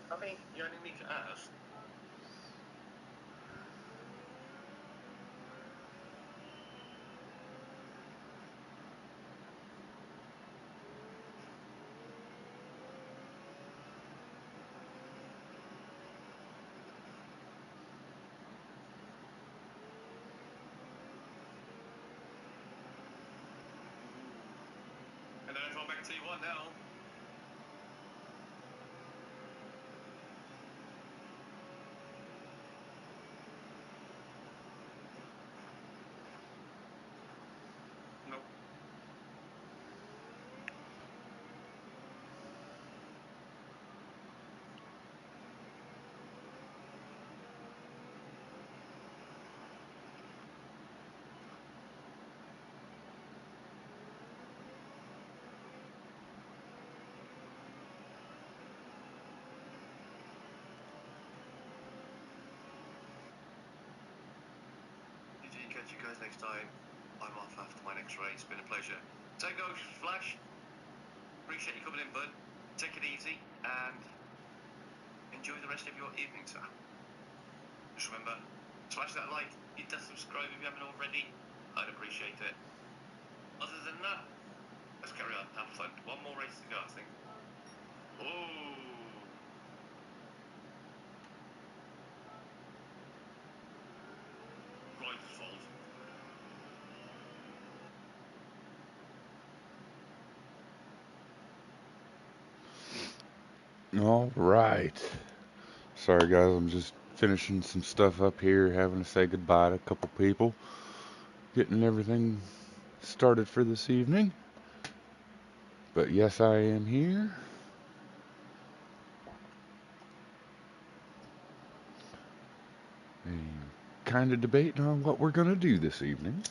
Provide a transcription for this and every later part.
I mean, you only need to ask. And then if I'm back T1 now. Nope. GG, catch you guys next time. I'm off after my next race. Been a pleasure. So go, Flash. Appreciate you coming in, bud. Take it easy and enjoy the rest of your evening, sir. Just remember, smash that like, hit that subscribe if you haven't already. I'd appreciate it. Other than that, let's carry on. Have fun. One more race to go, I think. Oh. Rider's fault. All right. Sorry, guys. I'm just finishing some stuff up here, having to say goodbye to a couple people, getting everything started for this evening. But yes, I am here. And kind of debating on what we're going to do this evening.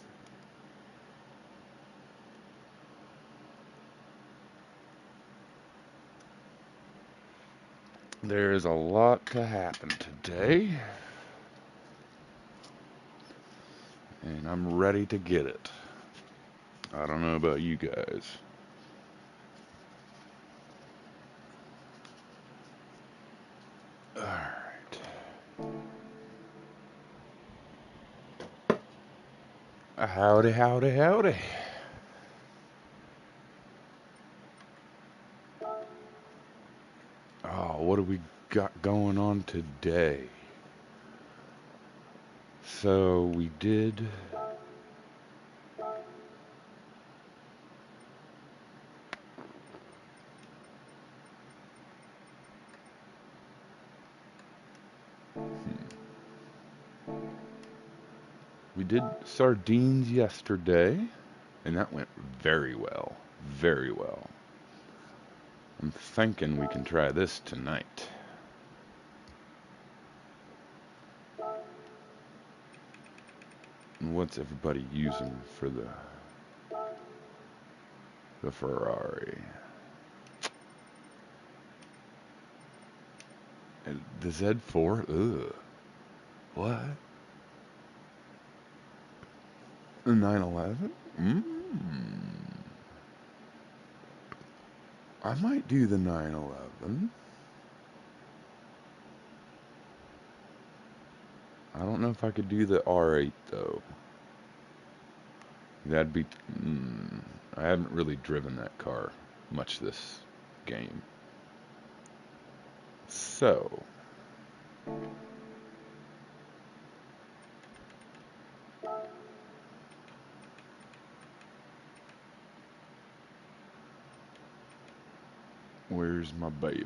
There is a lot to happen today, and I'm ready to get it. I don't know about you guys. Alright. Howdy, howdy, howdy. Oh, what do we got going on today? So we did. We did sardines yesterday, and that went very well. Very well. I'm thinking we can try this tonight. And what's everybody using for the Ferrari? The Z4? Ugh. What? The 911? I might do the 911. I don't know if I could do the R8 though. That'd be. I haven't really driven that car much this game. So. Where's my baby?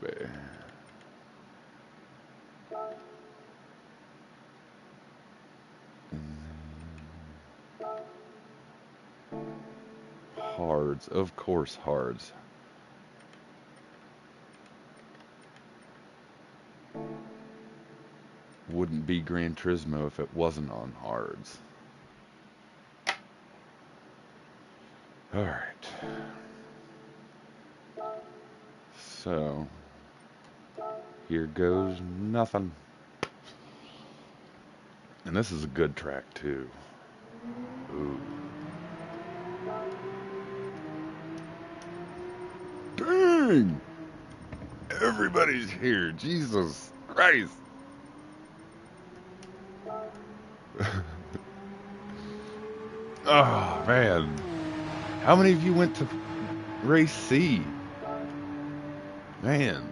Hards, of course, hards. Wouldn't be Gran Turismo if it wasn't on hards. Alright. So, here goes nothing. And this is a good track, too. Ooh. Dang! Everybody's here. Jesus Christ. Oh, man. How many of you went to race C? Man.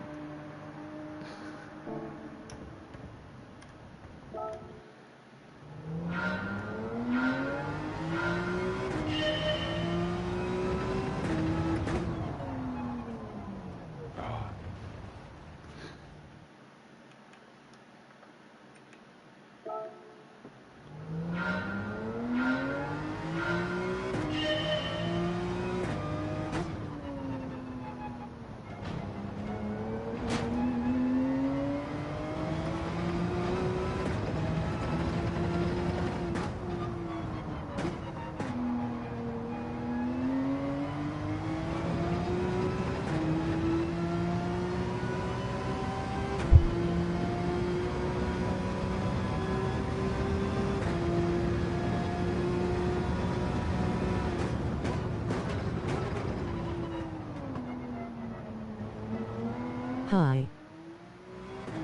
Hi.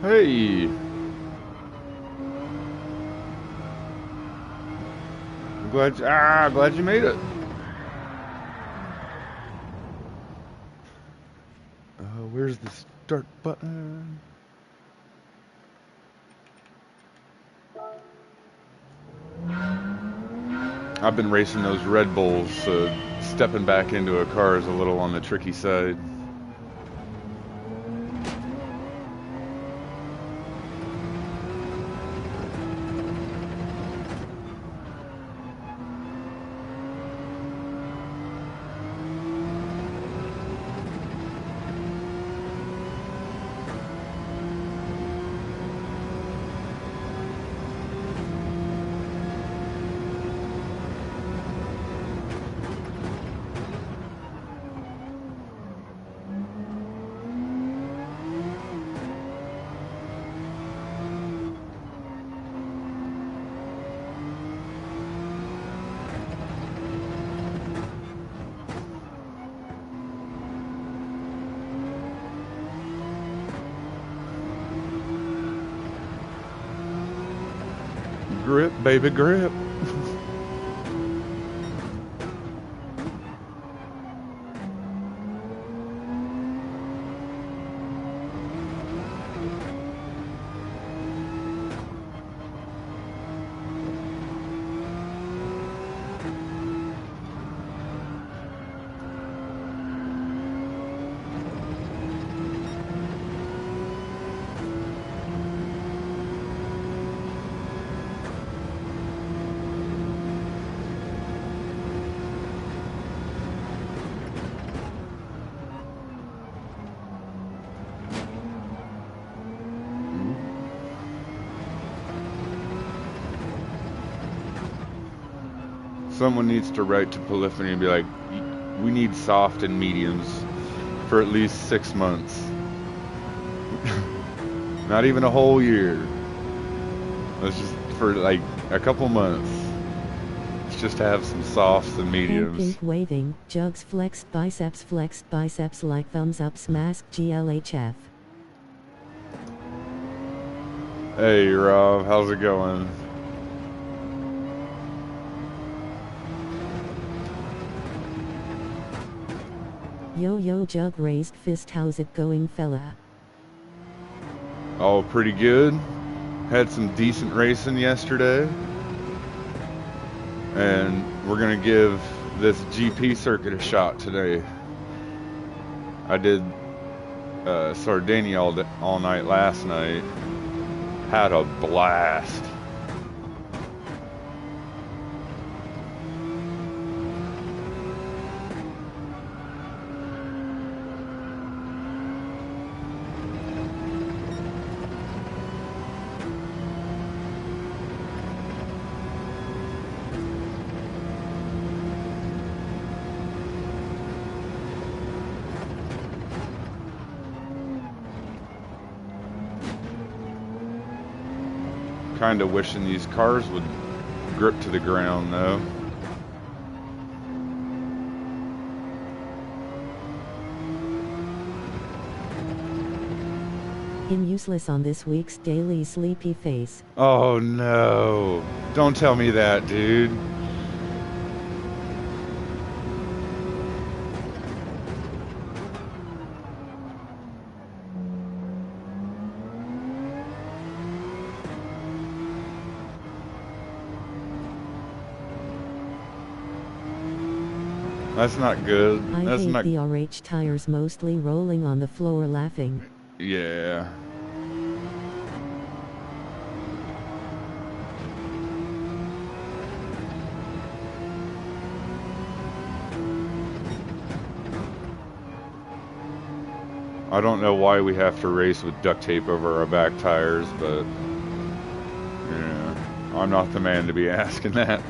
Hey. Glad you made it. Where's the start button? I've been racing those Red Bulls, so stepping back into a car is a little on the tricky side. Grip, baby, grip. Someone needs to write to Polyphony and be like, we need soft and mediums for at least 6 months. Not even a whole year. Let's just, for like a couple months. Let's just have some softs and mediums. Pink waving, jugs flexed, biceps like thumbs up, smash, GLHF. Hey Rob, how's it going? Yo jug raised fist, how's it going fella? Oh, pretty good. Had some decent racing yesterday. And we're gonna give this GP circuit a shot today. I did Sardinia all night last night. Had a blast. Kind of wishing these cars would grip to the ground though. In useless on this week's daily sleepy face. Oh no. Don't tell me that, dude. That's not good. I That's hate not. the RH tires mostly rolling on the floor laughing. Yeah. I don't know why we have to race with duct tape over our back tires, but yeah, I'm not the man to be asking that.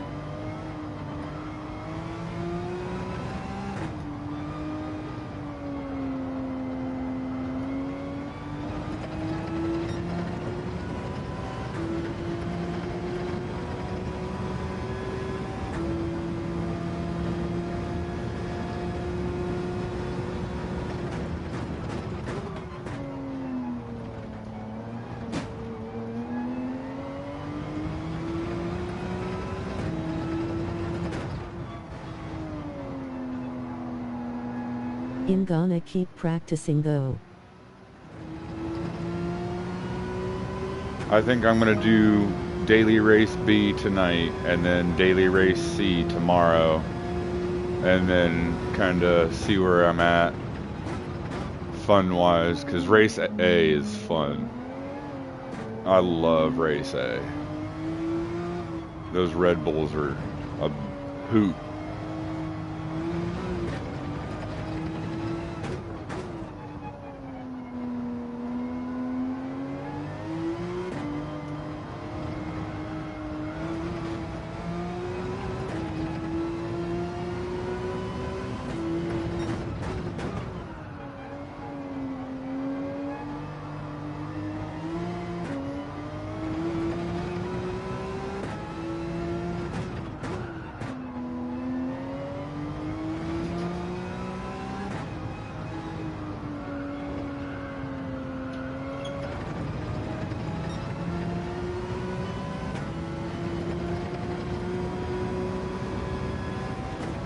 I'm gonna keep practicing though. I think I'm gonna do daily race B tonight, and then daily race C tomorrow, and then kind of see where I'm at fun-wise, because race A is fun. I love race A. Those Red Bulls are a hoot.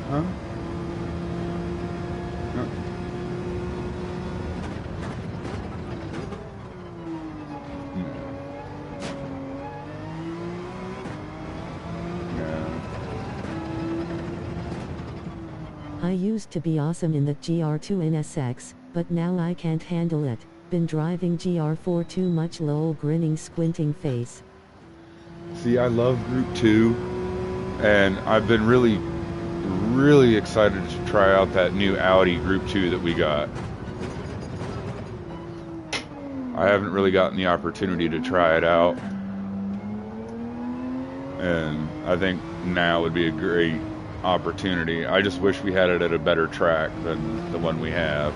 Huh? No. Yeah. I used to be awesome in the GR2 NSX, but now I can't handle it. Been driving GR4 too much lol grinning squinting face. See, I love Group 2, and I've been really excited to try out that new Audi Group 2 that we got. I haven't really gotten the opportunity to try it out, and I think now would be a great opportunity. I just wish we had it at a better track than the one we have.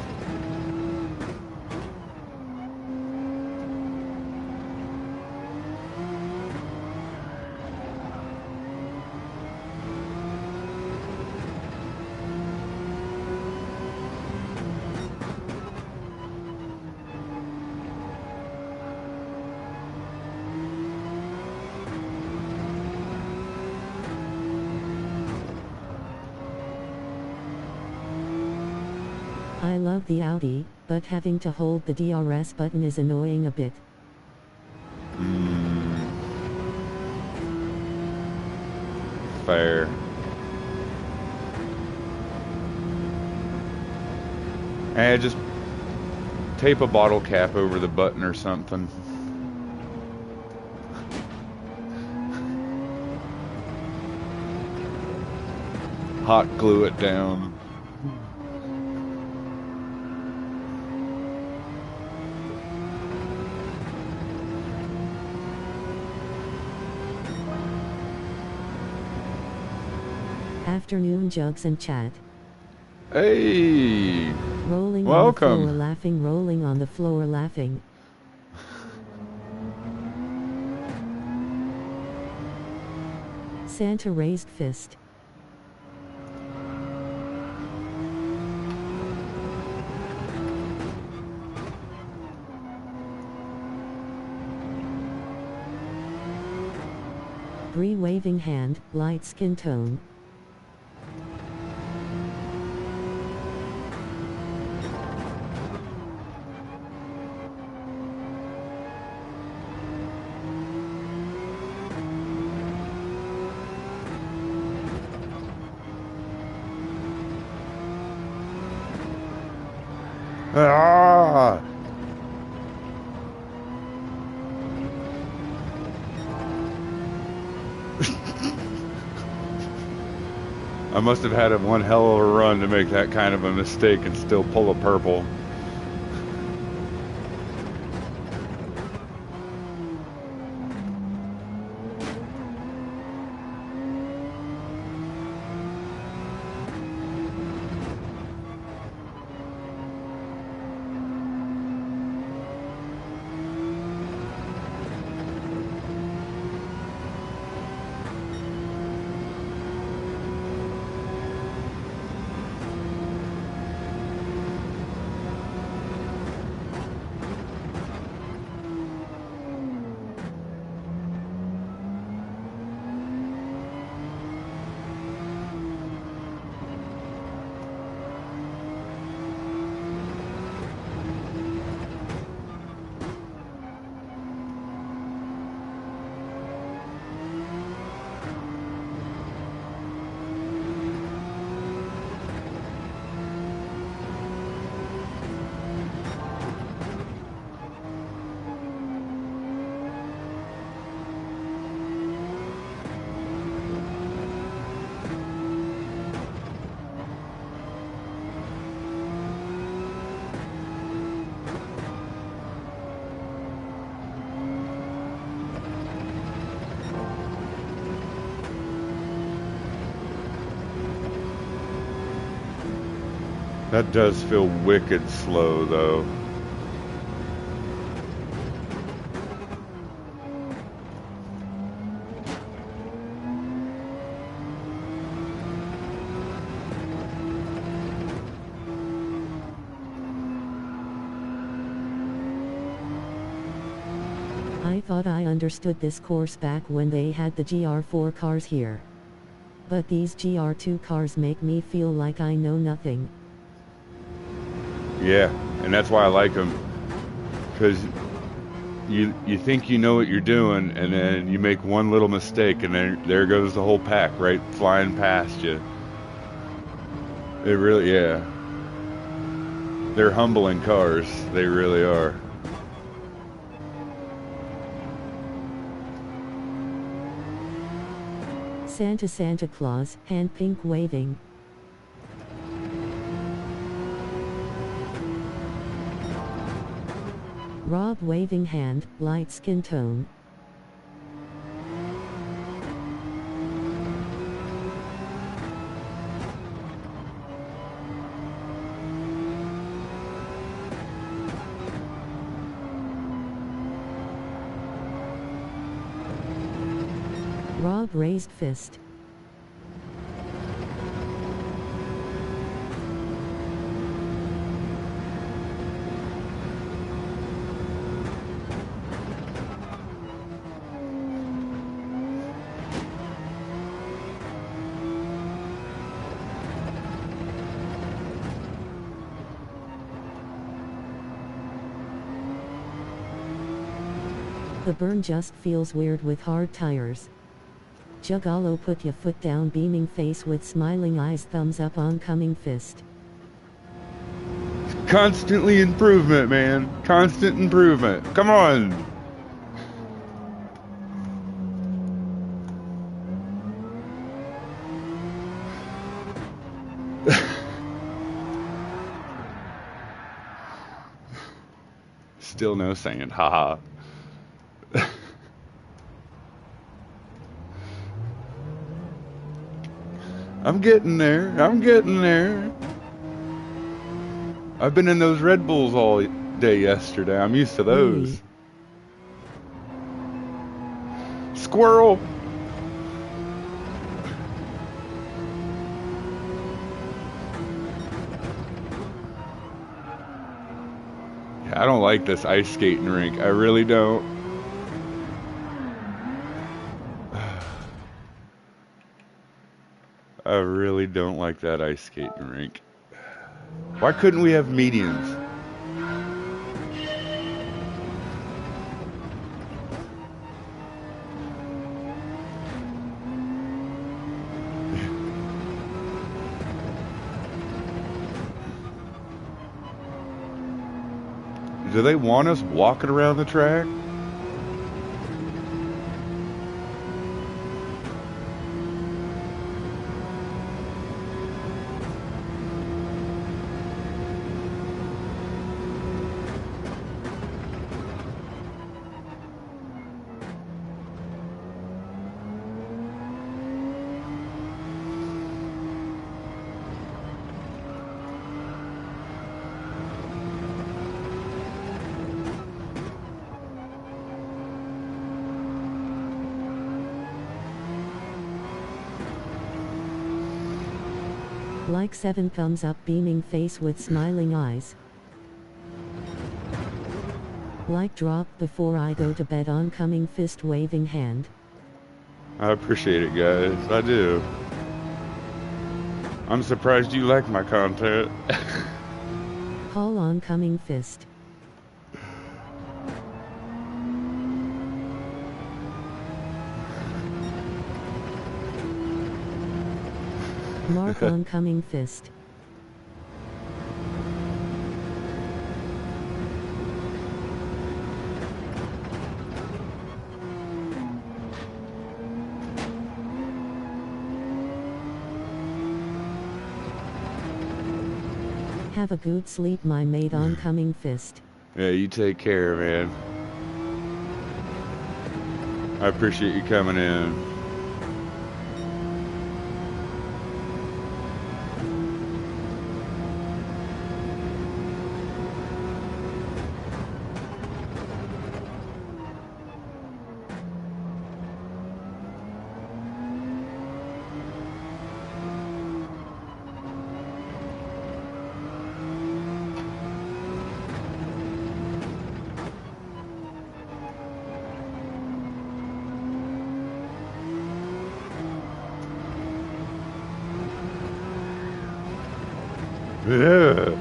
I love the Audi, but having to hold the DRS button is annoying a bit. Fair. And just tape a bottle cap over the button or something. Hot glue it down. Afternoon jugs and chat. Hey! Rolling Welcome. on the floor laughing, rolling on the floor laughing. Santa raised fist. Bree waving hand, light skin tone. Ah! I must have had one hell of a run to make that kind of a mistake and still pull a purple. That does feel wicked slow, though. I thought I understood this course back when they had the GR4 cars here. But these GR2 cars make me feel like I know nothing. Yeah, and that's why I like them. Because you think you know what you're doing, and then you make one little mistake, and then there goes the whole pack, right, flying past you. It really, yeah. They're humbling cars. They really are. Santa Claus, hand pink waving. Rob waving hand, light skin tone. Rob raised fist. The burn just feels weird with hard tires. Juggalo put your foot down, beaming face with smiling eyes, thumbs up, oncoming fist. Constantly improvement, man. Constant improvement. Come on. Still no sand, haha. I'm getting there. I'm getting there. I've been in those Red Bulls all day yesterday. I'm used to those. Squirrel. I don't like this ice skating rink. I really don't. I really don't like that ice skating rink. Why couldn't we have mediums? Do they want us walking around the track? Like 7 thumbs up beaming face with smiling eyes. Like drop before I go to bed oncoming fist waving hand. I appreciate it, guys. I do. I'm surprised you like my content. Call oncoming fist. Mark oncoming fist. Have a good sleep, my mate oncoming fist. Yeah, you take care, man. I appreciate you coming in. Yeah.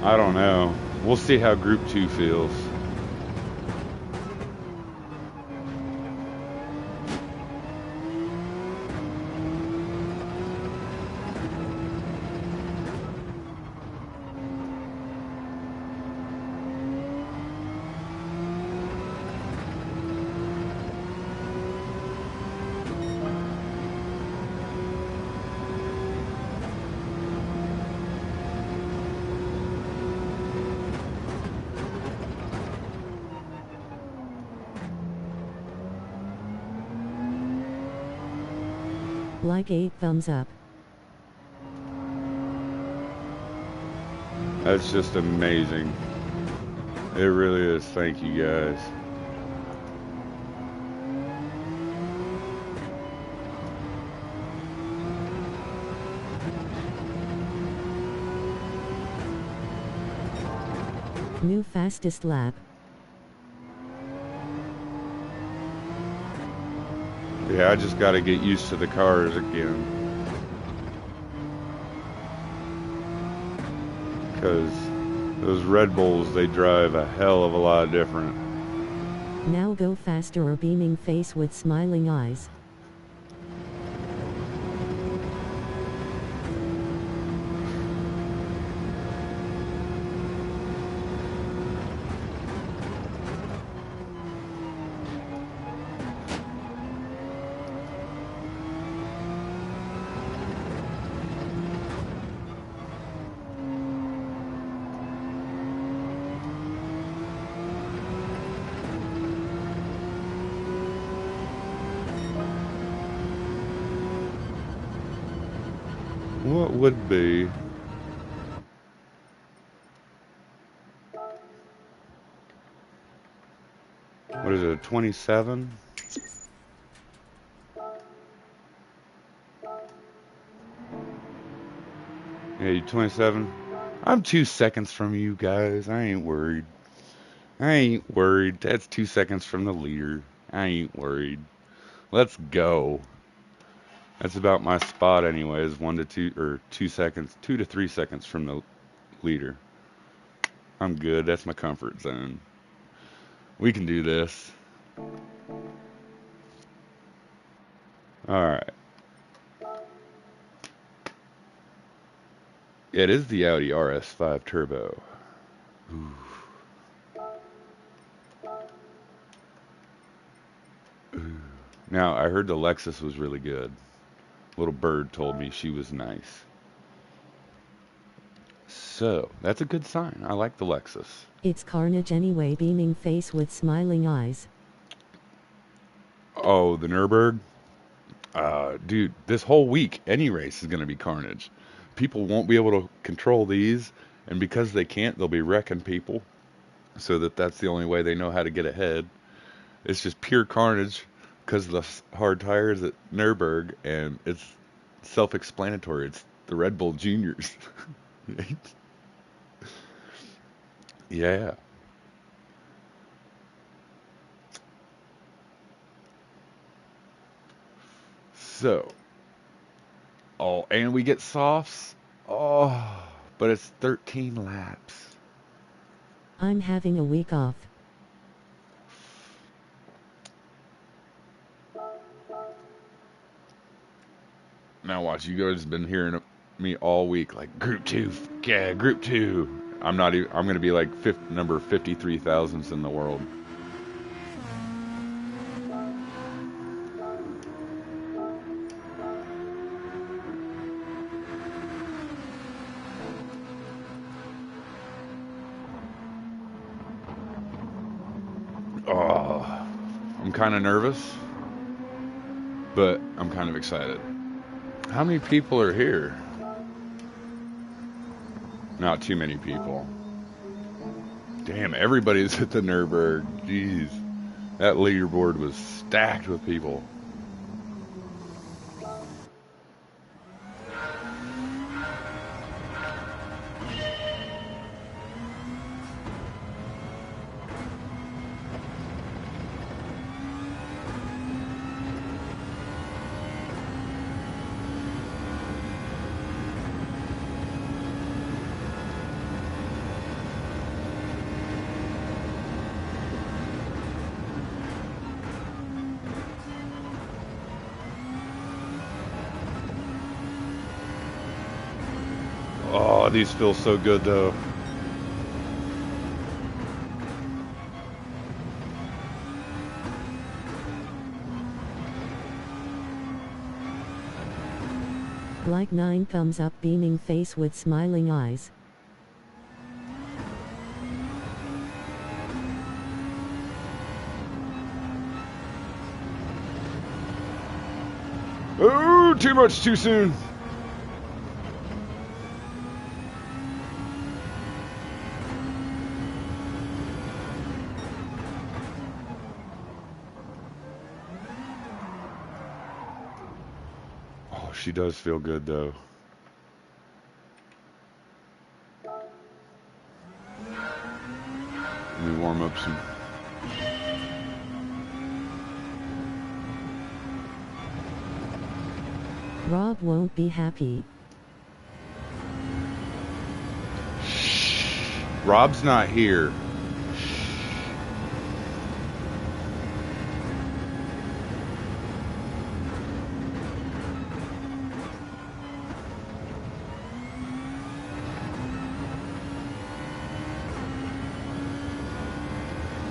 I don't know. We'll see how Group 2 feels. Like 8 thumbs up. That's just amazing. It really is. Thank you, guys. New fastest lap. Yeah, I just got to get used to the cars again. Because those Red Bulls, they drive a hell of a lot different. Now go faster or beaming face with smiling eyes. What would be? What is it, 27? Yeah, you 27? I'm 2 seconds from you guys. I ain't worried. I ain't worried. That's 2 seconds from the leader. I ain't worried. Let's go. That's about my spot anyways. 1 to 2 or 2 seconds, 2 to 3 seconds from the leader. I'm good. That's my comfort zone. We can do this. All right. It is the Audi RS5 Turbo. Ooh. Ooh. Now, I heard the Lexus was really good. Little bird told me she was nice. So, that's a good sign. I like the Lexus. It's carnage anyway, beaming face with smiling eyes. Oh, the Nürburgring? Dude, this whole week, any race is going to be carnage. People won't be able to control these, and because they can't, they'll be wrecking people. So that's the only way they know how to get ahead. It's just pure carnage because of the hard tires at Nürburgring, and it's self-explanatory. It's the Red Bull Juniors. Yeah. So, oh, and we get softs. Oh, but it's 13 laps. I'm having a week off. Now watch, you guys have been hearing me all week, like Group 2, yeah, Group 2. I'm not even, I'm going to be like number 53,000th in the world. Oh, I'm kind of nervous, but I'm kind of excited. How many people are here? Not too many people. Damn, everybody's at the Nürburgring. Jeez. That leaderboard was stacked with people. Oh, these feel so good though. Like 9 thumbs up, beaming face with smiling eyes. Oh, too much too soon. Oh, she does feel good though. Let me warm up some. Rob won't be happy. Rob's not here.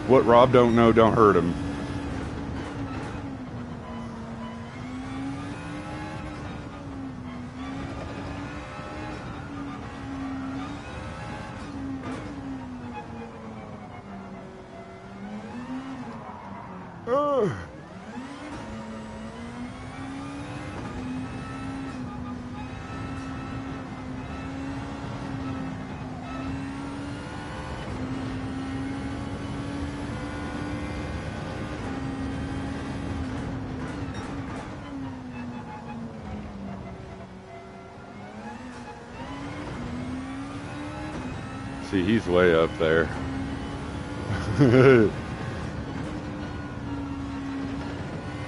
What Rob don't know, don't hurt him. See, he's way up there.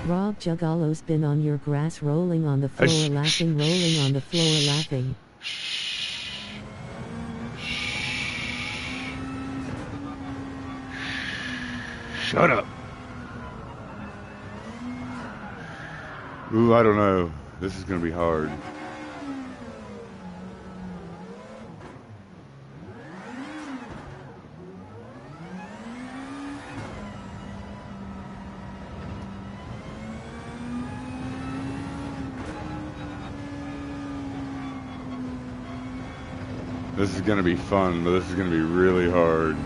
Rob Juggalo's been on your grass rolling on the floor laughing, rolling on the floor laughing. Shut up. Ooh, I don't know. This is gonna be hard. This is gonna be fun, but this is gonna be really hard.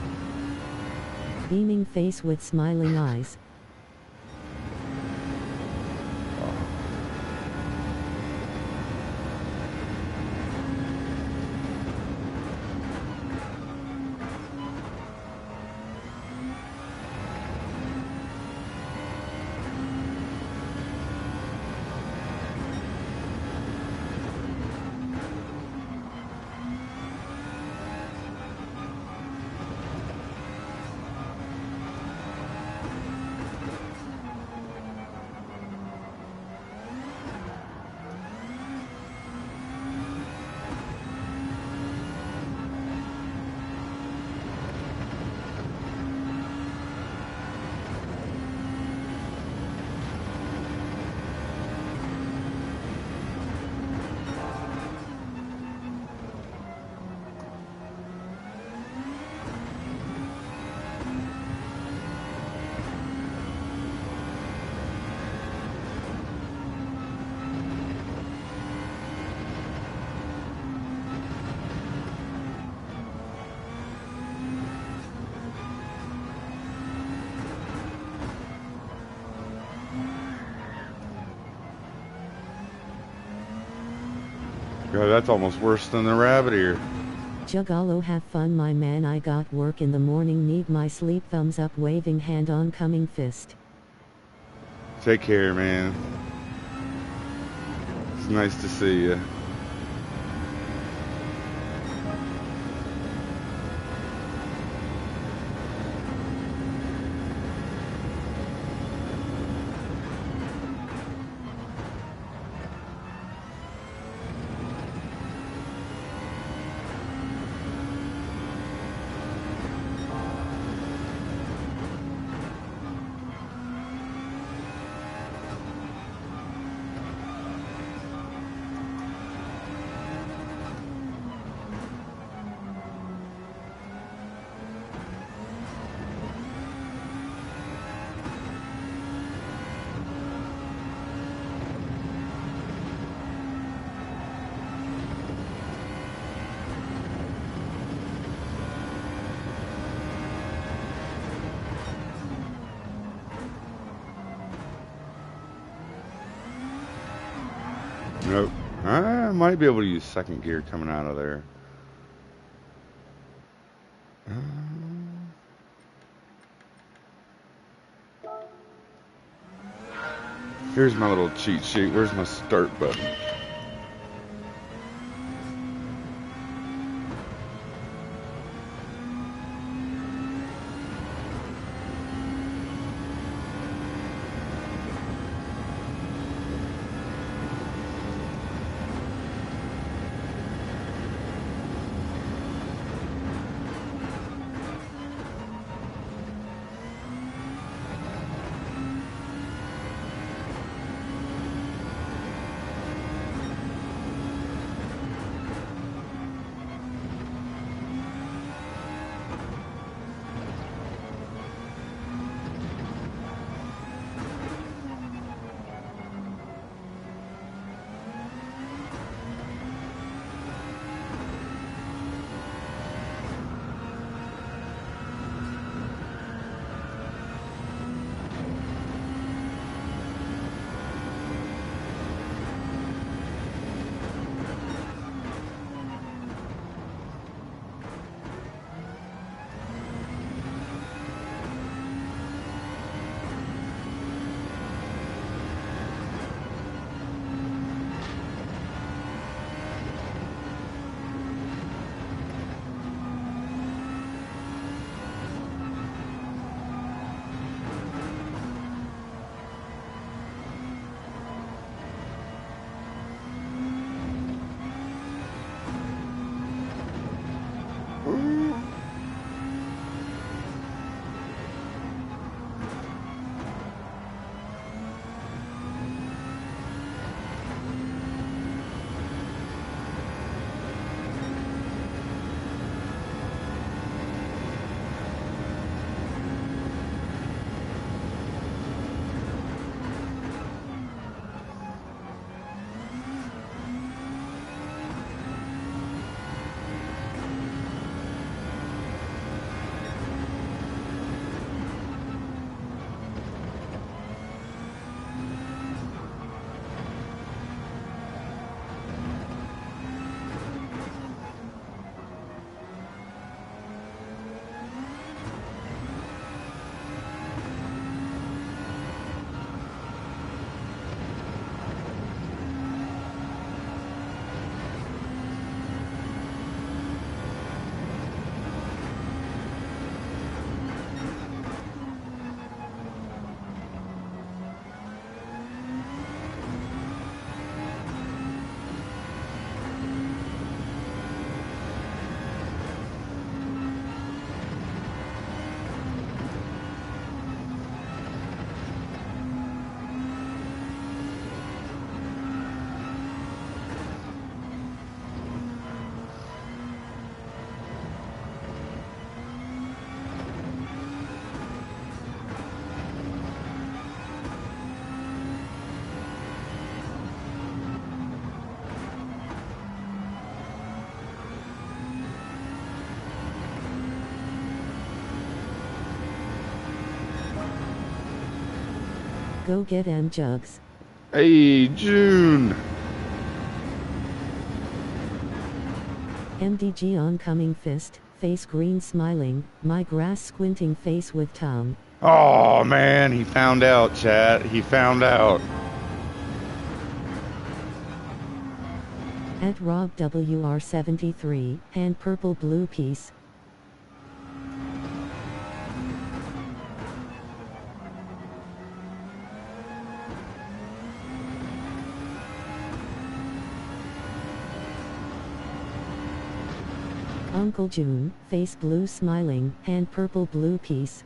Beaming face with smiling eyes. God, that's almost worse than the rabbit ear. Juggalo, have fun, my man. I got work in the morning, need my sleep. Thumbs up, waving hand, oncoming fist. Take care, man. It's nice to see you. Nope. I might be able to use second gear coming out of there. Here's my little cheat sheet. Where's my start button? Go get 'em, Jugs. Hey, June. MDG oncoming fist, face green smiling, my grass squinting face with tongue. Oh, man, he found out, chat. He found out. At Rob WR73, hand purple blue piece. Uncle June, face blue smiling, hand purple blue piece.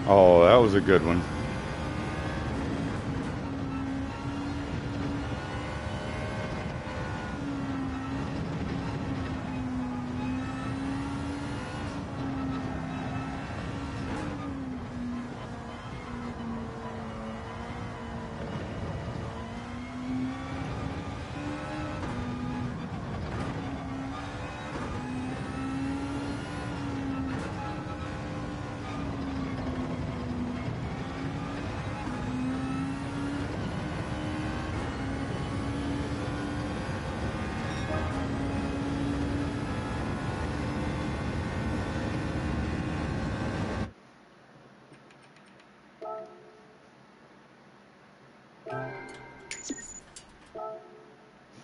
Oh, that was a good one.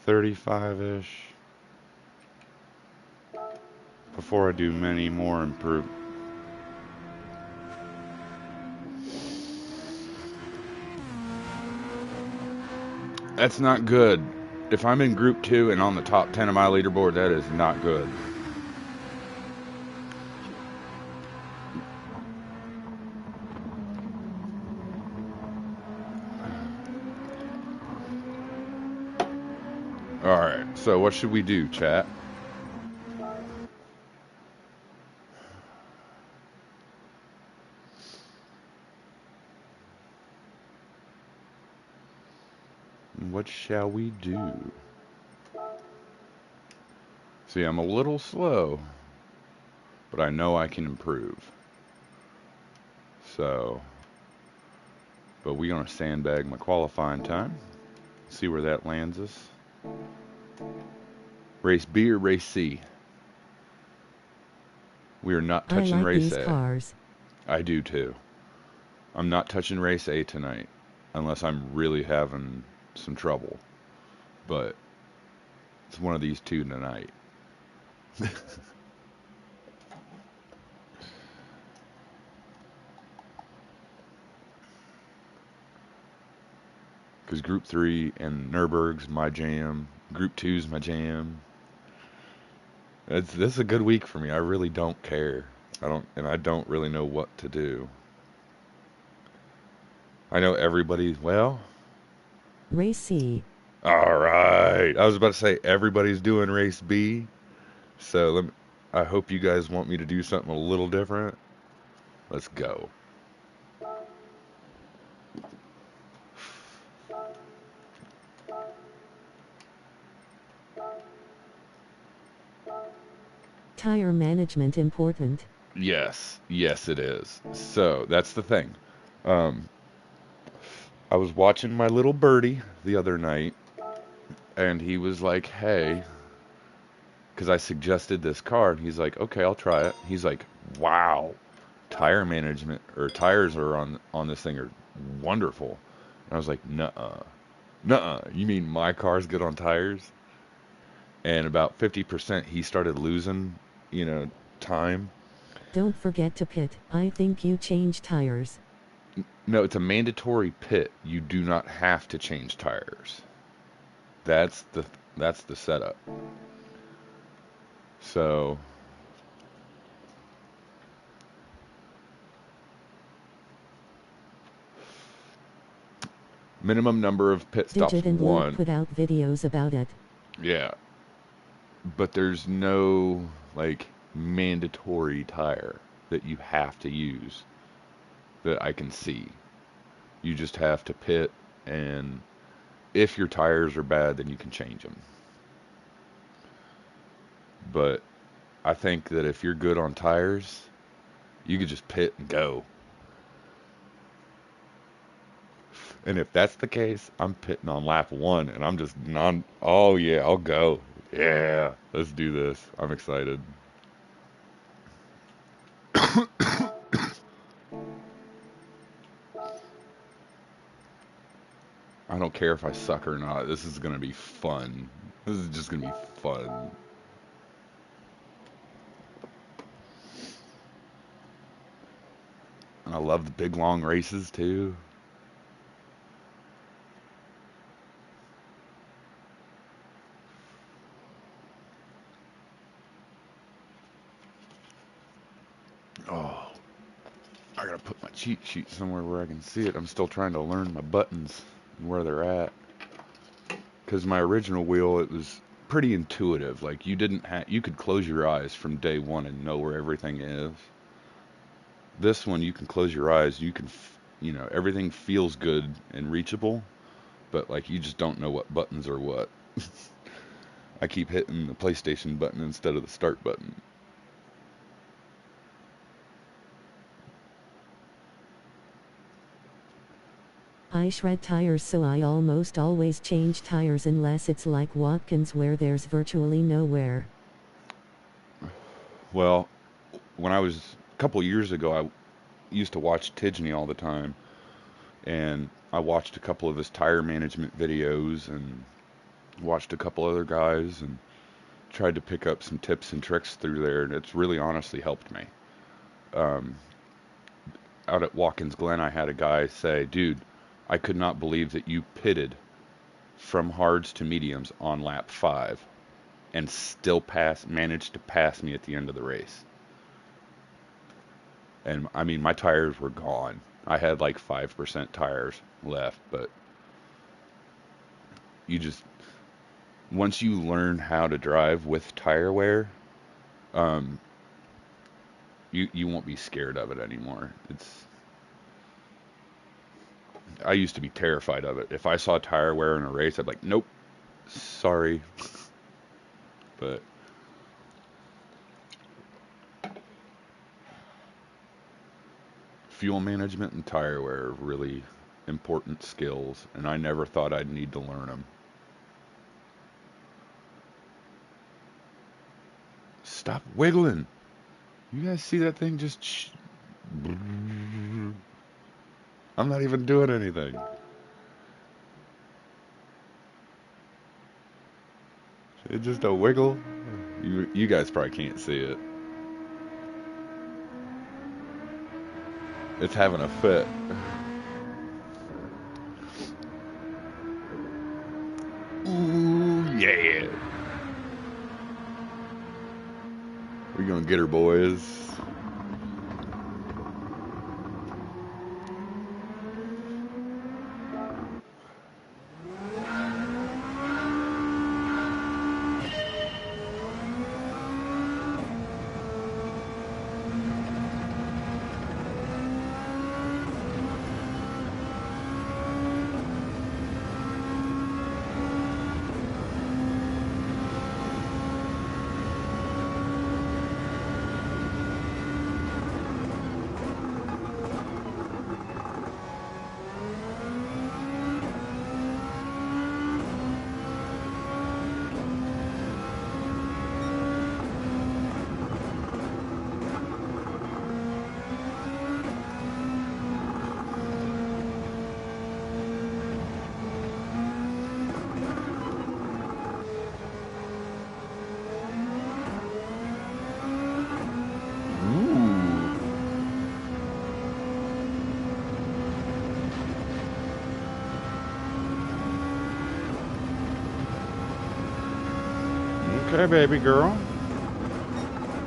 $35-ish. Before I do many more improve. That's not good. If I'm in group 2 and on the top 10 of my leaderboard, that is not good. Alright, so what should we do, chat? What shall we do? See, I'm a little slow, but I know I can improve. So, but we're going to sandbag my qualifying time. See where that lands us. Race B or race C? We are not touching I like race these A. cars. I do too. I'm not touching race A tonight, unless I'm really having some trouble. But it's one of these two tonight. Because Group 3 and Nürburg's my jam. Group 2's my jam. This is a good week for me. I really don't care. I don't really know what to do. I know everybody's, well... Race C. Alright. I was about to say everybody's doing race B. So I hope you guys want me to do something a little different. Let's go. Tire management important. Yes. Yes, it is. So, that's the thing. I was watching my little birdie the other night, and he was like, hey, because I suggested this car, and he's like, okay, I'll try it. He's like, wow, tire management, or tires are on this thing are wonderful. And I was like, nuh-uh. Nuh-uh. You mean my car's good on tires? And about 50% he started losing, time. Don't forget to pit. I think you change tires. No, it's a mandatory pit. You do not have to change tires. That's the setup. So minimum number of pit stops, Digit and 1. Luke put out videos about it. Yeah. But there's no mandatory tire that you have to use that I can see. You just have to pit and If your tires are bad, then you can change them. But I think that if you're good on tires, you could just pit and go. And if that's the case, I'm pitting on lap 1 and I'm just oh yeah, I'll go. Yeah, let's do this. I'm excited. I don't care if I suck or not. This is going to be fun. This is just going to be fun. And I love the big long races too. Oh, I gotta put my cheat sheet somewhere where I can see it. I'm still trying to learn my buttons and where they're at. Because my original wheel, it was pretty intuitive. Like you could close your eyes from day one and know where everything is. This one, you can close your eyes. Everything feels good and reachable, but like you just don't know what buttons are what. I keep hitting the PlayStation button instead of the start button. I shred tires, so I almost always change tires unless it's like Watkins where there's virtually no wear. Well, when I was a couple years ago, I used to watch Tidgney all the time, and I watched a couple of his tire management videos and watched a couple other guys and tried to pick up some tips and tricks through there, and it's really honestly helped me. Out at Watkins Glen, I had a guy say, dude, I could not believe that you pitted from hards to mediums on lap 5 and still managed to pass me at the end of the race. And I mean, my tires were gone. I had like 5% tires left, but once you learn how to drive with tire wear, you won't be scared of it anymore. I used to be terrified of it. If I saw tire wear in a race, I'd be like, nope, sorry. But fuel management and tire wear are really important skills, and I never thought I'd need to learn them. Stop wiggling. You guys see that thing just I'm not even doing anything. It's just a wiggle. You guys probably can't see it. It's having a fit. Ooh, yeah. We're gonna get her, boys. Okay, baby girl.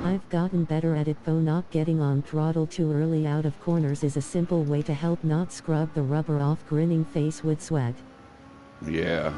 I've gotten better at it, though not getting on throttle too early out of corners is a simple way to help not scrub the rubber off grinning face with sweat. Yeah.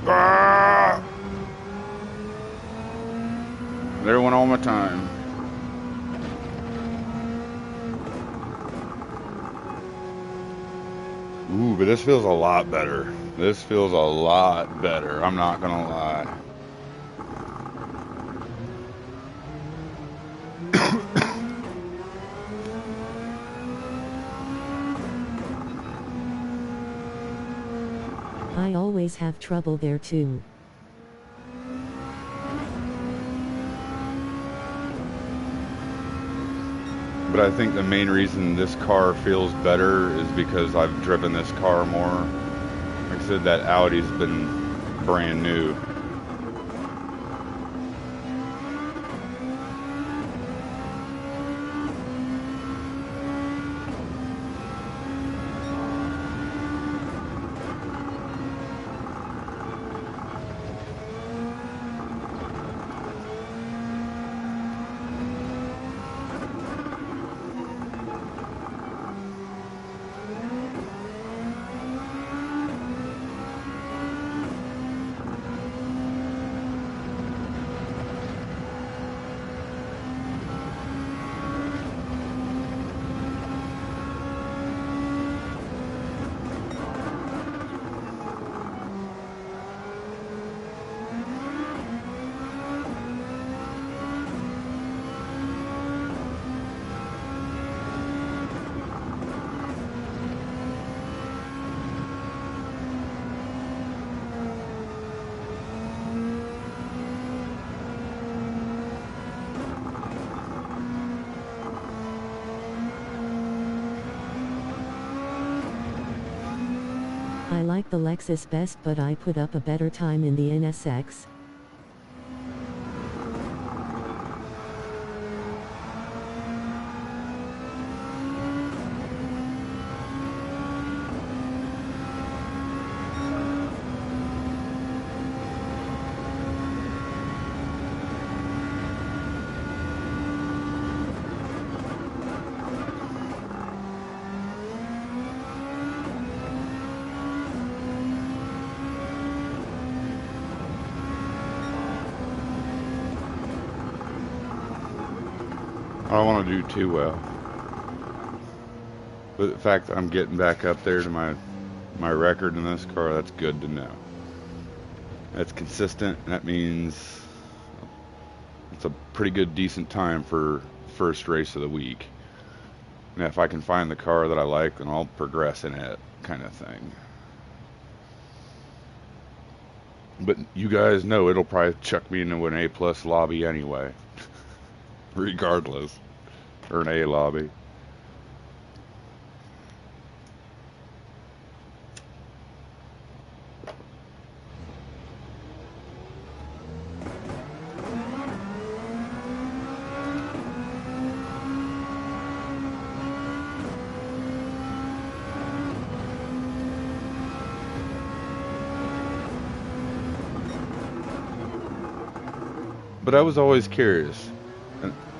Ah! There went all my time. Ooh, but this feels a lot better. This feels a lot better. I'm not gonna lie. I always have trouble there too. But I think the main reason this car feels better is because I've driven this car more. Like I said, that Audi's been brand new. I like the Lexus best, but I put up a better time in the NSX. I don't want to do too well. But the fact that I'm getting back up there to my record in this car, that's good to know. That's consistent, and that means it's a pretty good, decent time for first race of the week. And if I can find the car that I like, then I'll progress in it, kind of thing. But you guys know it'll probably chuck me into an A+ lobby anyway. Regardless. Or an A lobby. But I was always curious,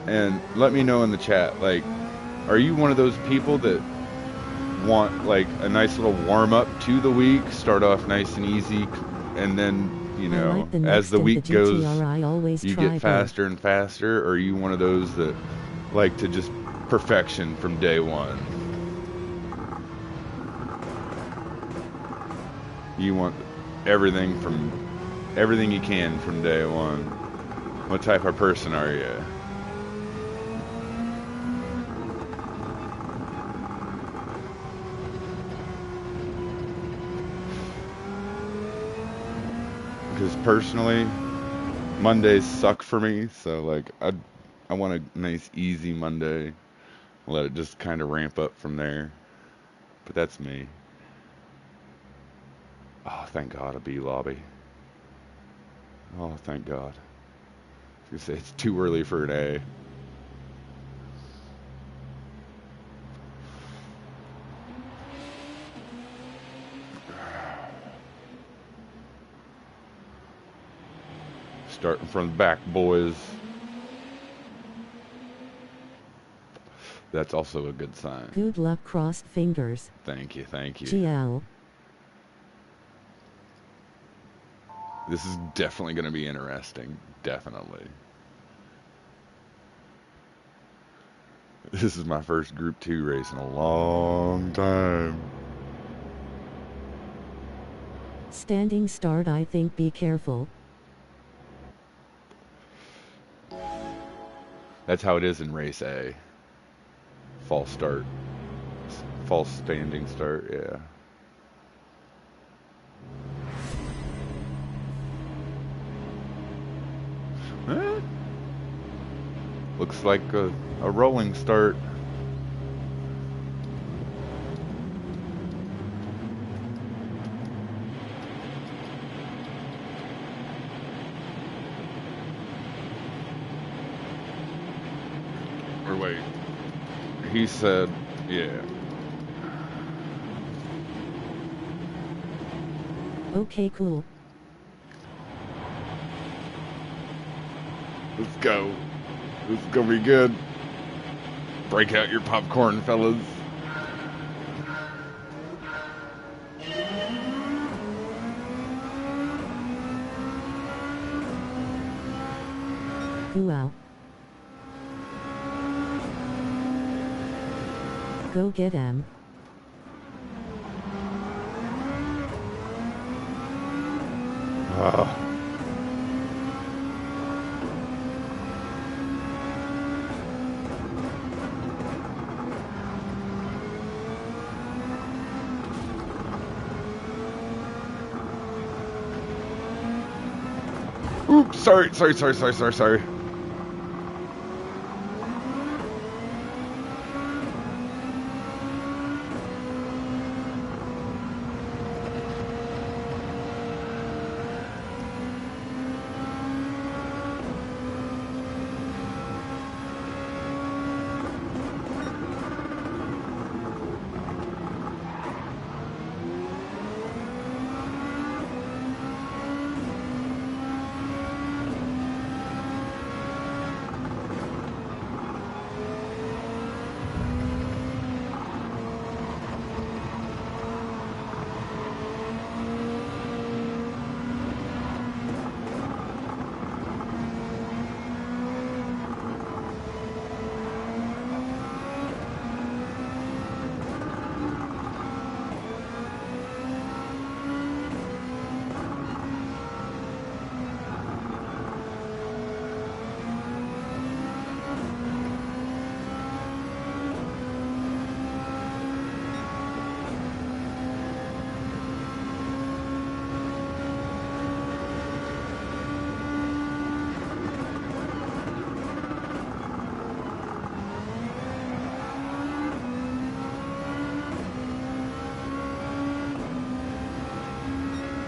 and let me know in the chat, like, are you one of those people that want, like, a nice little warm-up to the week, start off nice and easy, and then, you know, like as the week goes, you get both. faster and faster, or are you one of those that like to just perfection from day one? You want everything you can from day one. What type of person are you? Because personally, Mondays suck for me, so like I want a nice easy Monday. Let it just kind of ramp up from there. But that's me. Oh, thank God, a B lobby. Oh, thank God. I was gonna say it's too early for an A. Starting from the back, boys. That's also a good sign. Good luck, crossed fingers. Thank you, thank you. GL. This is definitely going to be interesting. Definitely. This is my first Group 2 race in a long time. Standing start, I think. Be careful. That's how it is in race A. False start. False standing start, yeah. Huh? Looks like a rolling start. Or wait. He said, yeah. Okay, cool. Let's go. This is gonna be good. Break out your popcorn, fellas. Wow. Go get 'em. Ah. Oops, sorry.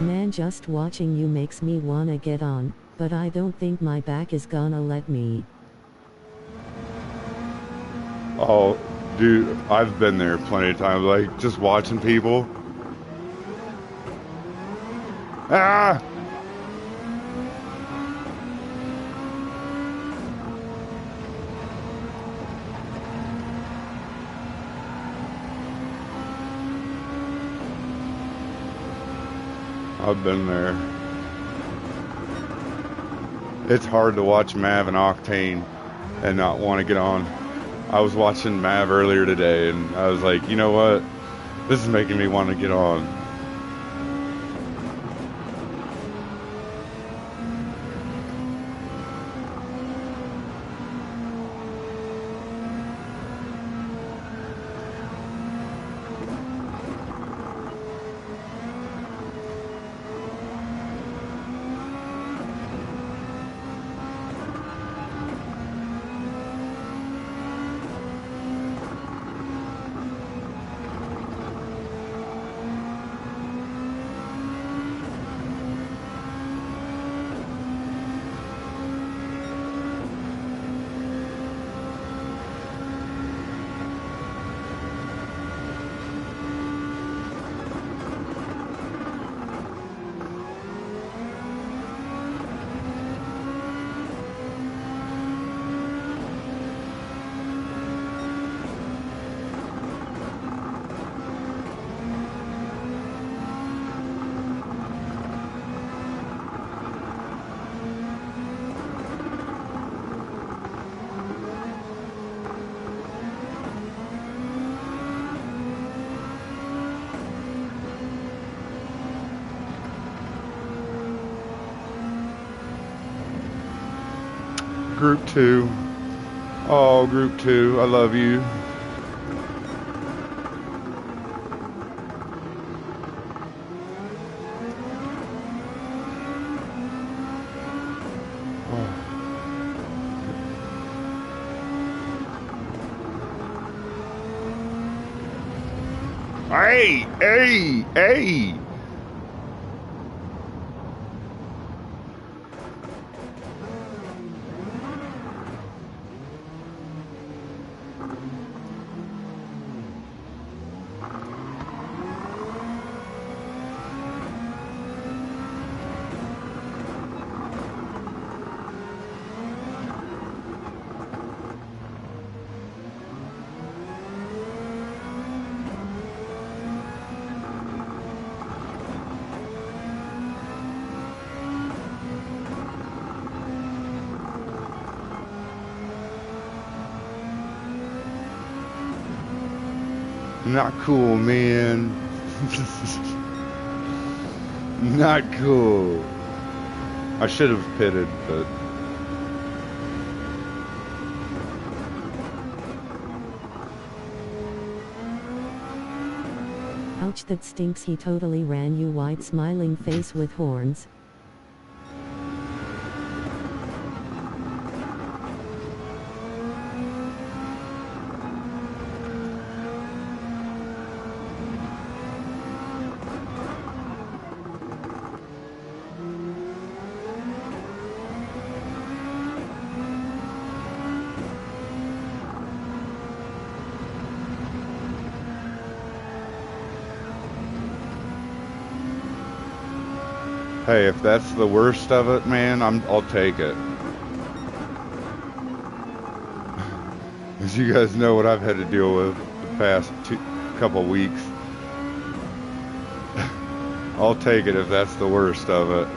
Man, just watching you makes me wanna get on, but I don't think my back is gonna let me. Oh, dude, I've been there plenty of times, like, just watching people. Ah! I've been there. It's hard to watch Mav and Octane and not want to get on. I was watching Mav earlier today and I was like, you know what? This is making me want to get on. Group 2. Oh, Group 2, I love you. Hey, hey, hey! Not cool, man. Not cool. I should have pitted, but... Ouch, that stinks. He totally ran you. White smiling face with horns. Hey, if that's the worst of it, man, I'll take it. As you guys know what I've had to deal with the past couple weeks. I'll take it if that's the worst of it.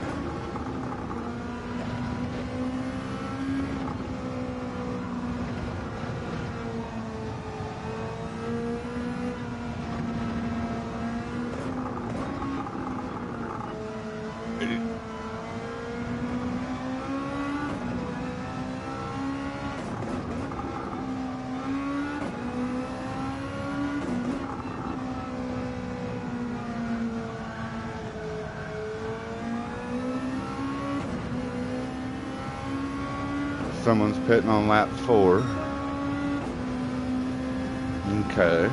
Someone's pitting on lap 4. Okay.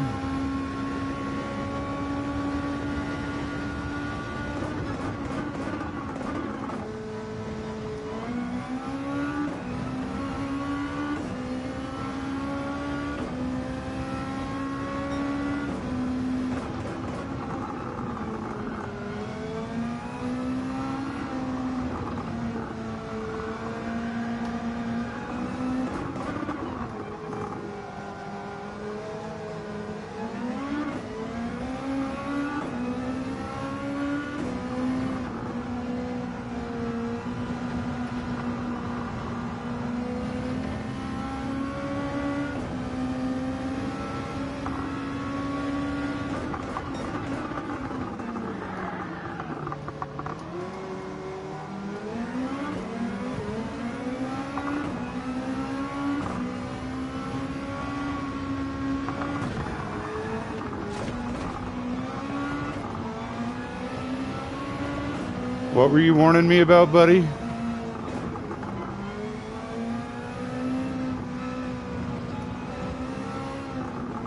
What were you warning me about, buddy?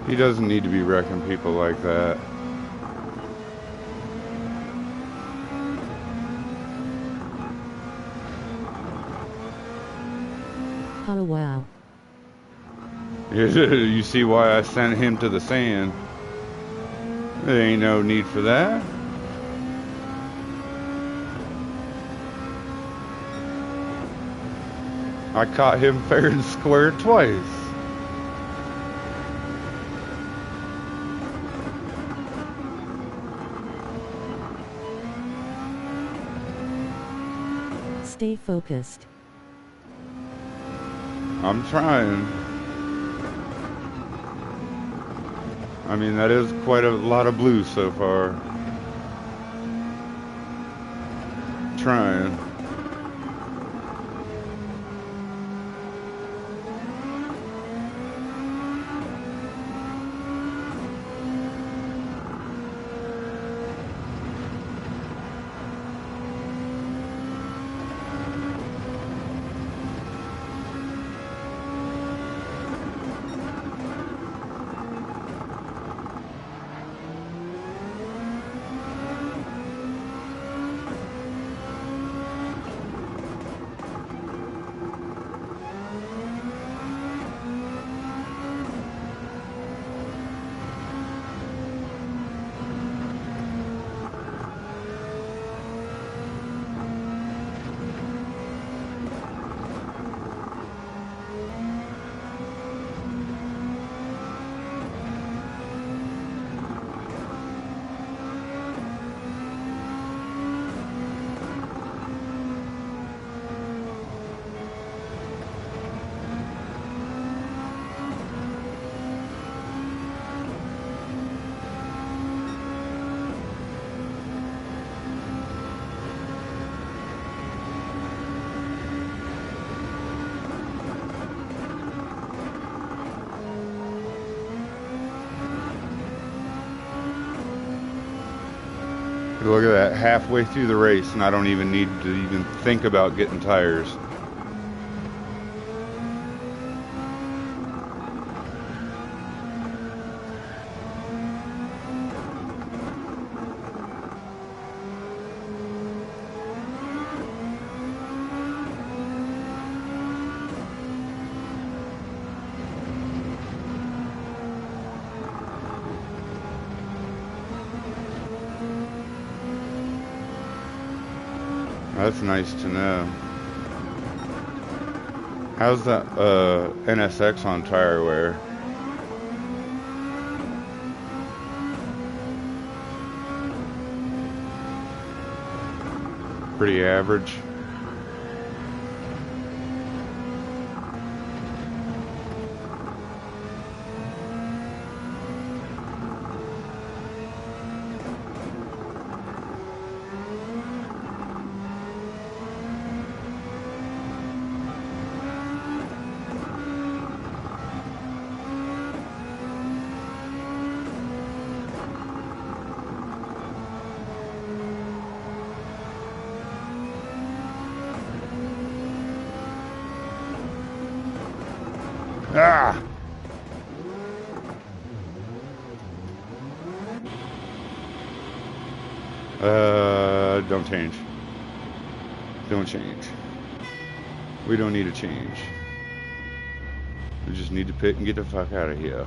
He doesn't need to be wrecking people like that. Oh wow. You see why I sent him to the sand. There ain't no need for that. I caught him fair and square twice. Stay focused. I'm trying. I mean, that is quite a lot of blue so far. Trying. Look at that, halfway through the race, and I don't even need to even think about getting tires. That's nice to know. How's that NSX on tire wear? Pretty average. Ah! Don't change. Don't change. We don't need to change. We just need to pit and get the fuck out of here.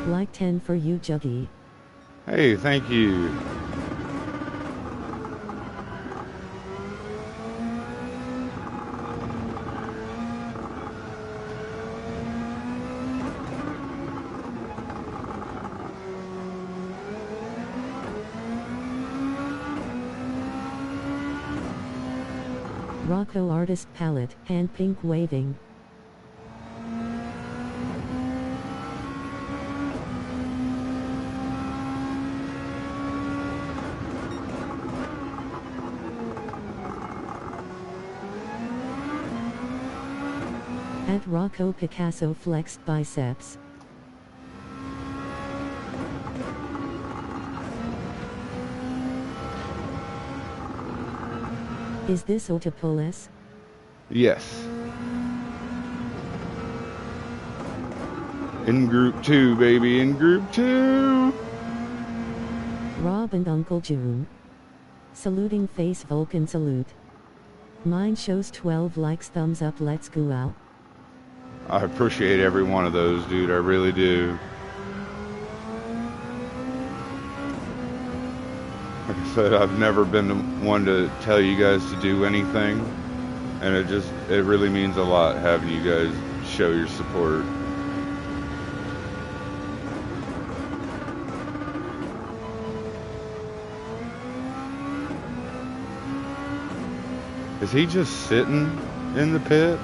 Like 10 for you, Juggy. Hey, thank you. Rocco Artist Palette, hand pink waving. At Rocco Picasso flexed biceps. Is this Autopolis? Yes. In group 2, baby, in group 2. Rob and Uncle June. Saluting face Vulcan salute. Mine shows 12 likes, thumbs up, let's go out. I appreciate every one of those, dude. I really do. Like I said, I've never been the one to tell you guys to do anything. And it really means a lot having you guys show your support. Is he just sitting in the pit?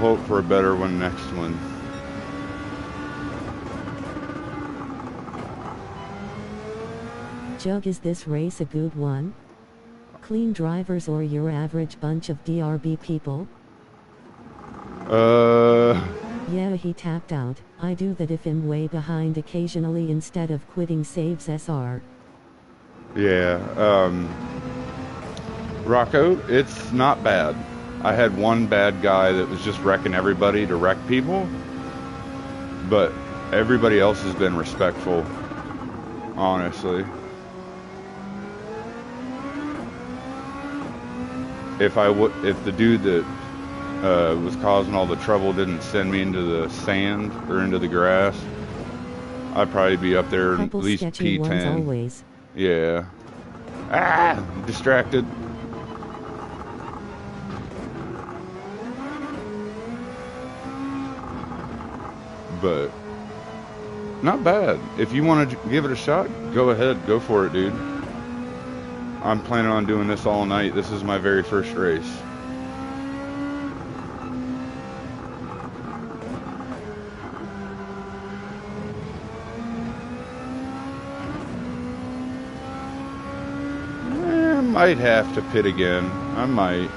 hope for a better one next one. Jug, is this race a good one? Clean drivers or your average bunch of DRB people? Yeah, he tapped out. I do that if I'm way behind occasionally instead of quitting saves SR. Yeah, Rocco, it's not bad. I had one bad guy that was just wrecking everybody to wreck people, but everybody else has been respectful, honestly. If the dude that was causing all the trouble didn't send me into the sand or into the grass, I'd probably be up there at least P10. Always. Yeah. Distracted. But not bad. If you want to give it a shot, go ahead, go for it, dude. I'm planning on doing this all night. This is my very first race. Might have to pit again. I might.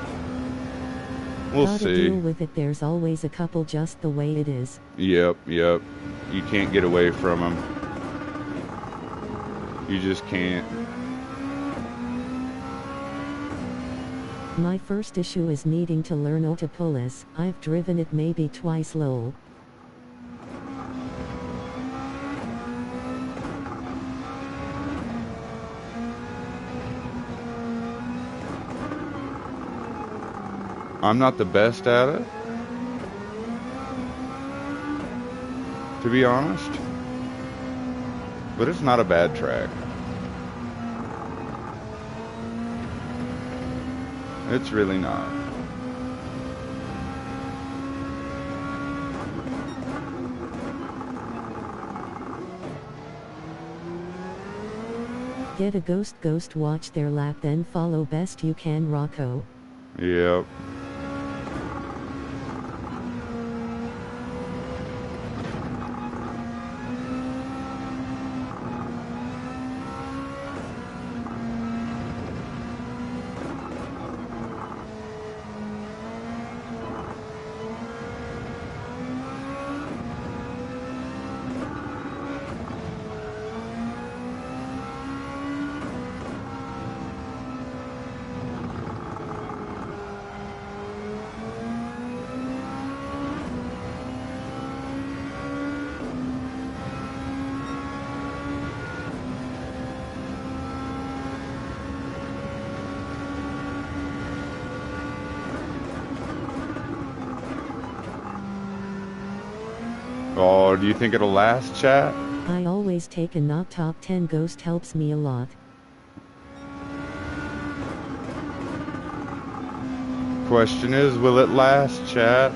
We'll see. Deal with it. There's always a couple just the way it is. Yep. You can't get away from them. You just can't. My first issue is needing to learn Autopolis. I've driven it maybe twice lol. I'm not the best at it, to be honest, but it's not a bad track. It's really not. Get a ghost, watch their lap, then follow best you can, Rocco. Yep. Oh, do you think it'll last, chat? I always take a not top 10 ghost, helps me a lot. Question is, will it last, chat?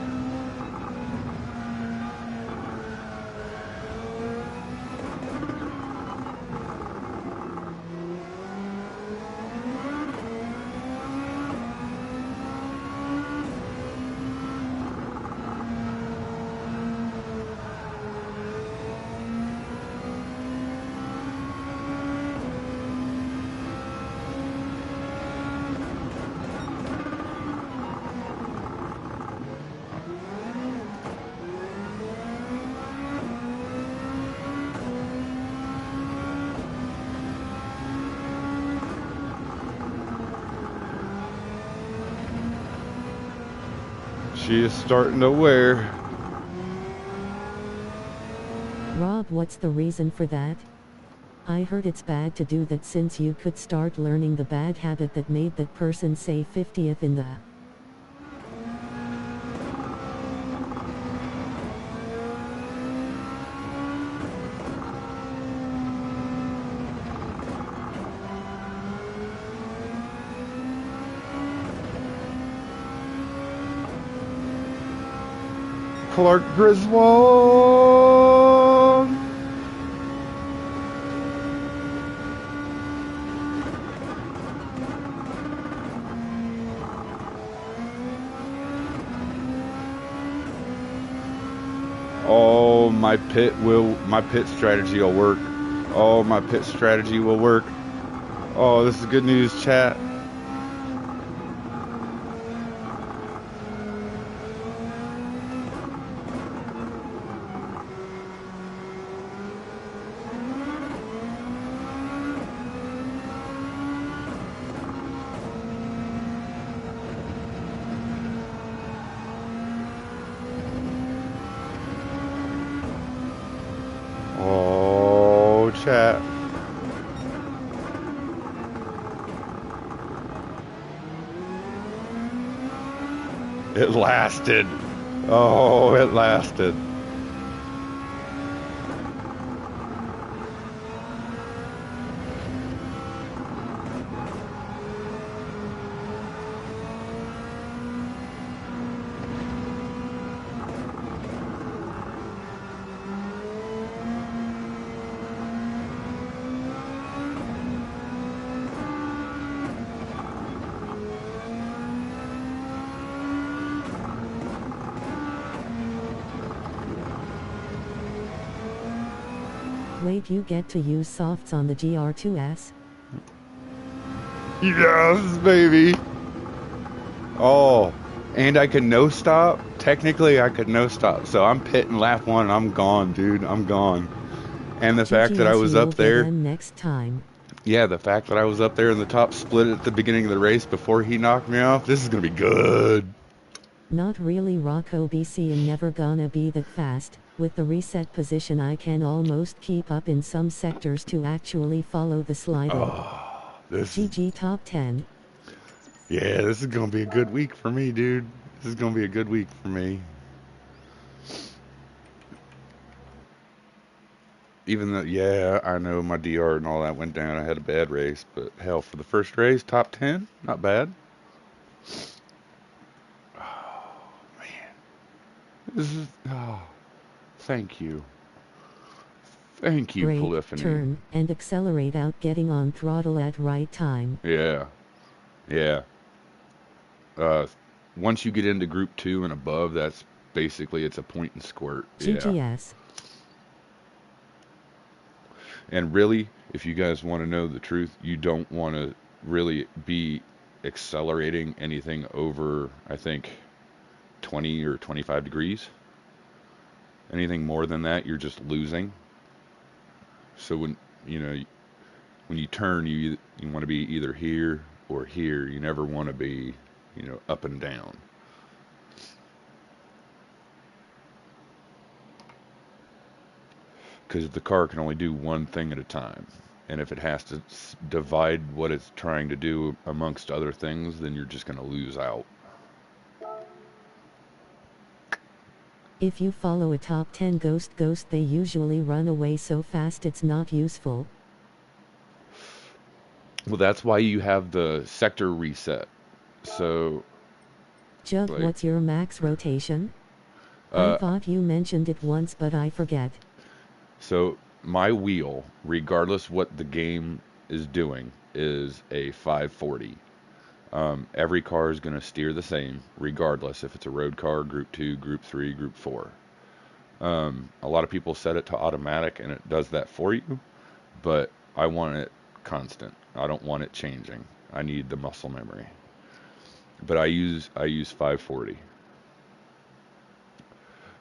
She is starting to wear. Rob, what's the reason for that? I heard it's bad to do that since you could start learning the bad habit that made that person say 50th in the... Clark Griswold. my pit strategy will work. Oh, my pit strategy will work. Oh, this is good news, chat. Oh, chat. It lasted. Oh, it lasted. Wait, you get to use softs on the GR2S? Yes, baby. Oh, and I could no stop. Technically, I could no stop. So I'm pitting lap 1. I'm gone, dude. I'm gone. And the fact that I was up there. Next time. Yeah, the fact that I was up there in the top split at the beginning of the race before he knocked me off. This is gonna be good. Not really, Rocco BC, and never gonna be that fast. With the reset position, I can almost keep up in some sectors to actually follow the sliding. Oh, GG top 10. Yeah, this is gonna be a good week for me, dude. This is gonna be a good week for me. Even though, yeah, I know my DR and all that went down. I had a bad race, but hell, for the first race, top 10, not bad. Oh, man. This is, oh, thank you. Thank you, Brake, Polyphony. turn, and accelerate out, getting on throttle at right time. Yeah. Yeah. Once you get into group 2 and above, that's basically, it's a point and squirt. GGS. Yeah. And really, if you guys want to know the truth, you don't want to really be accelerating anything over, I think, 20 or 25 degrees. Anything more than that, you're just losing. So when you turn, you want to be either here or here. You never want to be, up and down. Because the car can only do one thing at a time. And if it has to divide what it's trying to do amongst other things, then you're just going to lose out. If you follow a top 10 ghost, they usually run away so fast it's not useful. Well, that's why you have the sector reset. So, Jug, what's your max rotation? I thought you mentioned it once, but I forget. So my wheel, regardless what the game is doing, is a 540. Every car is going to steer the same, regardless if it's a road car, Group 2, Group 3, Group 4. A lot of people set it to automatic, and it does that for you, but I want it constant. I don't want it changing. I need the muscle memory. But I use 540.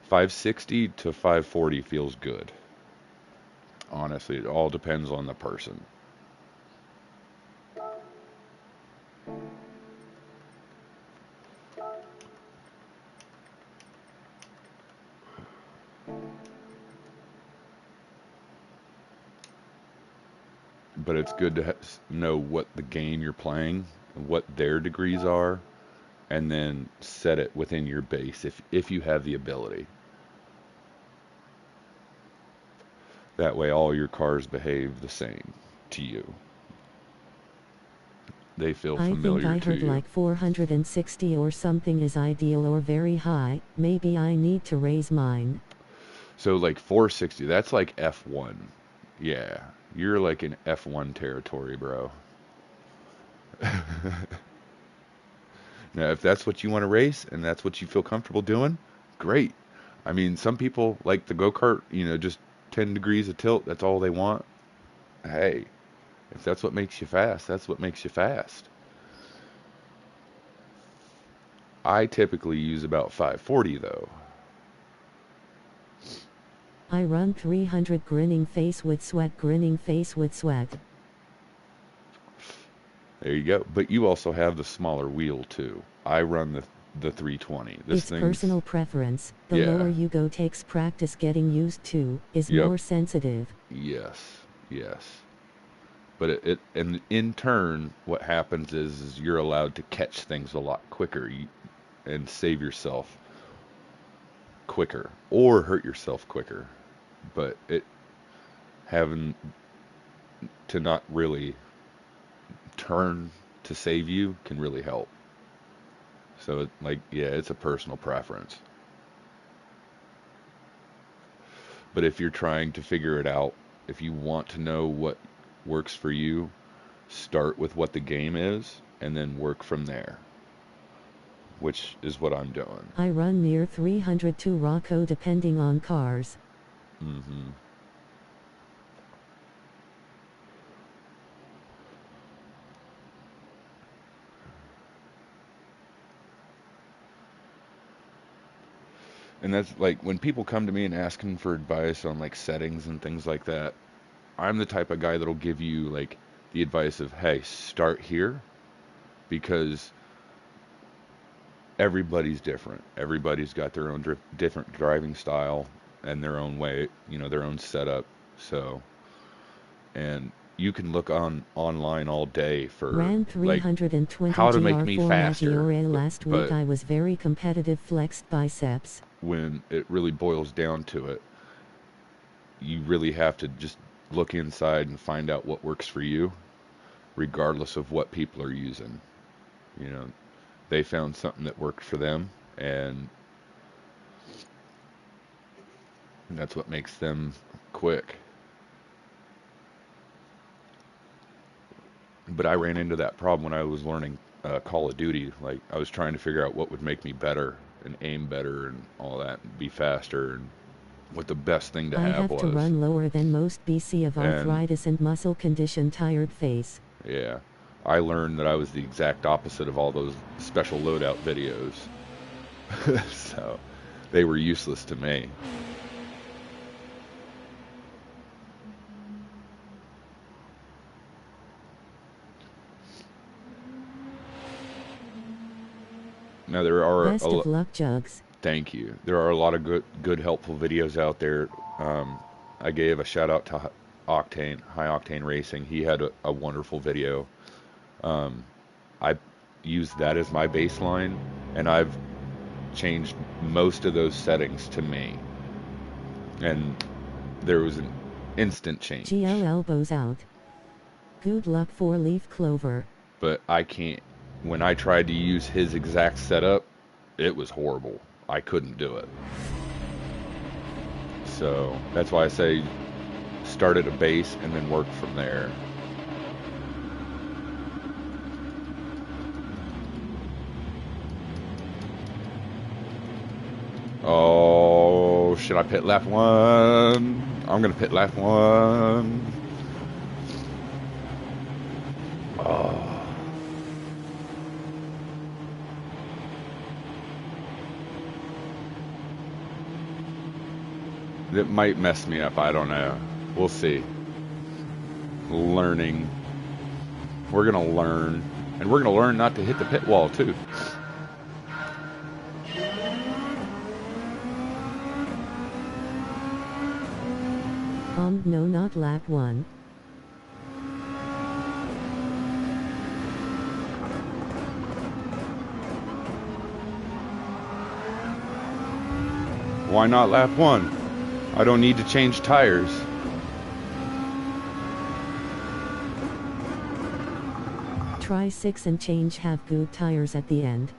560 to 540 feels good. Honestly, it all depends on the person. But it's good to know what the game you're playing, what their degrees are, and then set it within your base if you have the ability. That way all your cars behave the same to you. They feel familiar to you. I think I heard like 460 or something is ideal or very high. Maybe I need to raise mine. So like 460, that's like F1. Yeah, you're like in F1 territory, bro. Now, if that's what you want to race and that's what you feel comfortable doing, great. I mean, some people like the go-kart, just 10 degrees of tilt, that's all they want. Hey, if that's what makes you fast, that's what makes you fast. I typically use about 540 though. I run 300 grinning face with sweat, grinning face with sweat. There you go. But you also have the smaller wheel too. I run the 320. It's personal preference. The lower you go takes practice getting used to, is more sensitive. Yes, yes. But and in turn, what happens is you're allowed to catch things a lot quicker and save yourself quicker or hurt yourself quicker. But having to not really turn to save you can really help. So it's a personal preference. But if you're trying to figure it out, if you want to know what works for you, start with what the game is and then work from there, which is what I'm doing. I run near 300 to Rocco depending on cars. Mm-hmm. And that's like when people come to me and asking for advice on like settings and things like that, I'm the type of guy that'll give you like the advice of, hey, start here, because everybody's different. Everybody's got their own different driving style and their own way, their own setup. So, and you can look online all day for ran 320 how to make me faster. Last week I was very competitive, flexed biceps. When it really boils down to it, you really have to just look inside and find out what works for you, regardless of what people are using. They found something that worked for them, and that's what makes them quick. But I ran into that problem when I was learning Call of Duty. Like, I was trying to figure out what would make me better and aim better and all that, and be faster, and what the best thing to have was. I have to run lower than most BC of arthritis and muscle condition, tired face. Yeah. I learned that I was the exact opposite of all those special loadout videos. So, they were useless to me. Now there are best of luck, Jugs. Thank you. There are a lot of good helpful videos out there. I gave a shout out to High Octane Racing. He had a wonderful video. I used that as my baseline, and I've changed most of those settings to me. And there was an instant change. GL elbows out. Good luck, 4-leaf clover. But I can't. When I tried to use his exact setup, it was horrible. I couldn't do it. So that's why I say start at a base and then work from there. Oh, should I pit lap one? I'm going to pit lap one. Oh. It might mess me up. I don't know. We'll see. Learning. We're going to learn. And we're going to learn not to hit the pit wall, too. No, not lap one. Why not lap one? I don't need to change tires. Try 6 and change, have good tires at the end.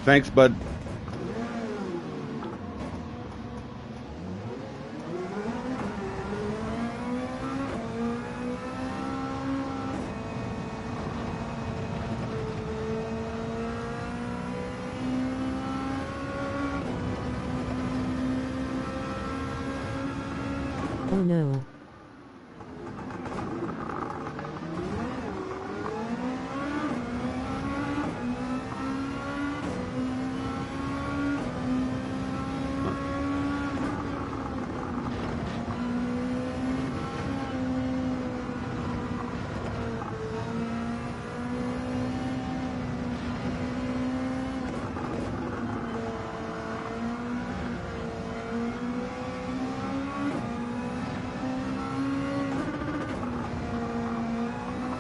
Thanks, bud. Oh no.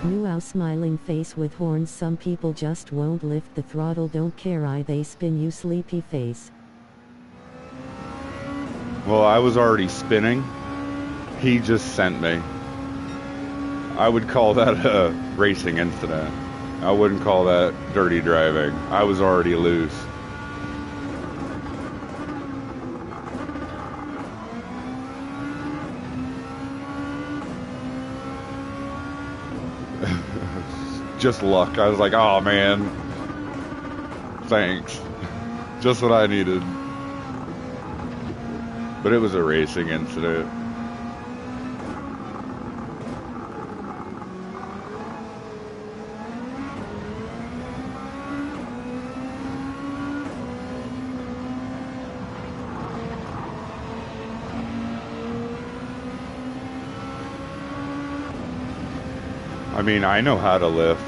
Meow, smiling face with horns. Some people just won't lift the throttle, don't care they spin you sleepy face. Well, I was already spinning. He just sent me. I would call that a racing incident. I wouldn't call that dirty driving. I was already loose. Just luck. I was like, oh man, thanks. Just what I needed. But it was a racing incident. I mean, I know how to lift.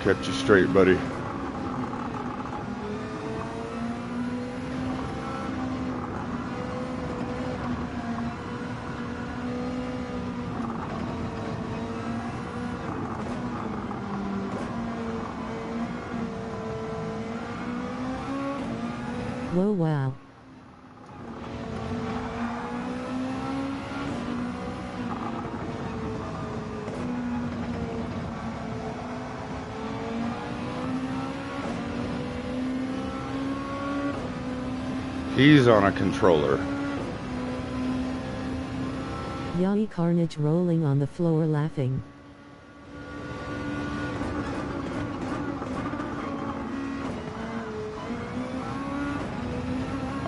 Kept you straight, buddy. Whoa, wow. He's on a controller. Yai carnage rolling on the floor laughing.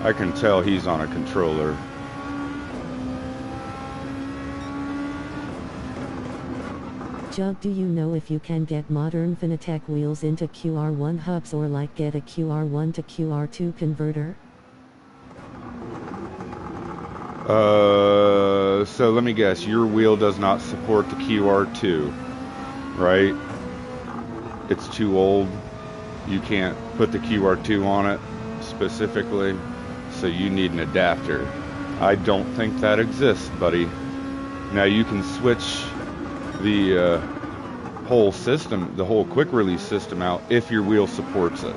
I can tell he's on a controller. Jug, do you know if you can get modern Fanatec wheels into QR1 hubs or like get a QR1 to QR2 converter? So let me guess, your wheel does not support the QR2, right? It's too old. You can't put the QR2 on it specifically, so you need an adapter. I don't think that exists, buddy. Now you can switch the whole system, the whole quick release system out if your wheel supports it.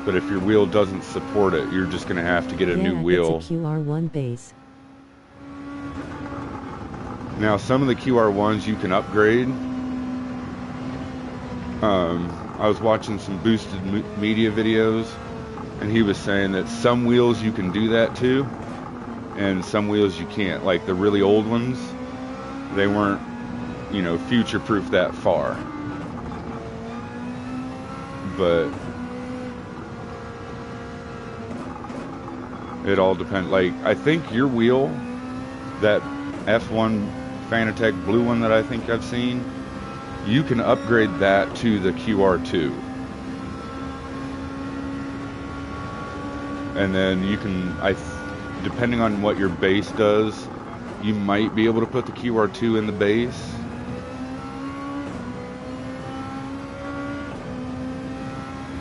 But if your wheel doesn't support it, you're just going to have to get a new wheel. It's a QR1 base. Now, some of the QR1s you can upgrade. I was watching some boosted media videos, and he was saying that some wheels you can do that to, and some wheels you can't. Like the really old ones, they weren't, future-proof that far. But it all depends. Like, I think your wheel, that F1 Fanatec blue one that I think I've seen, you can upgrade that to the QR2. And then you can, depending on what your base does, you might be able to put the QR2 in the base.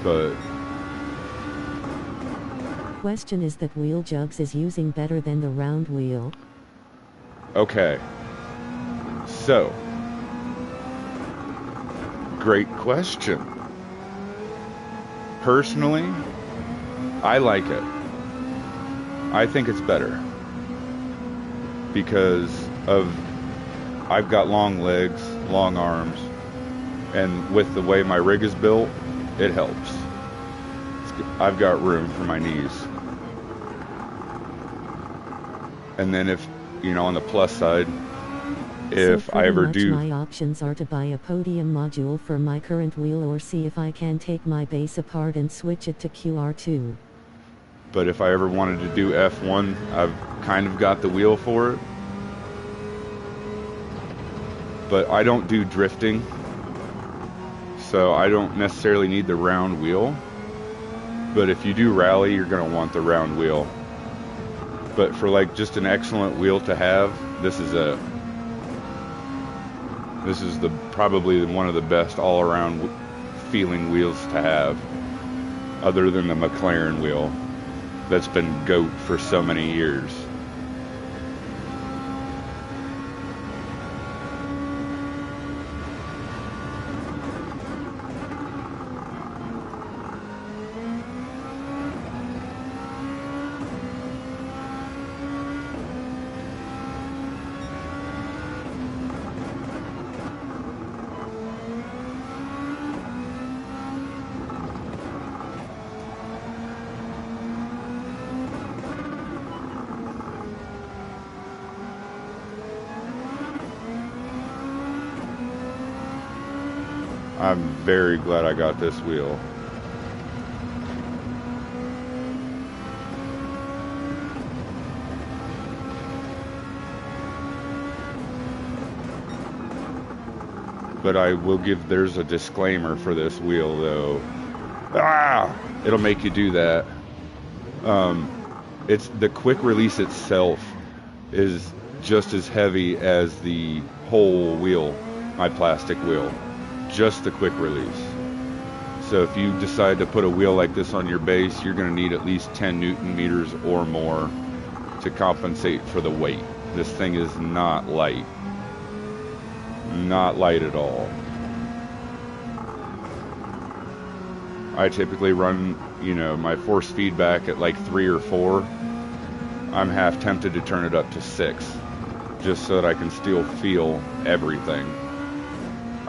But Question is that wheel Jugs is using better than the round wheel? okay. So, great question. Personally, I like it. I think it's better because I've got long legs, long arms, and with the way my rig is built, it helps. I've got room for my knees. And then if, on the plus side, if so I pretty ever much do. my options are to buy a podium module for my current wheel or see if I can take my base apart and switch it to QR2. But if I ever wanted to do F1, I've kind of got the wheel for it. But I don't do drifting, so I don't necessarily need the round wheel. But if you do rally, you're going to want the round wheel. But for like just an excellent wheel to have, this is it. This is probably one of the best all-around feeling wheels to have, other than the McLaren wheel that's been GOAT for so many years. I'm very glad I got this wheel. But I will give, there's a disclaimer for this wheel though. It'll make you do that. It's the quick release itself is just as heavy as the whole wheel, my plastic wheel. Just the quick release. So if you decide to put a wheel like this on your base, you're going to need at least 10 Newton meters or more to compensate for the weight. This thing is not light. Not light at all. I typically run, my force feedback at like 3 or 4. I'm half tempted to turn it up to 6, just so that I can still feel everything.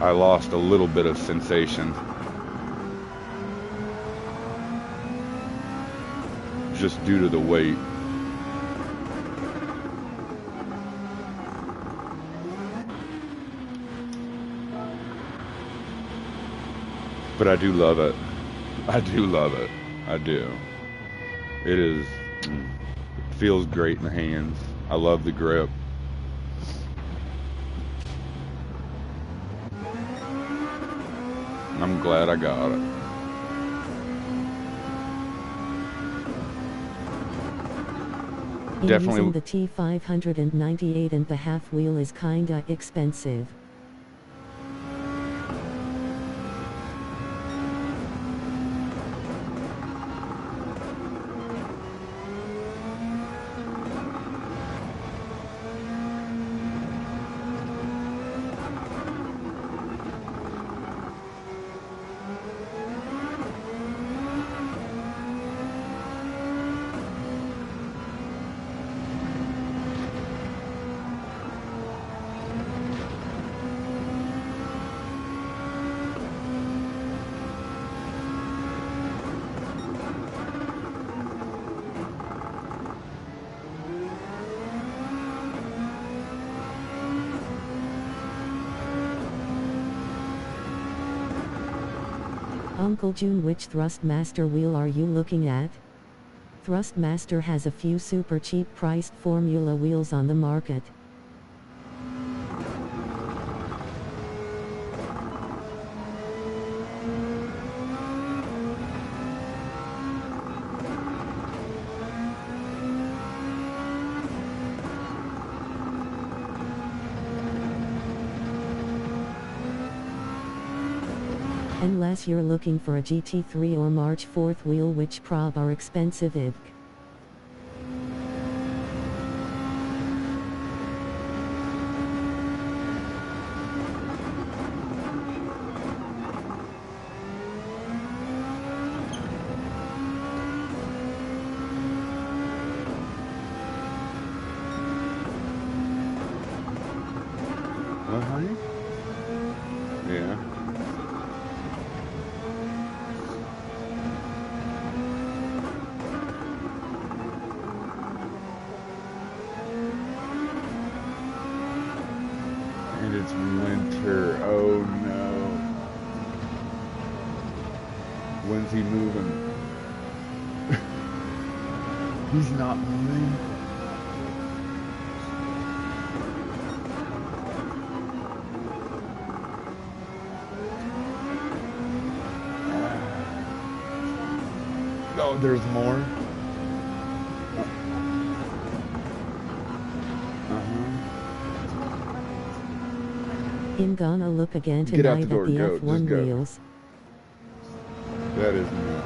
I lost a little bit of sensation just due to the weight. But I do love it. I do love it. I do. It is, it feels great in the hands. I love the grip. I'm glad I got it. Definitely. Using the T598.5 wheel is kinda expensive. Uncle June, which Thrustmaster wheel are you looking at? Thrustmaster has a few super cheap priced Formula wheels on the market. Unless you're looking for a GT3 or March 4th wheel, which prob are expensive. Honey? Yeah. When's he moving? He's not moving. Oh, there's more. I'm gonna look again Get out the tonight door, at the go, F1 just go. wheels. That is nuts.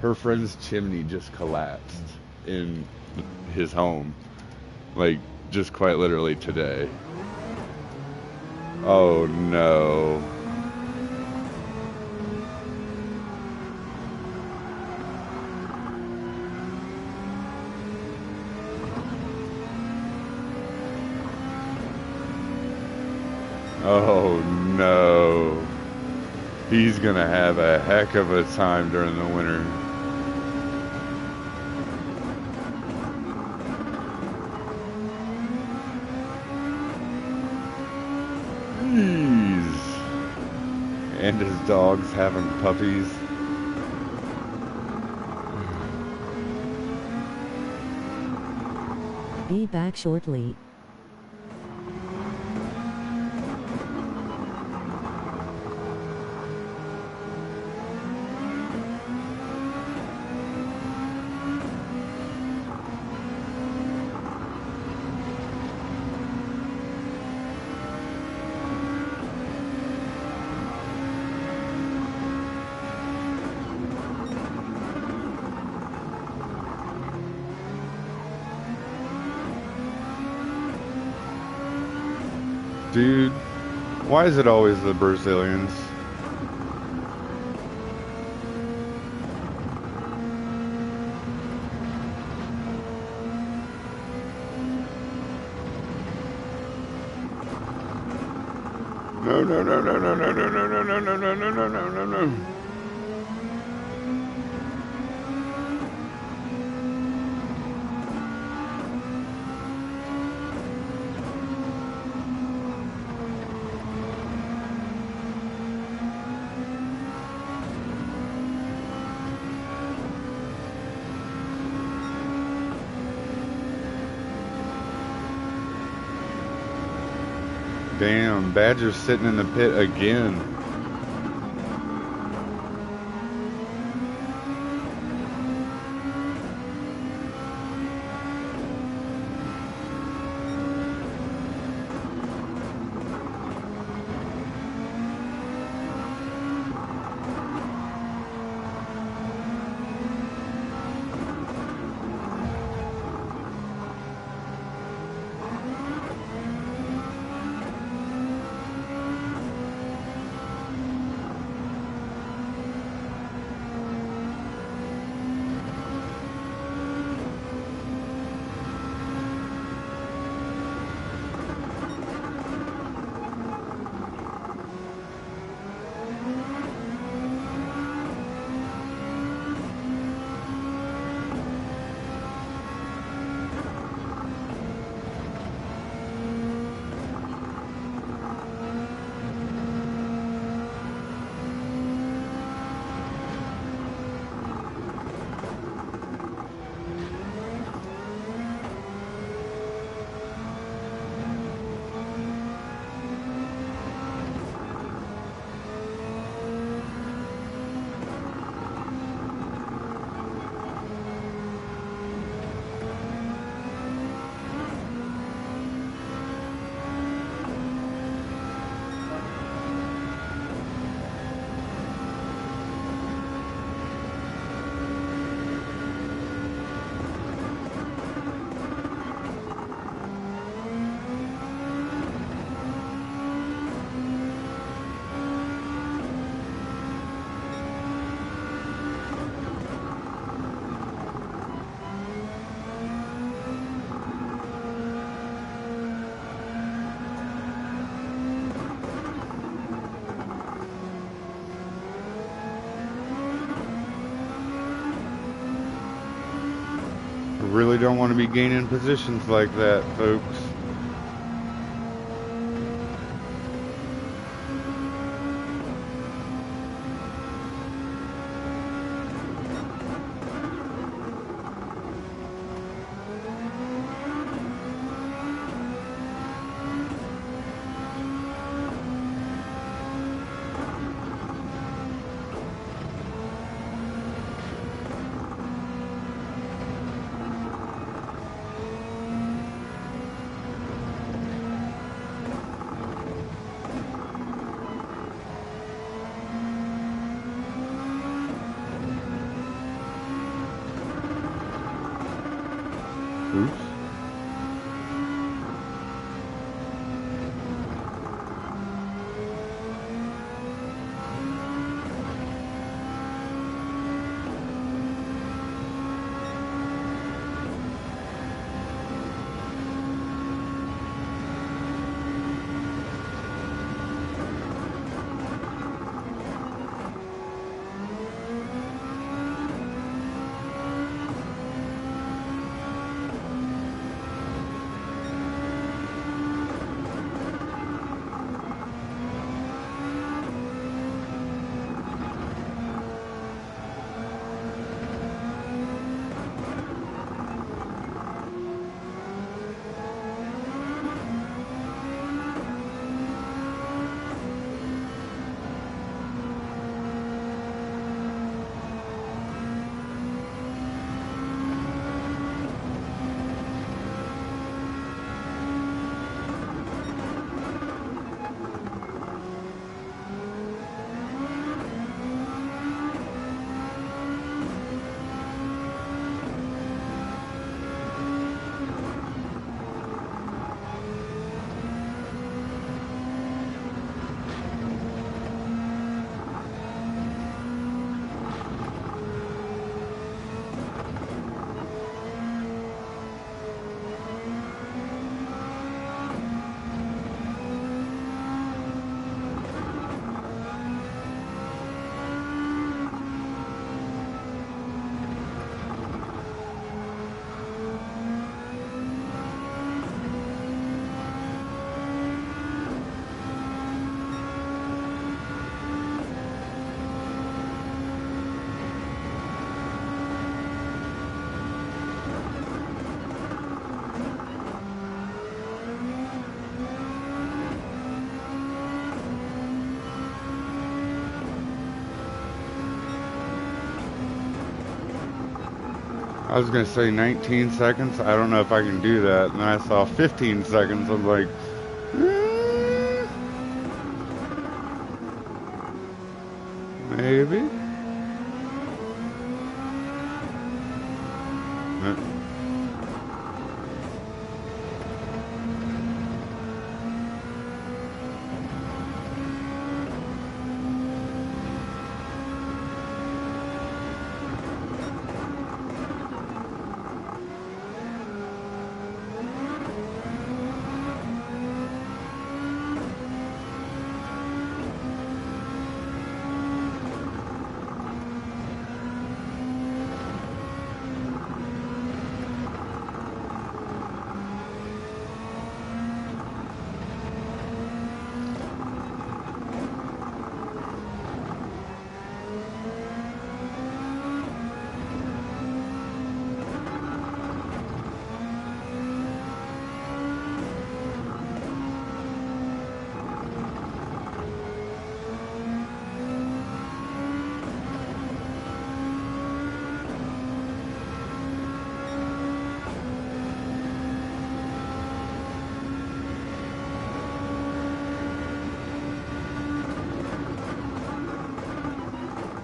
Her friend's chimney just collapsed in his home. Like, just quite literally today. Oh no. Oh no. He's gonna have a heck of a time during the winter. Jeez. And his dog's having puppies. Be back shortly. Dude, why is it always the Brazilians? No, no, no, no, no, no, no, no, no, no, no, no, no, no, no, no, no. Damn, Badger's sitting in the pit again. really don't want to be gaining positions like that, folks. Oops. I was gonna say 19 seconds. I don't know if I can do that. And then I saw 15 seconds. I'm like, maybe.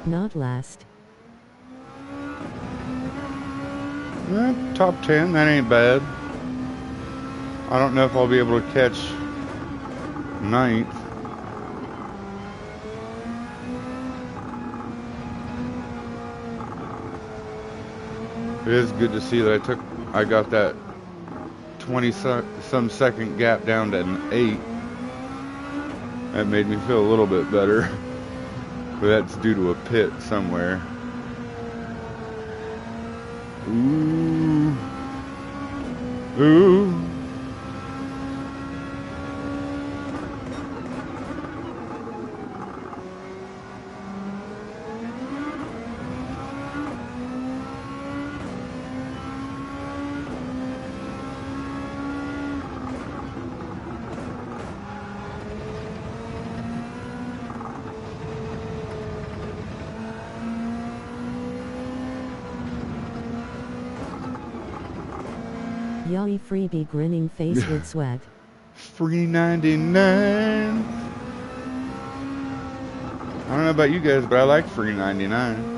Not last. Top 10, that ain't bad. I don't know if I'll be able to catch 9th. It is good to see that I got that 20-some second gap down to an 8. That made me feel a little bit better. But that's due to a pit somewhere. Ooh. Ooh. Yowie freebie grinning face with sweat. Free 99. I don't know about you guys, but I like free 99.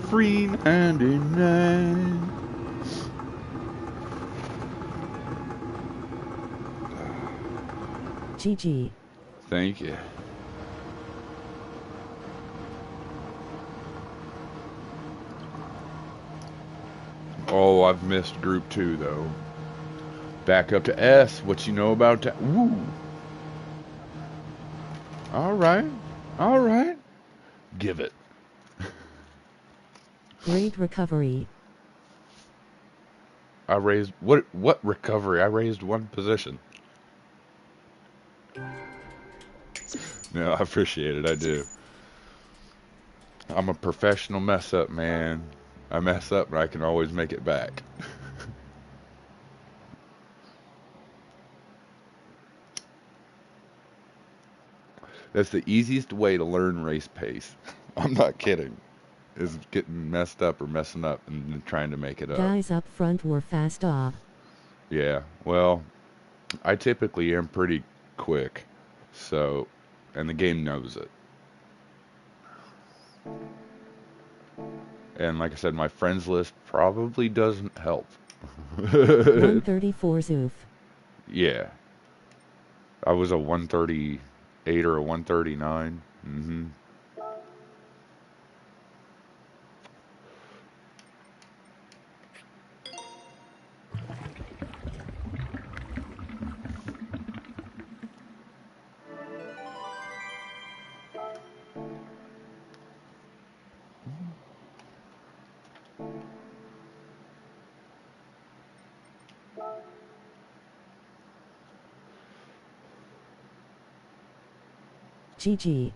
Free 99. GG. Thank you. Oh, I've missed group 2 though. Back up to S. What you know about that? Woo. All right. All right. Give it. Great recovery. I raised what recovery? I raised 1 position. No, I appreciate it. I do. I'm a professional mess up, man. I mess up, but I can always make it back. That's the easiest way to learn race pace. I'm not kidding. Is getting messed up or messing up and then trying to make it up. Guys up front were fast off. Yeah, well, I typically am pretty quick, so, and the game knows it. And like I said, my friends list probably doesn't help. 134 Zoof. Yeah. I was a 138 or a 139. Mm-hmm. GG.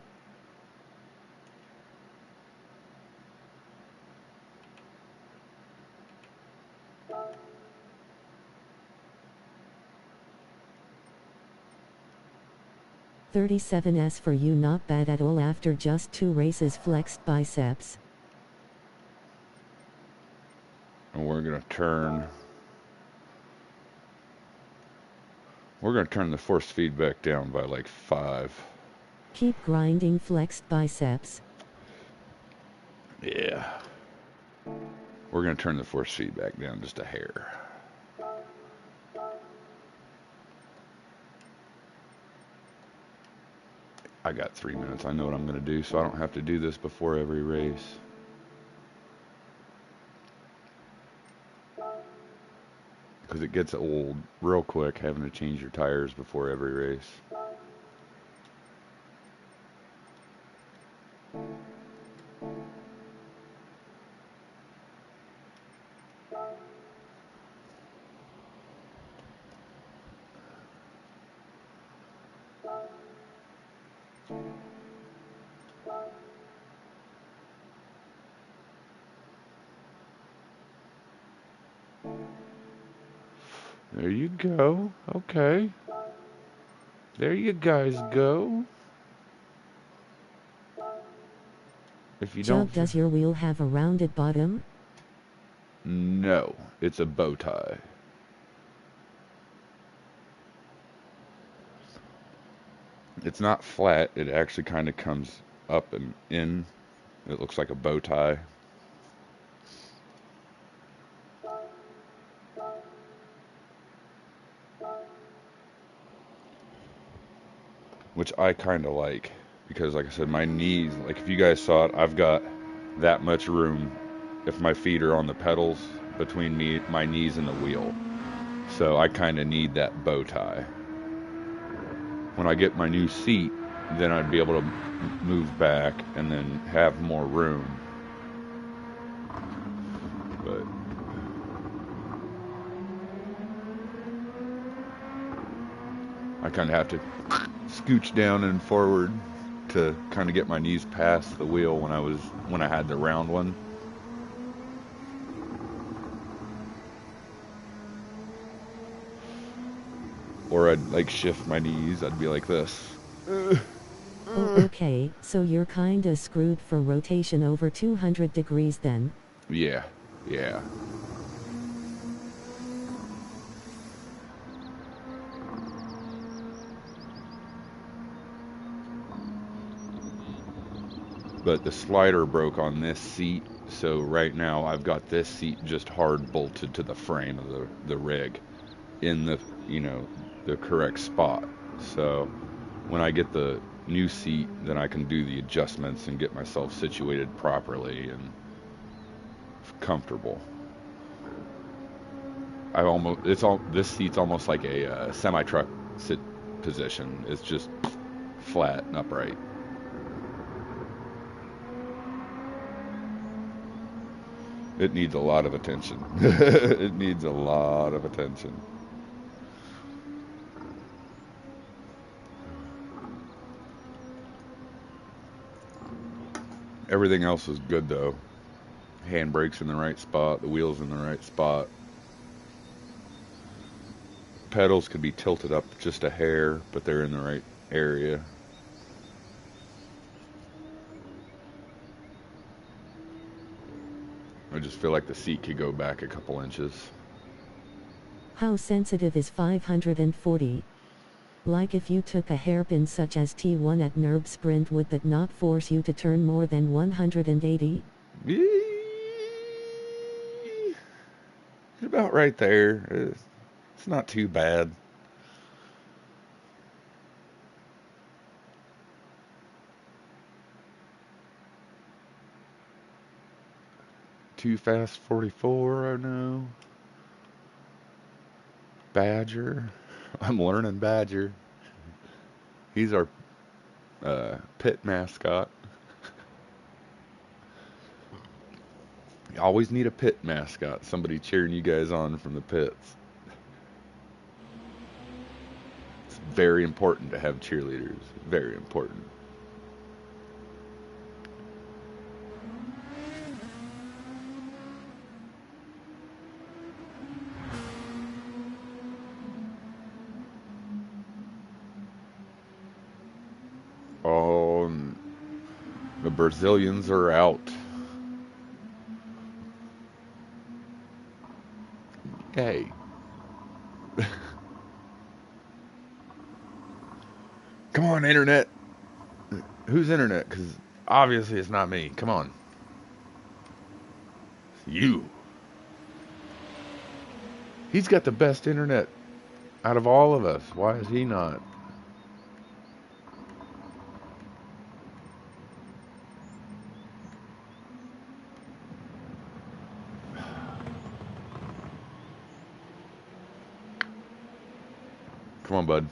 $37S for you, not bad at all after just 2 races. Flexed biceps. And we're gonna turn the force feedback down by like 5. Keep grinding, flexed biceps. Yeah. We're gonna turn the force feedback down just a hair. I got 3 minutes. I know what I'm gonna do, so I don't have to do this before every race. Because it gets old real quick having to change your tires before every race. There you go. Okay. There you guys go. If you Jug, don't... does your wheel have a rounded bottom? No, it's a bow tie. It's not flat. It actually kind of comes up and in. It looks like a bow tie. Which I kind of like. Because like I said, my knees, like if you guys saw it, I've got that much room. If my feet are on the pedals, between my knees and the wheel. So I kind of need that bow tie. When I get my new seat, then I'd be able to move back and then have more room. But I kind of have to scooch down and forward to kind of get my knees past the wheel when I had the round one. Or I'd like shift my knees. I'd be like this. Oh, okay, so you're kinda screwed for rotation over 200 degrees then. Yeah. But the slider broke on this seat, so right now I've got this seat just hard bolted to the frame of the rig in the, the correct spot. So when I get the new seat, then I can do the adjustments and get myself situated properly and comfortable. This seat's almost like a semi-truck sit position. It's just flat and upright. It needs a lot of attention. It needs a lot of attention. Everything else is good though. Handbrake's in the right spot, the wheel's in the right spot. Pedals could be tilted up just a hair, but they're in the right area. I just feel like the seat could go back a couple inches. How sensitive is 540? Like if you took a hairpin such as T1 at NERB Sprint, would that not force you to turn more than 180? It's about right there. It's not too bad. Too Fast 44, I know. Badger. I'm learning Badger. He's our pit mascot. You always need a pit mascot. Somebody cheering you guys on from the pits. It's very important to have cheerleaders. Very important. Oh, the Brazilians are out. Hey. Come on, internet. Who's internet? Because obviously it's not me. Come on. It's you. He's got the best internet out of all of us. Why is he not? Come on, bud.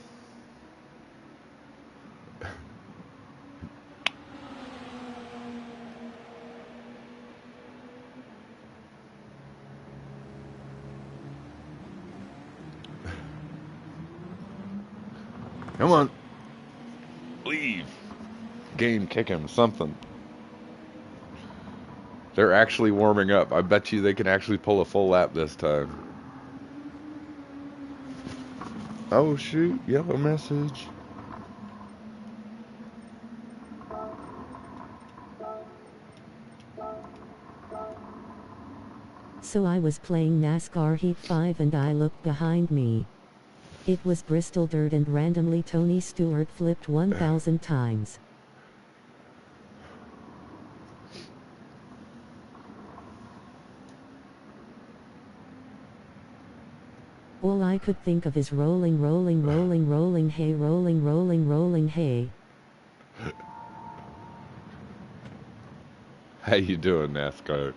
Come on. Leave. Game, kick him, something. They're actually warming up. I bet you they can actually pull a full lap this time. Oh shoot, yellow message. So I was playing NASCAR Heat 5 and I looked behind me. It was Bristol Dirt and randomly Tony Stewart flipped 1,000 times. All I could think of is rolling, rolling, rolling, rolling, hey, rolling, rolling, rolling, hey. How you doing, NASCAR?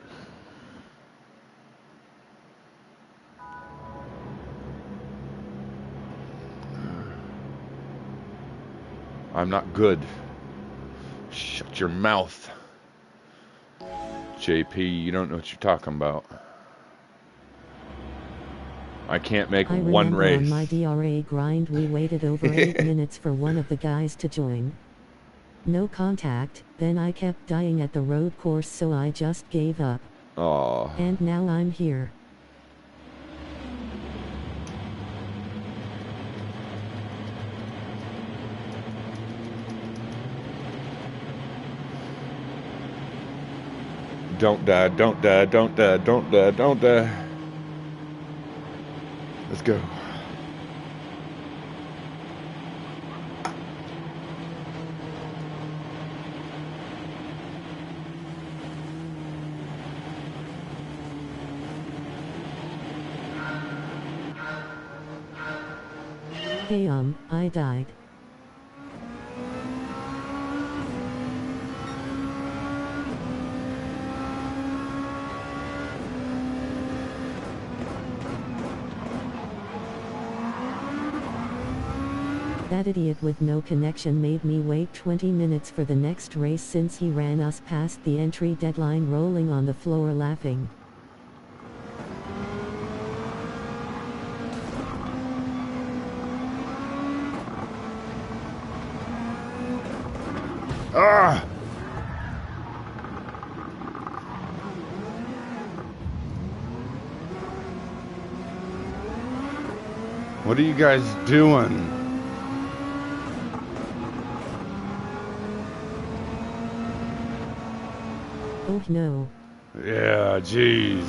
I'm not good. Shut your mouth. JP, you don't know what you're talking about. I can't make I one remember race. on my DRA grind we waited over 8 minutes for one of the guys to join. No contact, then I kept dying at the road course so I just gave up. Aw. And now I'm here. Don't die, don't die, don't die, don't die, don't die. Let's go. Hey I died. That idiot with no connection made me wait 20 minutes for the next race since he ran us past the entry deadline rolling on the floor laughing. Ah! What are you guys doing? Oh no. Yeah, jeez.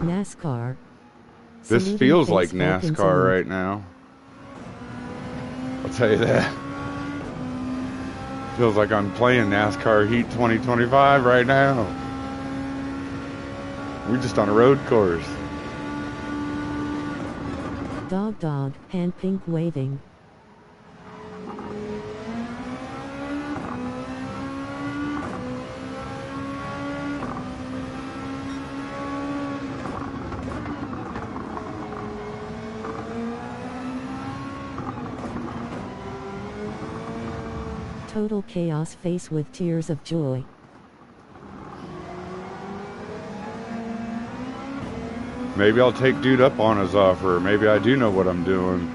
NASCAR. This Saluting feels like face Vulcan NASCAR salute. right now. I'll tell you that. Feels like I'm playing NASCAR Heat 2025 right now. We're just on a road course. Dog, hand pink waving. Total chaos face with tears of joy. Maybe I'll take dude up on his offer. Maybe I do know what I'm doing.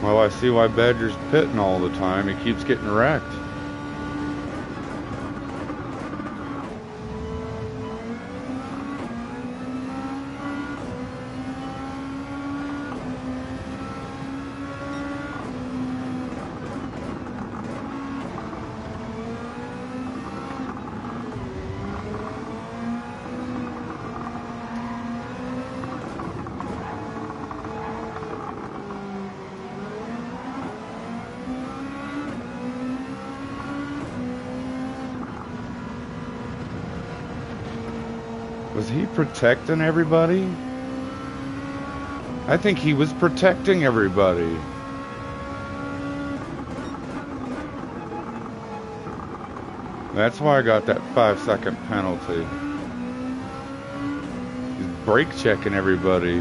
Well, I see why Badger's pitting all the time. He keeps getting wrecked. Was he protecting everybody? I think he was protecting everybody. That's why I got that 5-second penalty. He's brake checking everybody.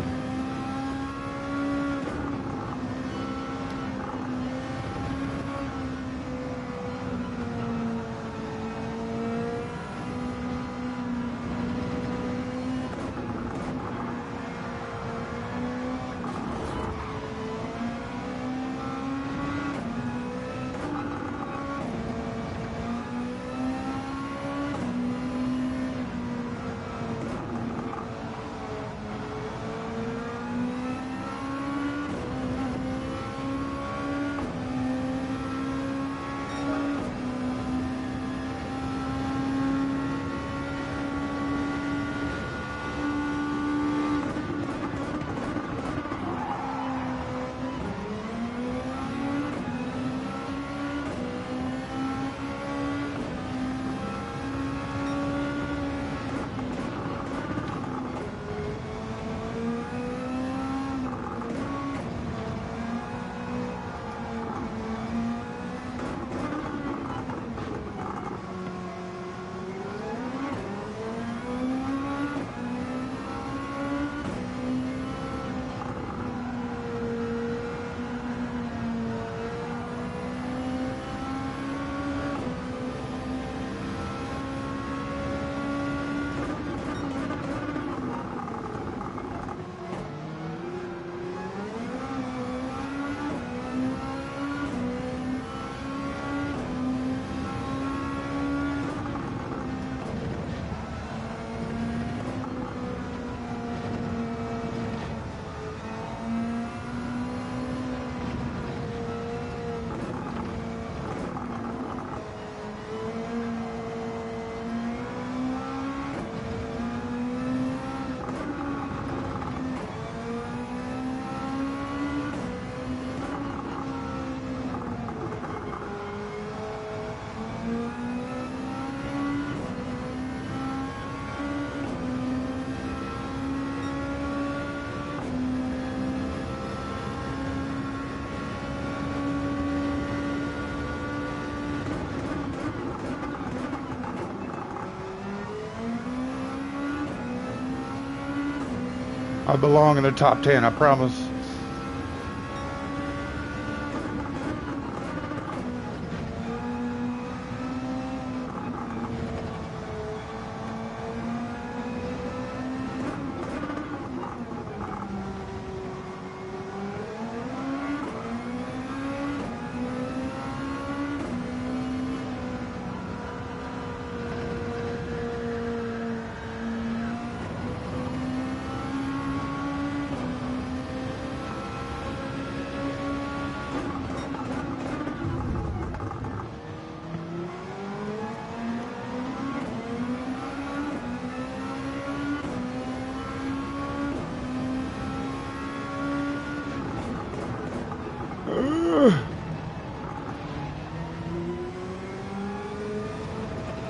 I belong in the top 10, I promise.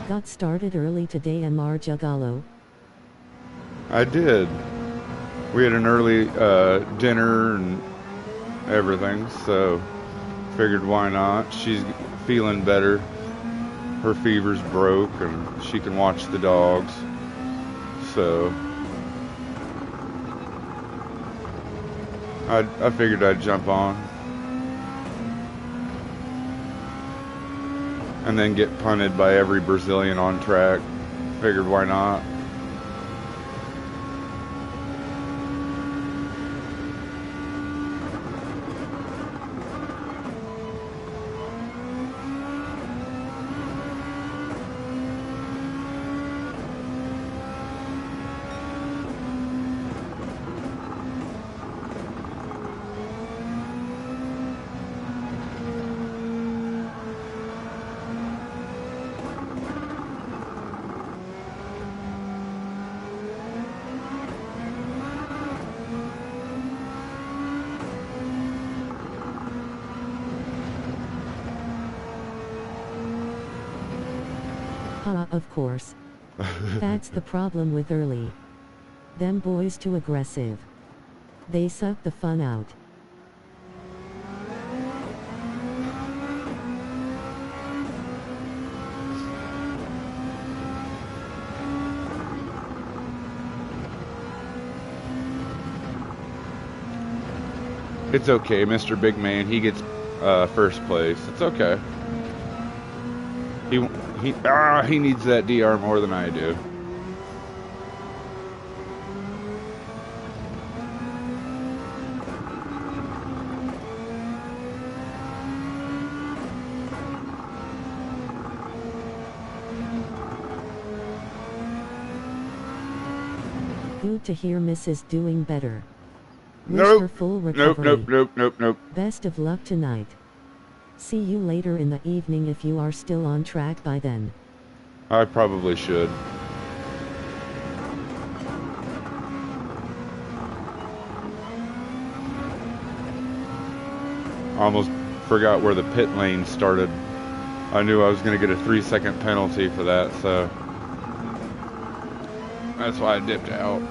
Got started early today, Amar Jagalo. I did. We had an early dinner and everything, so figured why not. She's feeling better. Her fever's broke and she can watch the dogs. So I figured I'd jump on. And then get punted by every Brazilian on track. Figured why not. Of course. That's the problem with early. Them boys too aggressive. They suck the fun out. It's okay, Mr. Big Man. He gets first place. It's okay. He needs that DR more than I do. Good to hear Mrs. doing better. Wish her full recovery. Nope. Best of luck tonight. See you later in the evening if you are still on track by then. I probably should. I almost forgot where the pit lane started. I knew I was going to get a 3-second penalty for that, so that's why I dipped out.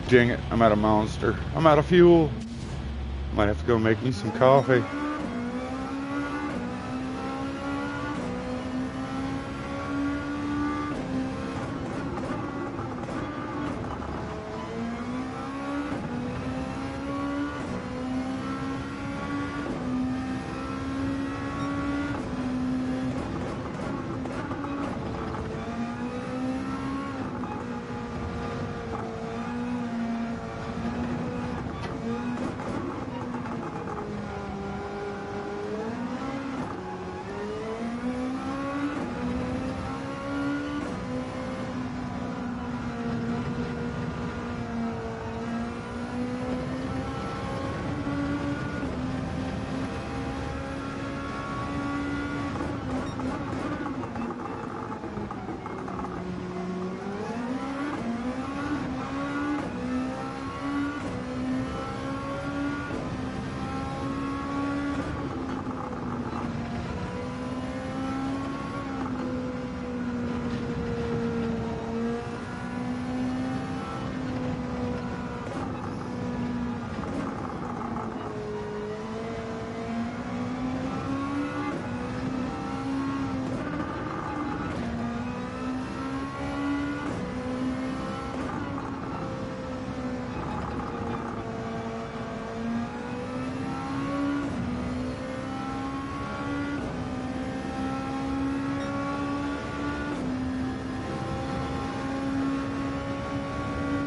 Dang it, I'm out of Monster. I'm out of fuel. Might have to go make me some coffee.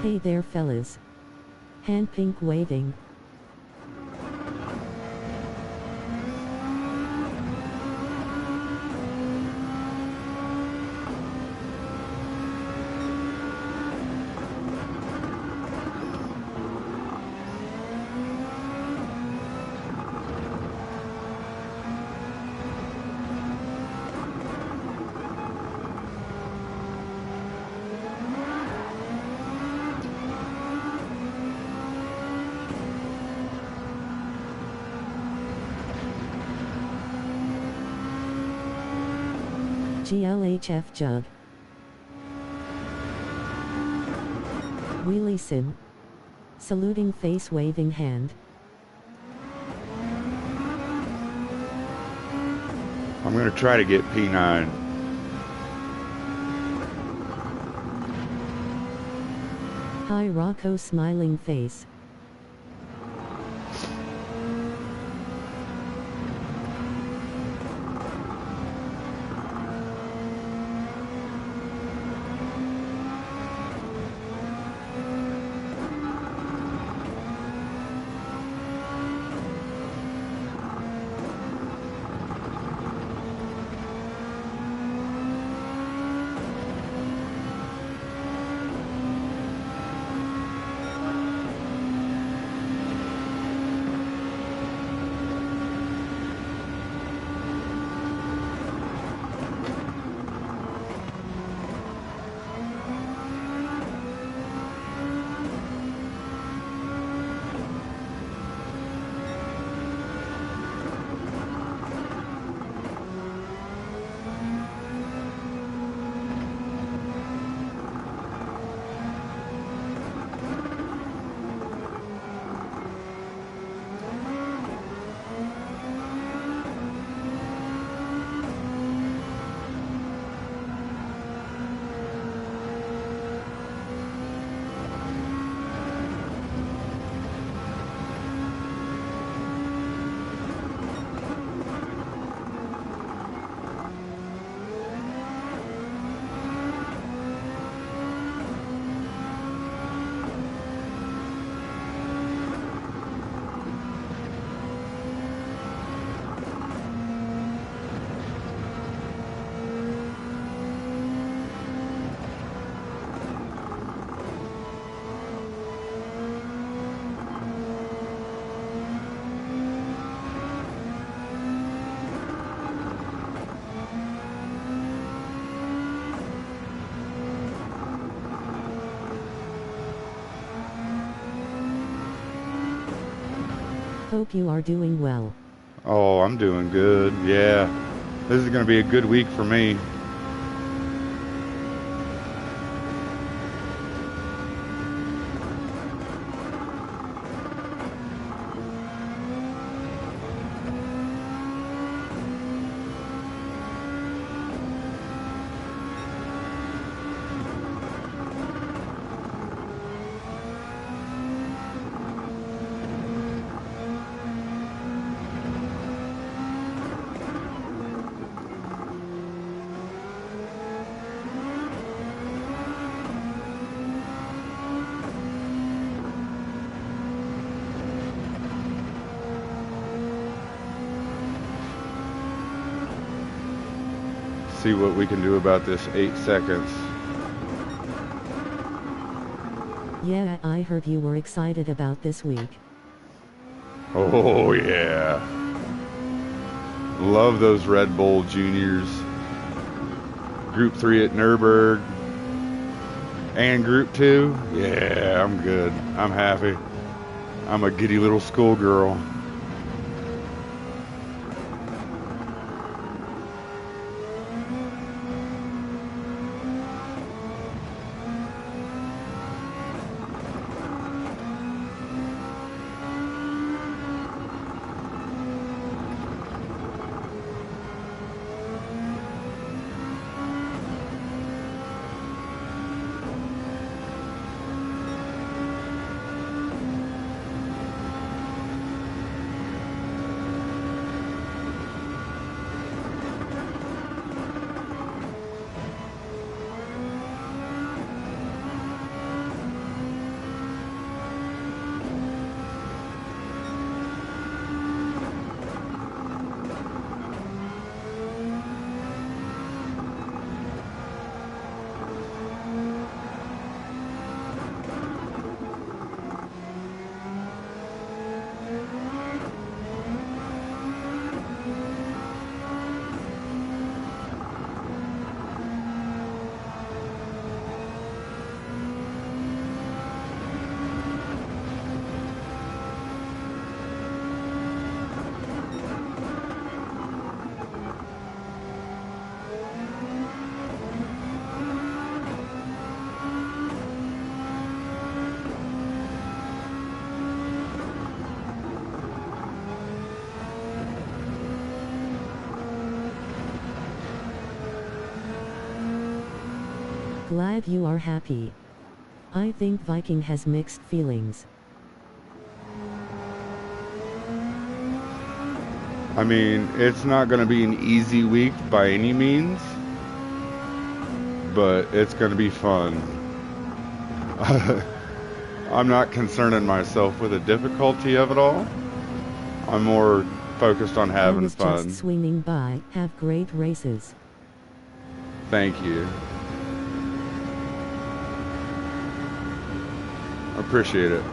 Hey there fellas. Hand pink waving. GLHF jug. Wheelie sim. Saluting face waving hand. I'm going to try to get P9. Hi Rocco smiling face. Hope you are doing well. Oh, I'm doing good. Yeah. This is going to be a good week for me. See what we can do about this 8 seconds. Yeah, I heard you were excited about this week. Oh, yeah. Love those Red Bull Juniors. Group 3 at Nürburgring. And Group 2. Yeah, I'm good. I'm happy. I'm a giddy little schoolgirl. Glad you are happy. I think Viking has mixed feelings. I mean, it's not going to be an easy week by any means, but it's going to be fun. I'm not concerning myself with the difficulty of it all. I'm more focused on having I was fun. just swinging by. Have great races. Thank you. I appreciate it.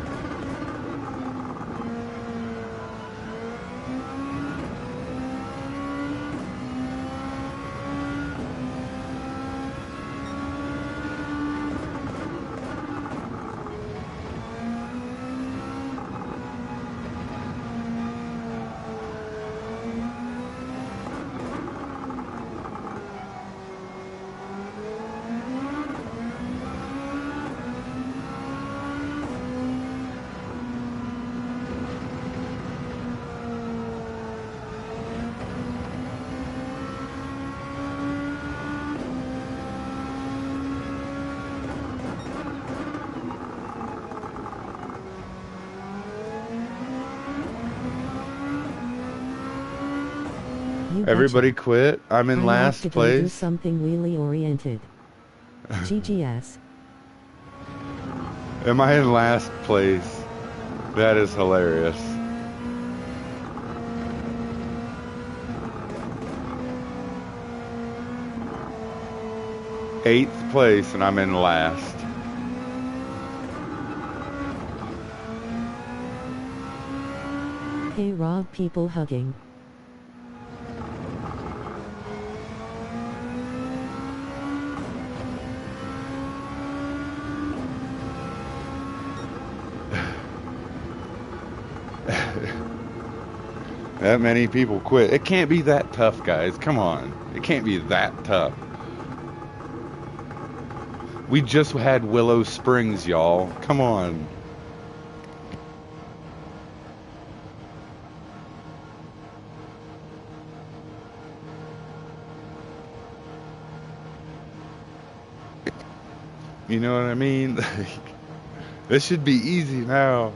You Everybody betcha. quit. I'm in I like last to go do place. something wheelie oriented. GGS. Am I in last place? That is hilarious. Eighth place, and I'm in last. Hey Rob, people hugging. That many people quit. It can't be that tough, guys. Come on. It can't be that tough. We just had Willow Springs, y'all. Come on. You know what I mean? This should be easy now.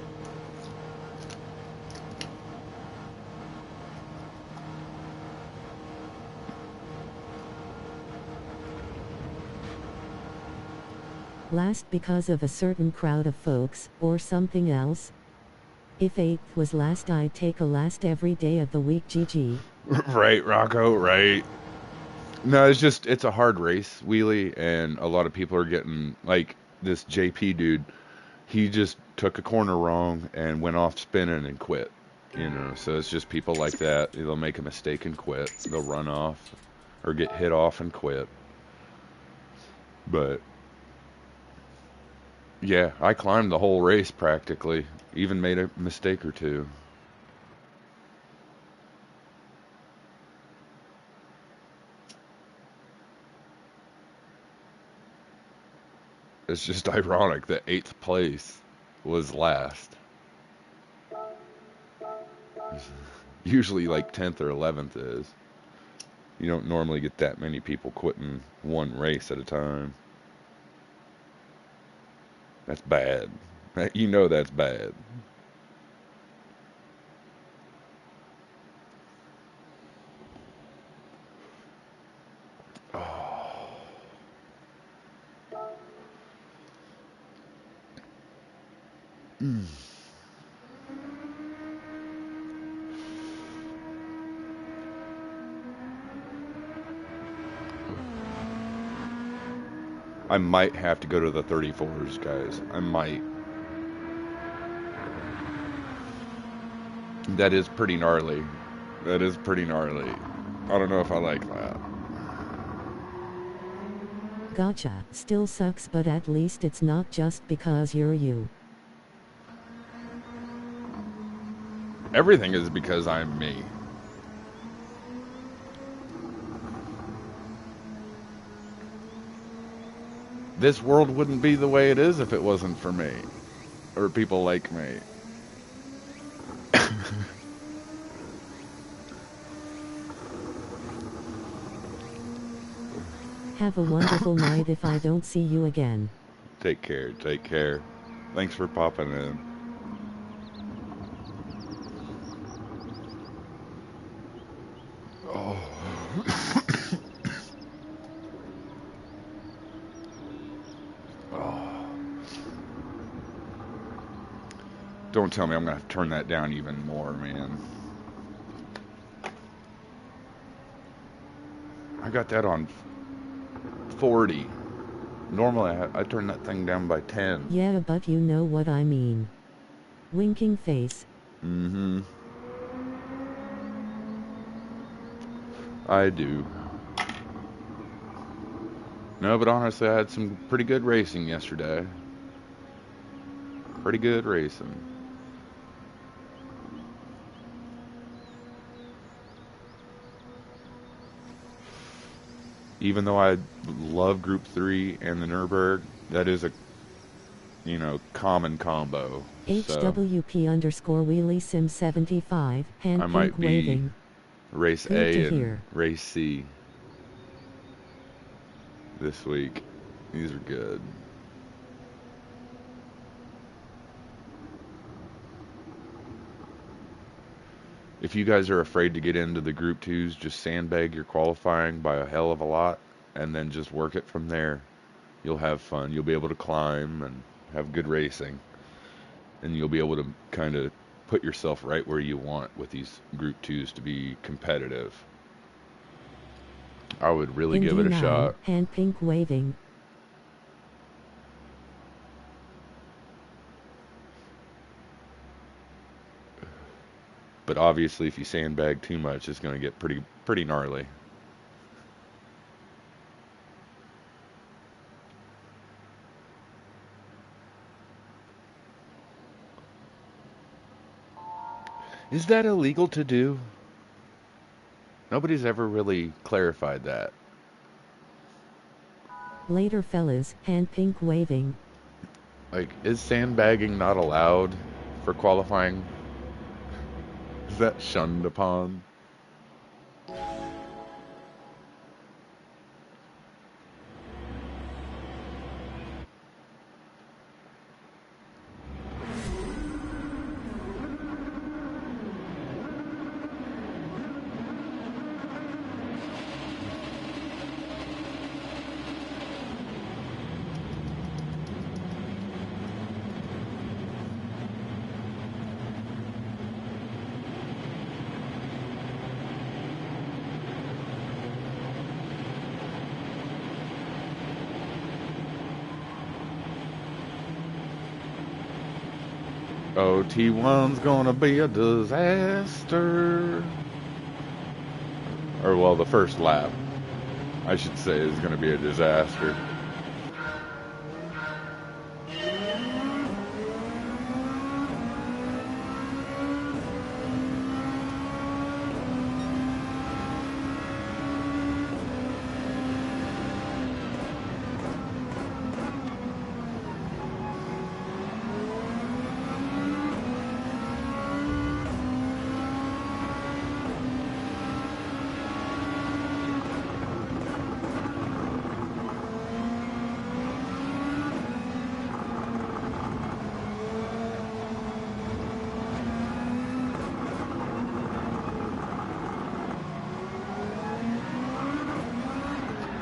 Last because of a certain crowd of folks, or something else? If 8th was last, I'd take a last every day of the week. GG. Right, Rocco, right. No, it's a hard race, wheelie, and a lot of people are getting, like, this JP dude, he just took a corner wrong and went off spinning and quit. You know, so it's just people like that. They'll make a mistake and quit. They'll run off or get hit off and quit. But yeah, I climbed the whole race practically. Even made a mistake or two. It's just ironic that 8th place was last. Usually like 10th or 11th is. You don't normally get that many people quitting one race at a time. That's bad. You know that's bad. Oh. Mm. I might have to go to the 34s, guys. I might. That is pretty gnarly. That is pretty gnarly. I don't know if I like that. Gotcha. Still sucks, but at least it's not just because you're you. Everything is because I'm me. This world wouldn't be the way it is if it wasn't for me. Or people like me. Have a wonderful night if I don't see you again. Take care. Take care. Thanks for popping in. Oh. Oh. Don't tell me I'm going to have to turn that down even more, man. I got that on 40. Normally, I turn that thing down by 10. Yeah, but you know what I mean. Winking face. Mm-hmm. I do. No, but honestly, I had some pretty good racing yesterday. Pretty good racing. Even though I love Group 3 and the Nürburgring, that is a, common combo. So HWP_Wheelie Sim 75, hand I pink might be waving. race Good A to and hear. race C this week. These are good. If you guys are afraid to get into the Group 2s, just sandbag your qualifying by a hell of a lot and then just work it from there. You'll have fun. You'll be able to climb and have good racing. And you'll be able to kind of put yourself right where you want with these Group 2s to be competitive. I would really give it a 9, shot. hand pink waving. But obviously, if you sandbag too much, it's going to get pretty gnarly. Is that illegal to do? Nobody's ever really clarified that. Later fellas, hand pink waving. Like, is sandbagging not allowed for qualifying? Is that shunned upon? Oh, T1's gonna be a disaster. Or, well, the first lap, I should say, is gonna be a disaster.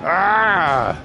Ah!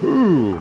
Ooh.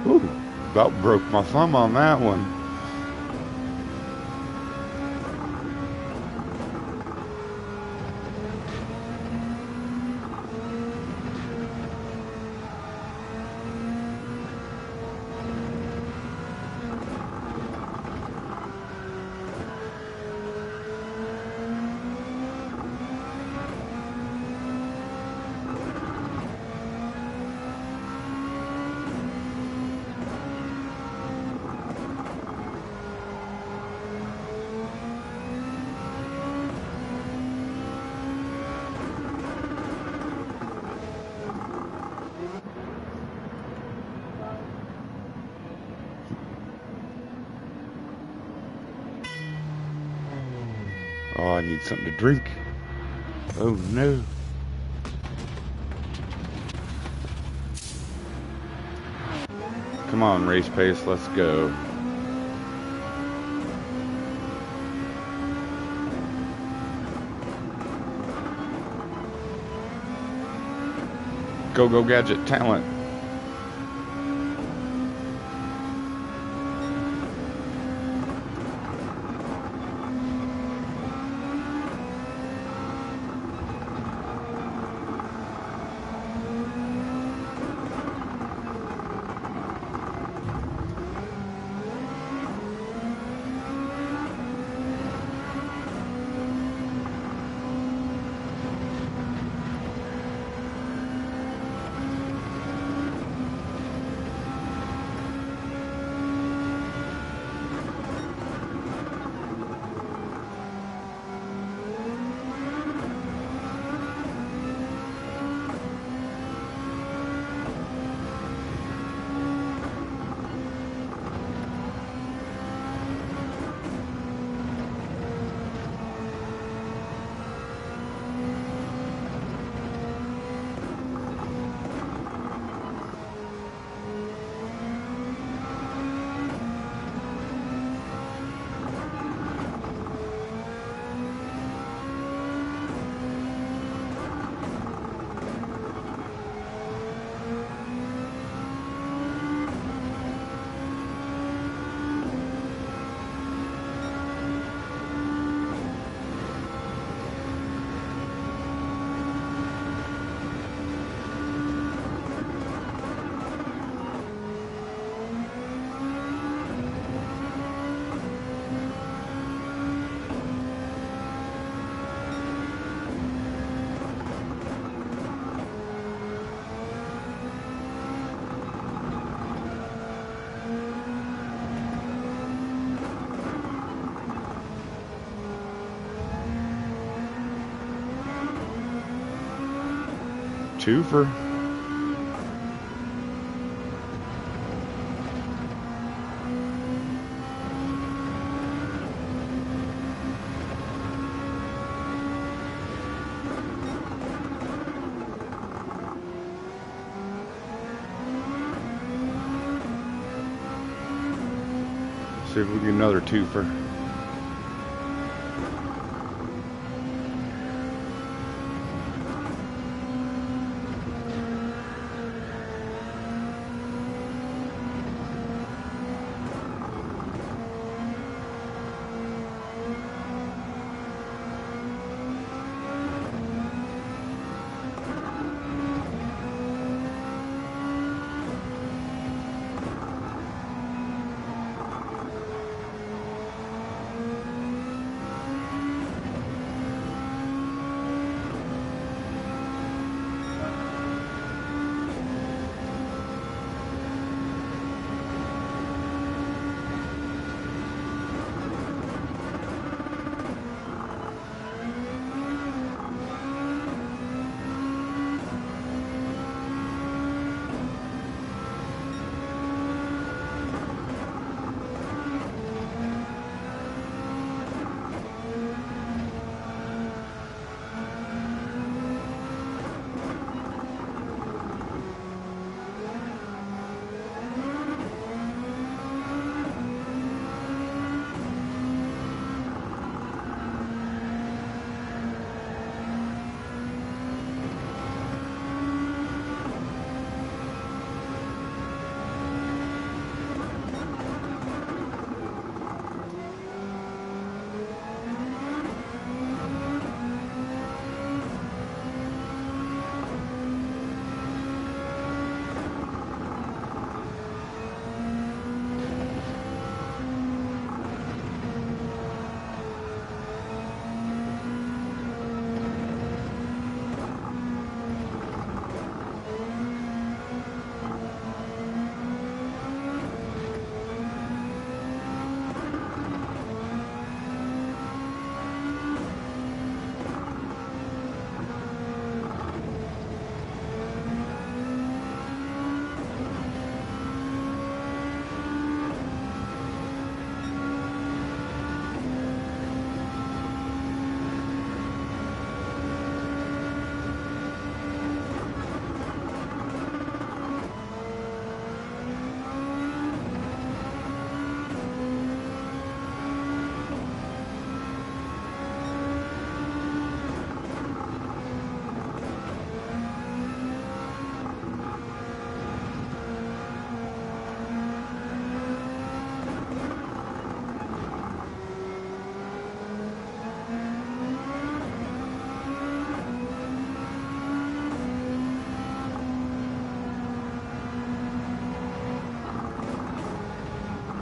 Ooh, about broke my thumb on that one. Oh, I need something to drink. Oh no. Come on, race pace, let's go. Go, go, gadget talent. Twofer. See if we get another twofer.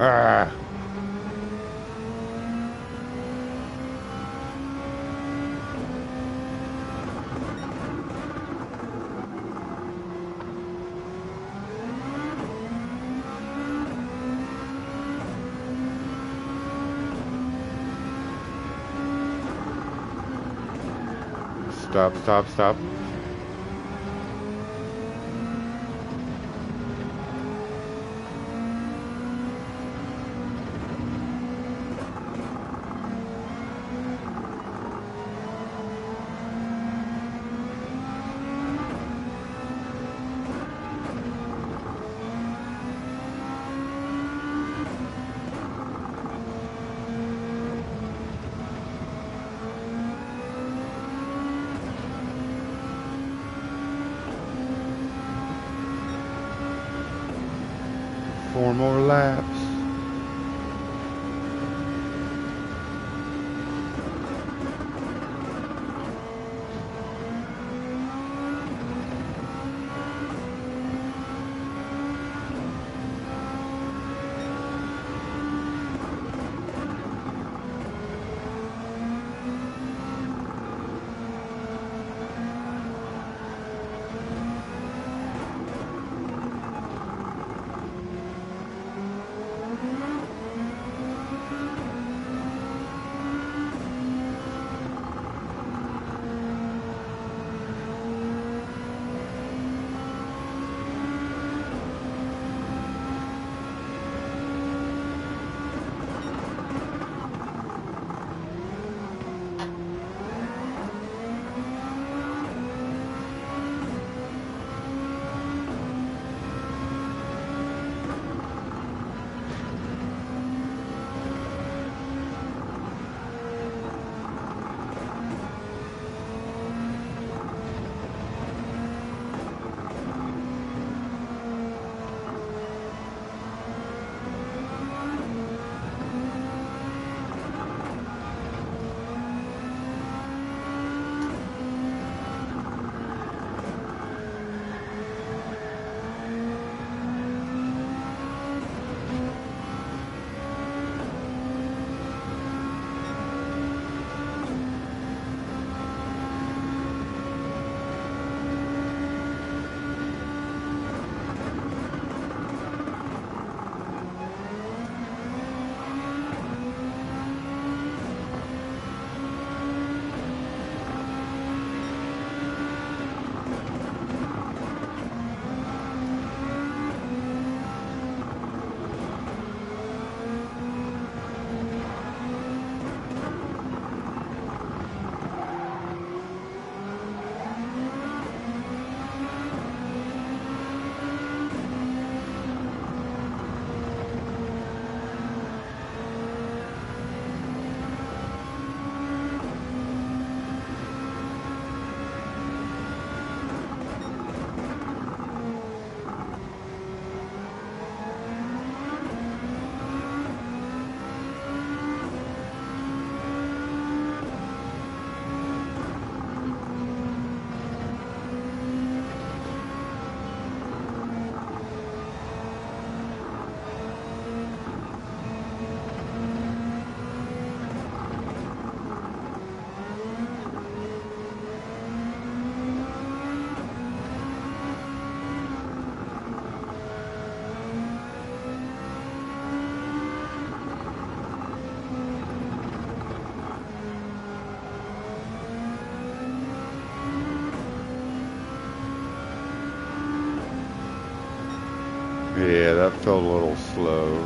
Ah. Stop, stop, stop. Four more laps. Yeah, that felt a little slow.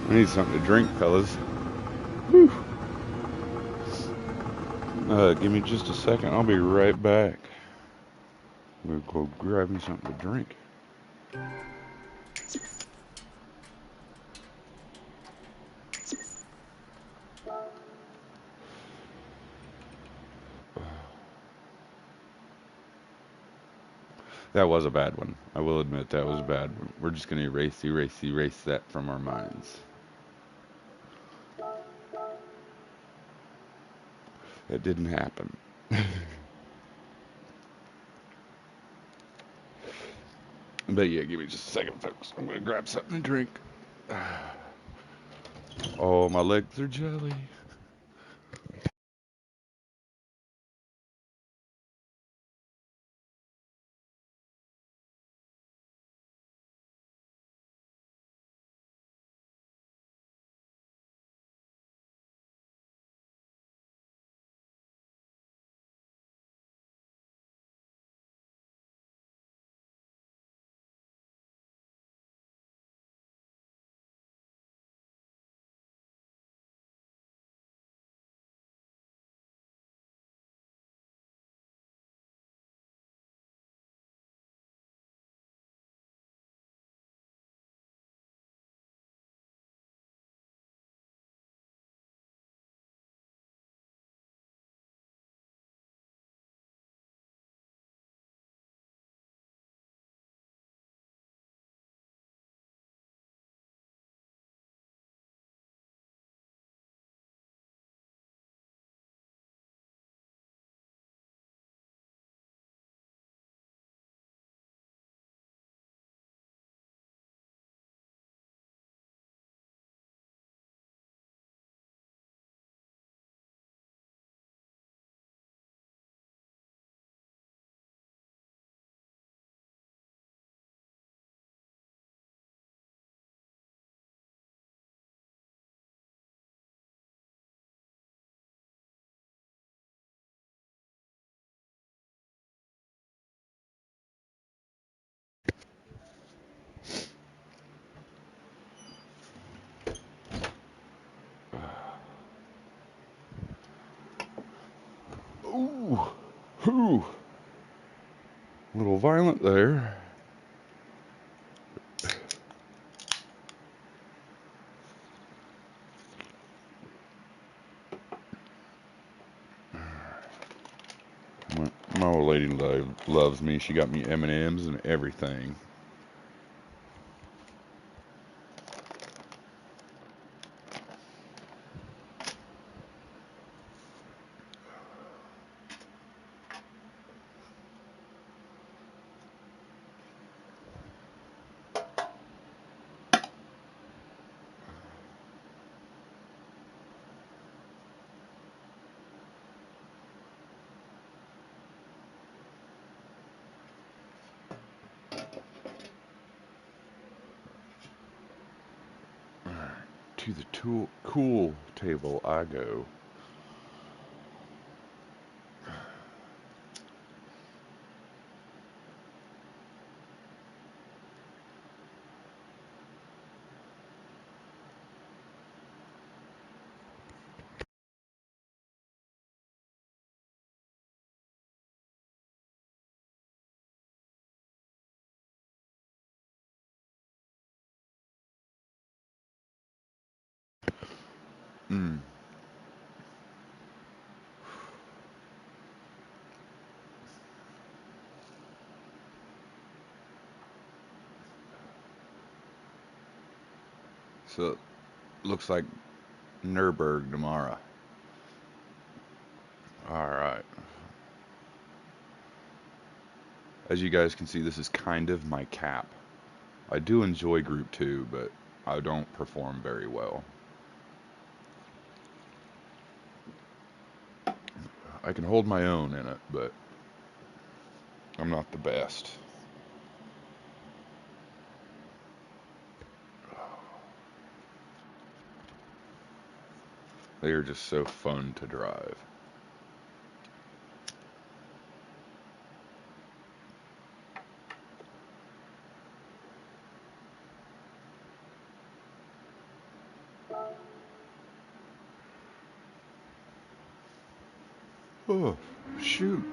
I need something to drink, fellas. Whew. Give me just a second. I'll be right back. I'm gonna go grab me something to drink. That was a bad one. I will admit that was a bad one. We're just gonna erase that from our minds. That didn't happen. But yeah, give me just a second, folks. I'm gonna grab something to drink. Oh, my legs are jelly. Whew. A little violent there. My old lady loves me. She got me M&Ms and everything. To the cool table I go. Mm. So, looks like Nuremberg tomorrow. Alright. As you guys can see, this is kind of my cap. I do enjoy Group 2, but I don't perform very well. I can hold my own in it, but I'm not the best. They are just so fun to drive. Oh, shoot.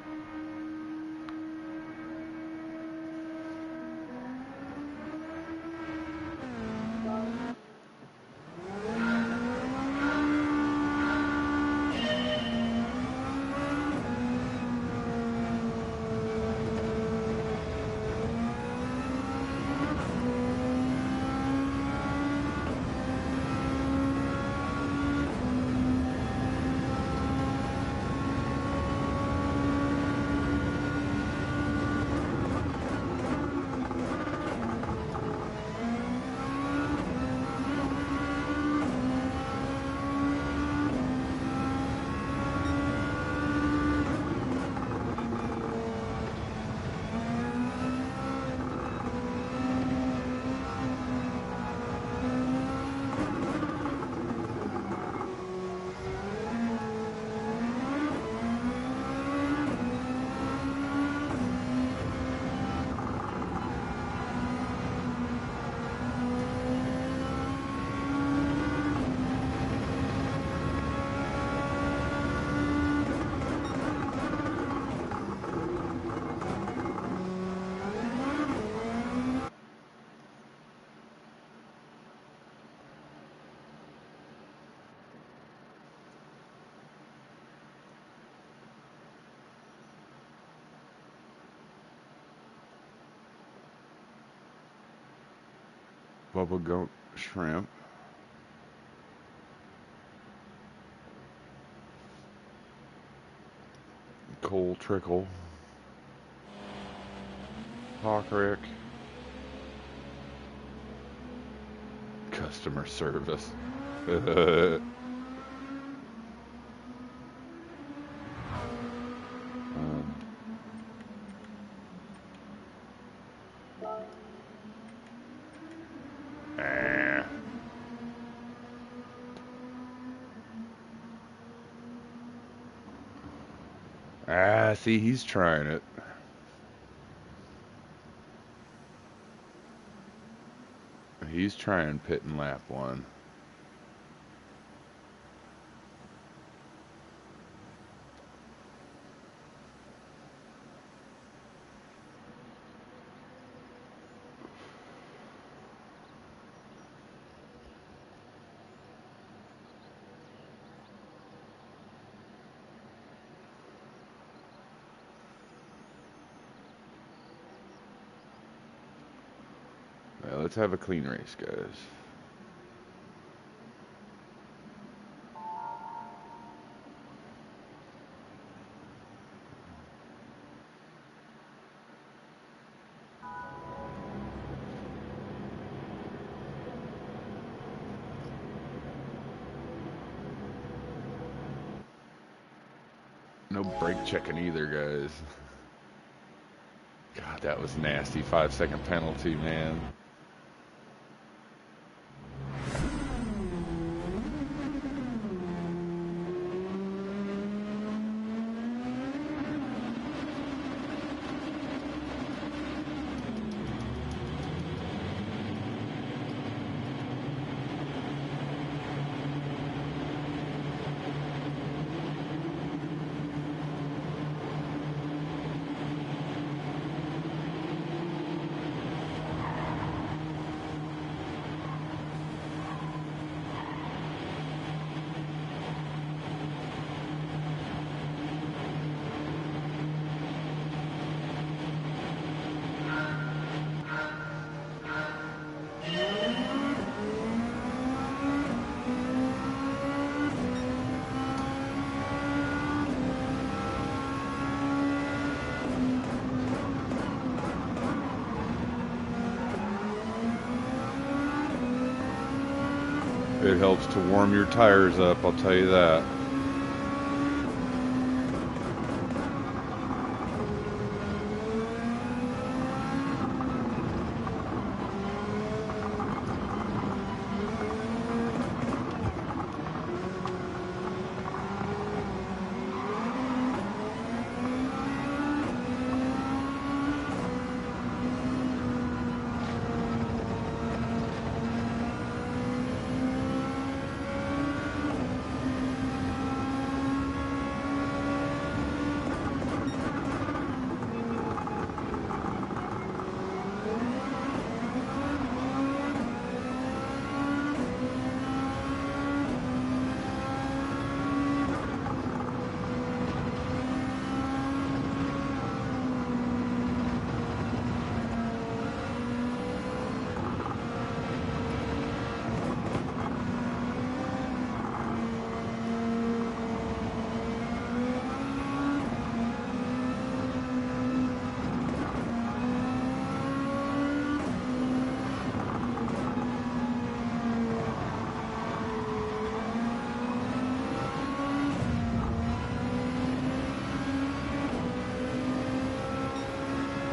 Bubba goat shrimp. Coal trickle. Hawk Rick. Customer service. See, he's trying it. He's trying pit and lap one. Let's have a clean race, guys. No brake checking either, guys. God, that was nasty. 5-second penalty, man. It helps to warm your tires up, I'll tell you that.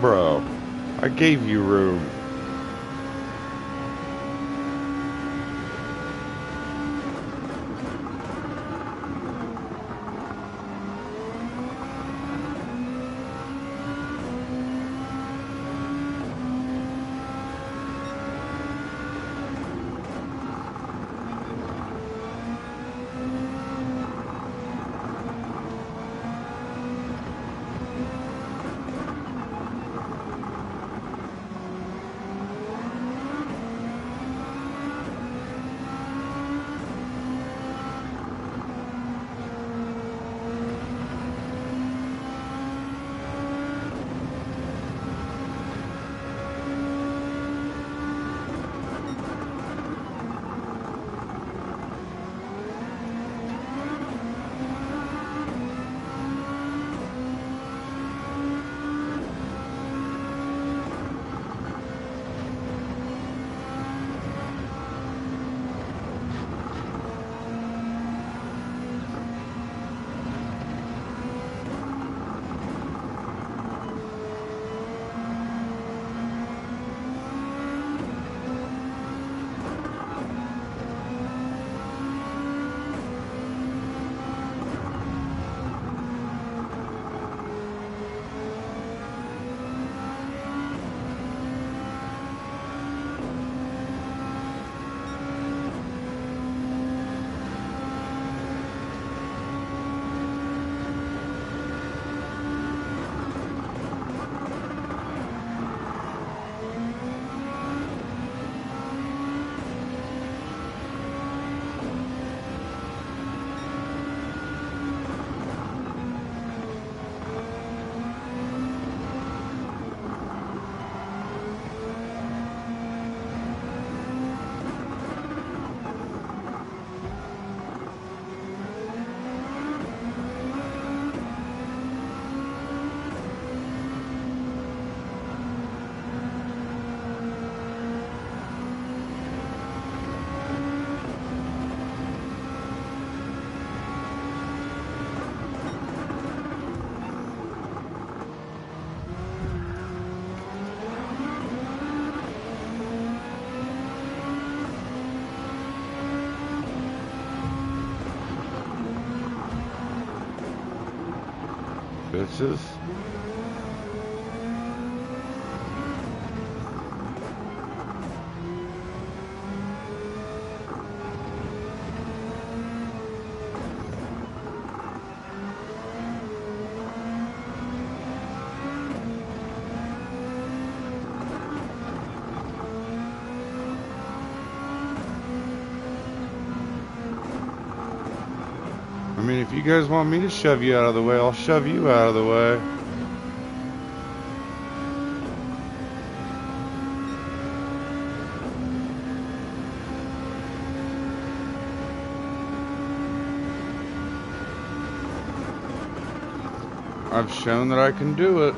Bro, I gave you room. bitches. I mean, if you guys want me to shove you out of the way, I'll shove you out of the way. I've shown that I can do it.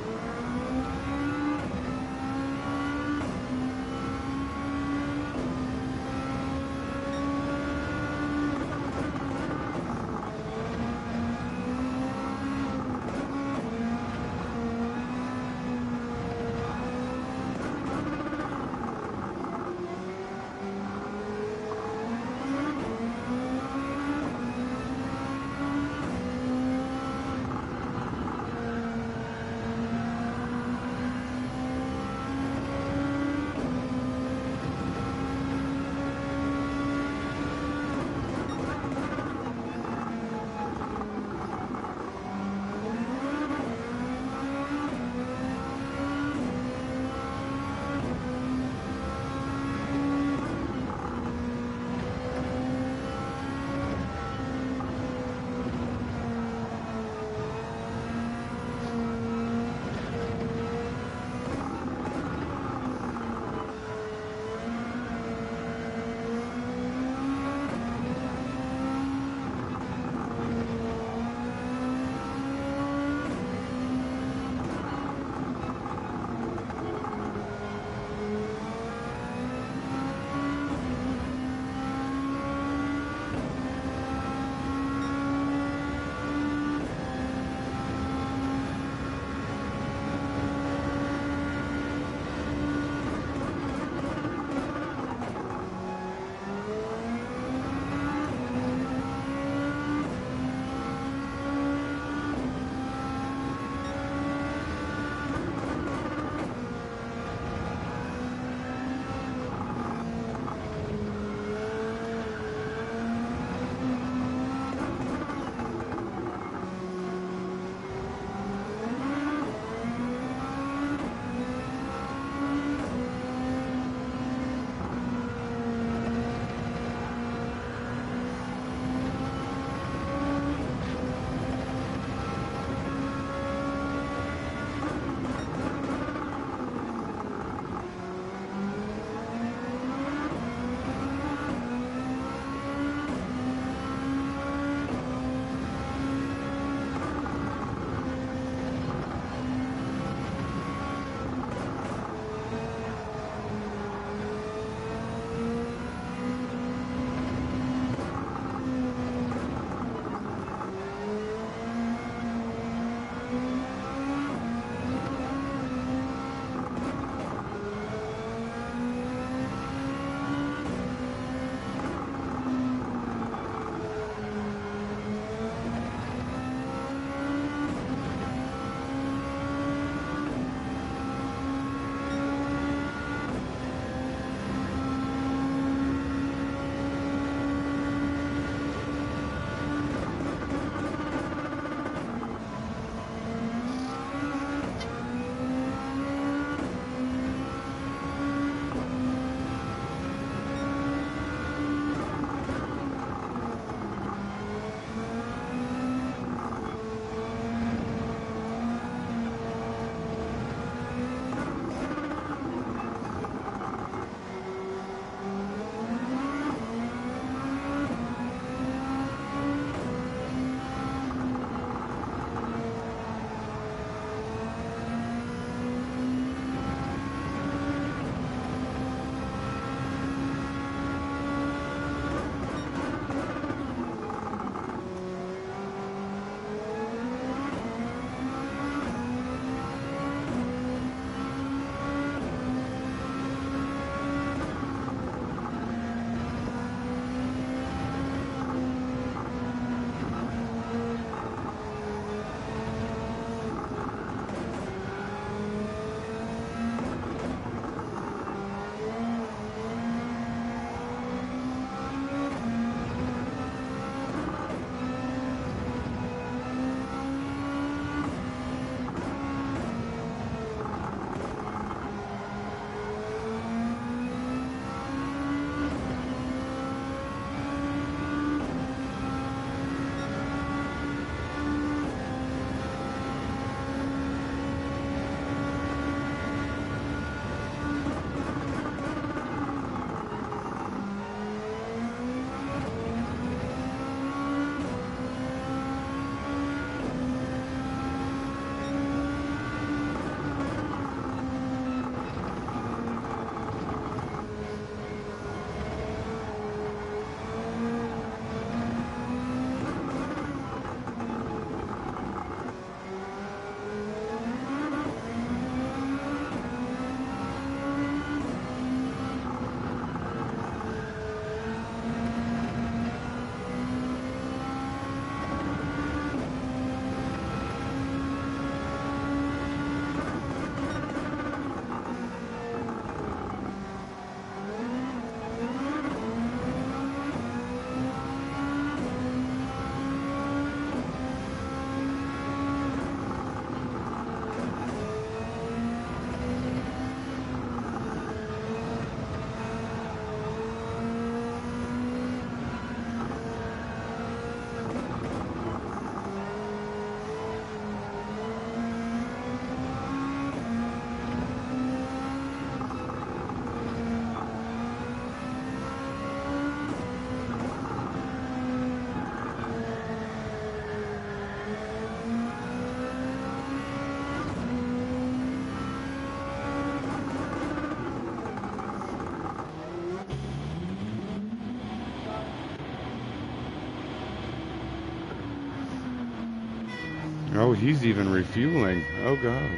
Oh, he's even refueling. Oh, God.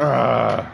Ah.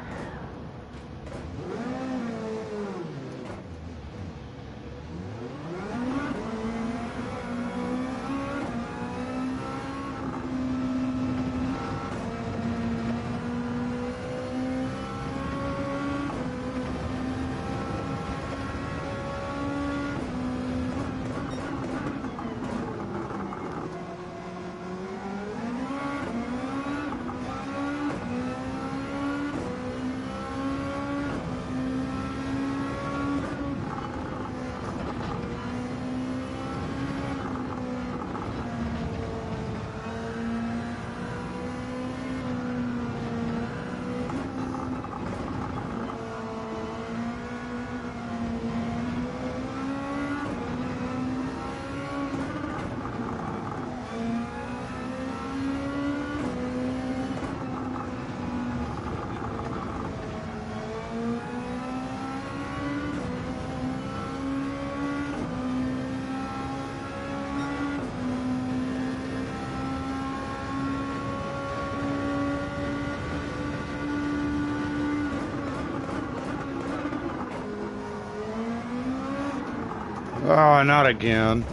Oh, not again.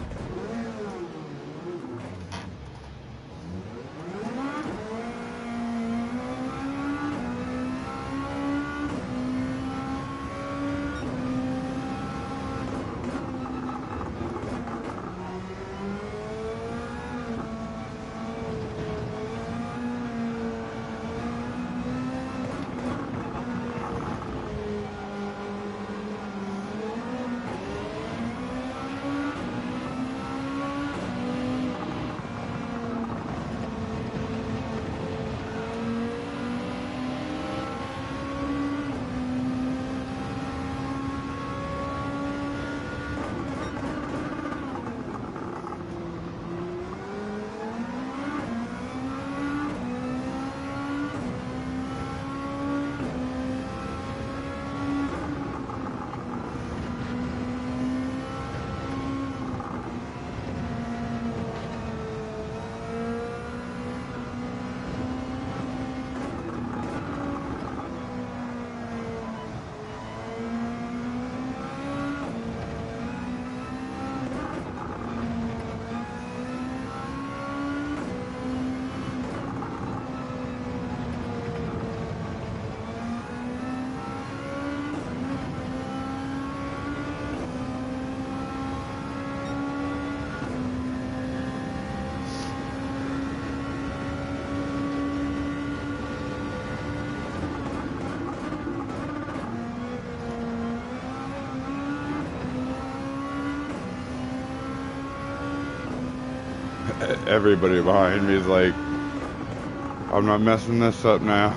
Everybody behind me is like, I'm not messing this up now.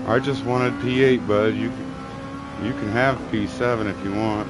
I just wanted P8, bud. You can have P7 if you want.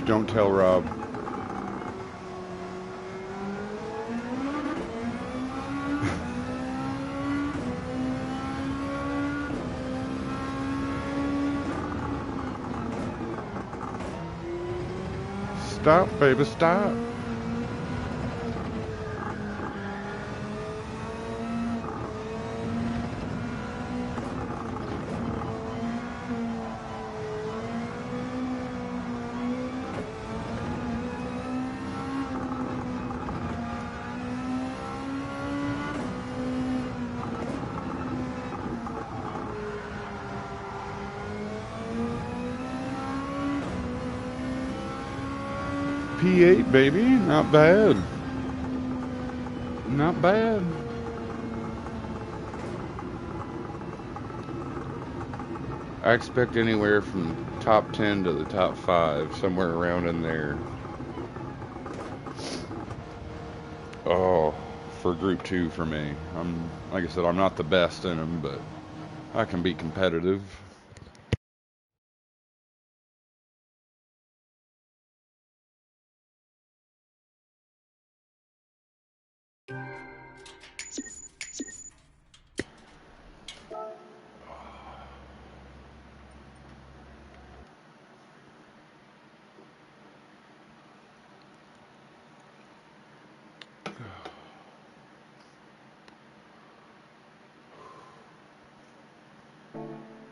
Don't tell Rob. Stop, baby, stop. P8, baby. Not bad. Not bad. I expect anywhere from top 10 to the top 5, somewhere around in there. Oh, for Group 2 for me. Like I said, I'm not the best in them, but I can be competitive.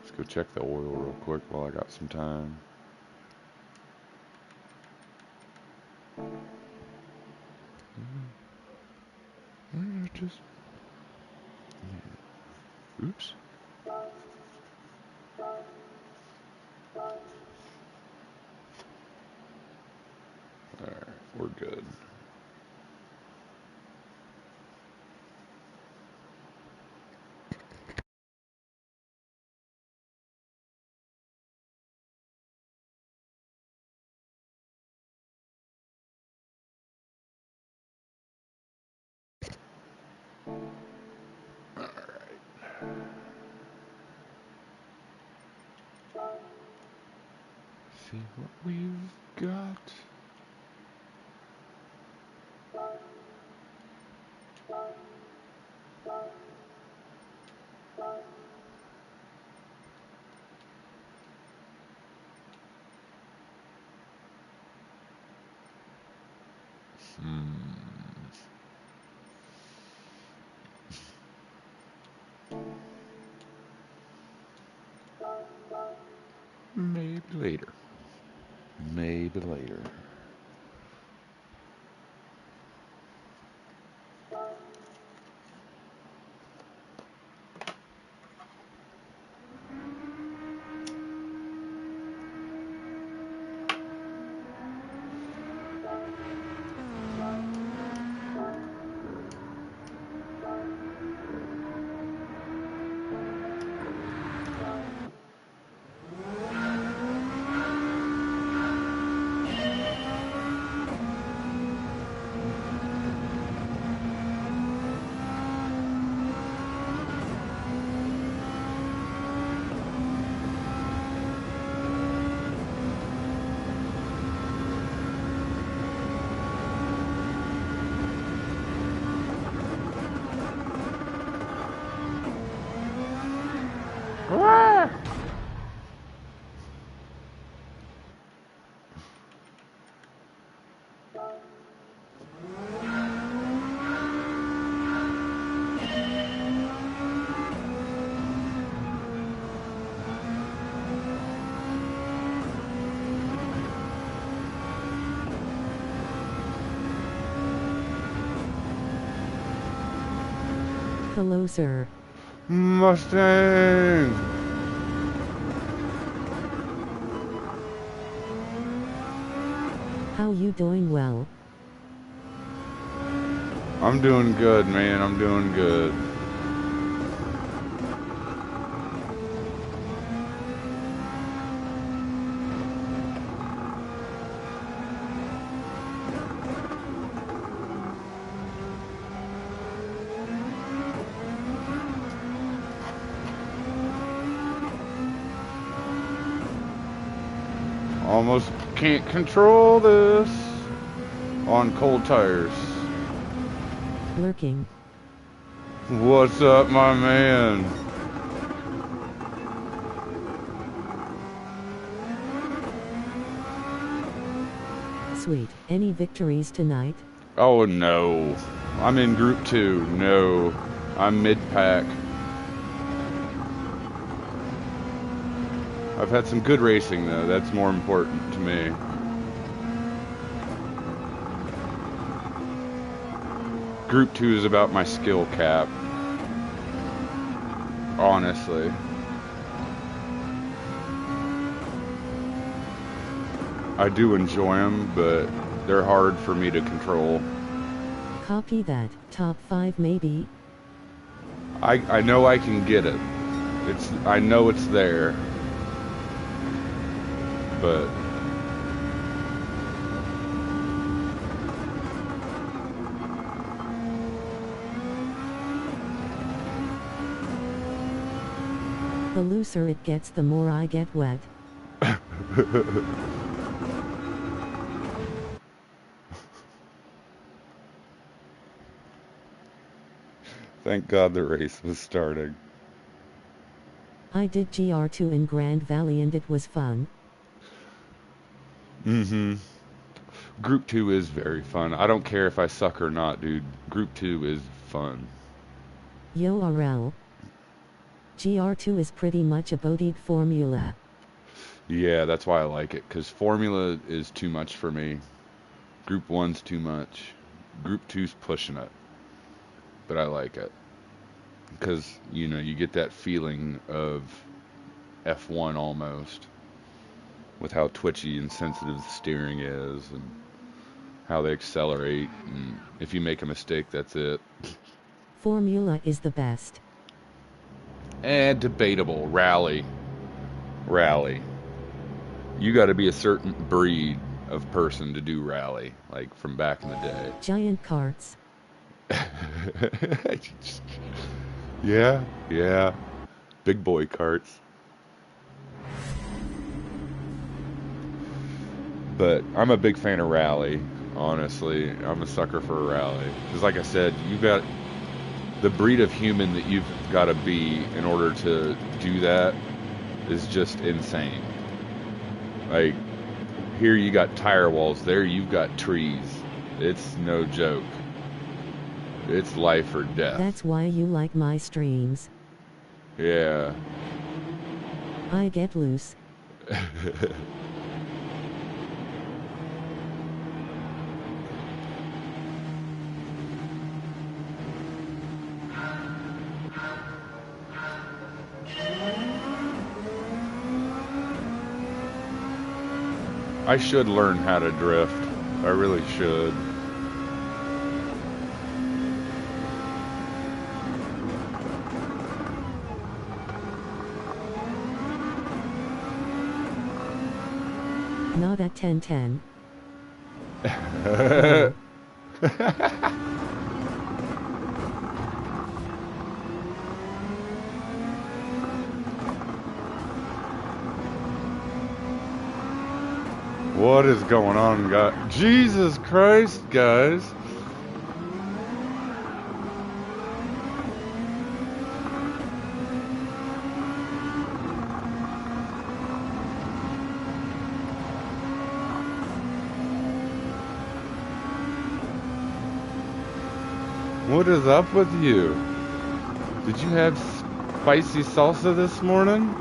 Let's go check the oil real quick while I got some time. Just... Oops. Alright, we're good. See what we've got. Maybe later. Maybe later. Hello, sir. Mustang! How you doing? Well? I'm doing good, man. I'm doing good. Almost can't control this on cold tires. Lurking. What's up, my man? Sweet. Any victories tonight? Oh no. I'm in Group 2. No. I'm mid-pack. I've had some good racing though. That's more important to me. Group 2 is about my skill cap. Honestly. I do enjoy them, but they're hard for me to control. Copy that. Top 5 maybe? I know I can get it. I know it's there. But The looser it gets, the more I get wet. Thank God the race was starting. I did GR2 in Grand Valley and it was fun. Mm-hmm. Group 2 is very fun. I don't care if I suck or not, dude. Group 2 is fun. Yo RL. GR2 is pretty much a bodied formula. Yeah, that's why I like it, because formula is too much for me. Group 1's too much. Group 2's pushing it. But I like it. Because, you know, you get that feeling of F1 almost. With how twitchy and sensitive the steering is, and how they accelerate, and if you make a mistake, that's it. Formula is the best. And debatable. Rally. You gotta be a certain breed of person to do rally, like from back in the day. Giant carts. Yeah. Big boy carts. But I'm a big fan of rally, honestly. I'm a sucker for a rally. Because like I said, you've got the breed of human that you've got to be in order to do that is just insane. Like, here you got tire walls, there you've got trees. It's no joke. It's life or death. That's why you like my streams. Yeah. I get loose. I should learn how to drift. I really should. Not at 10:10. What is going on, guys? Jesus Christ, guys. What is up with you? Did you have spicy salsa this morning?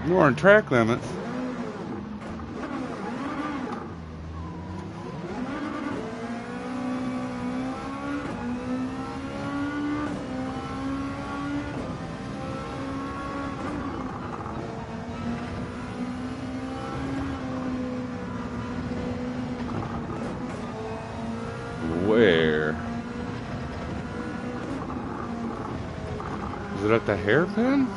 Ignoring track limits. it at the hairpin?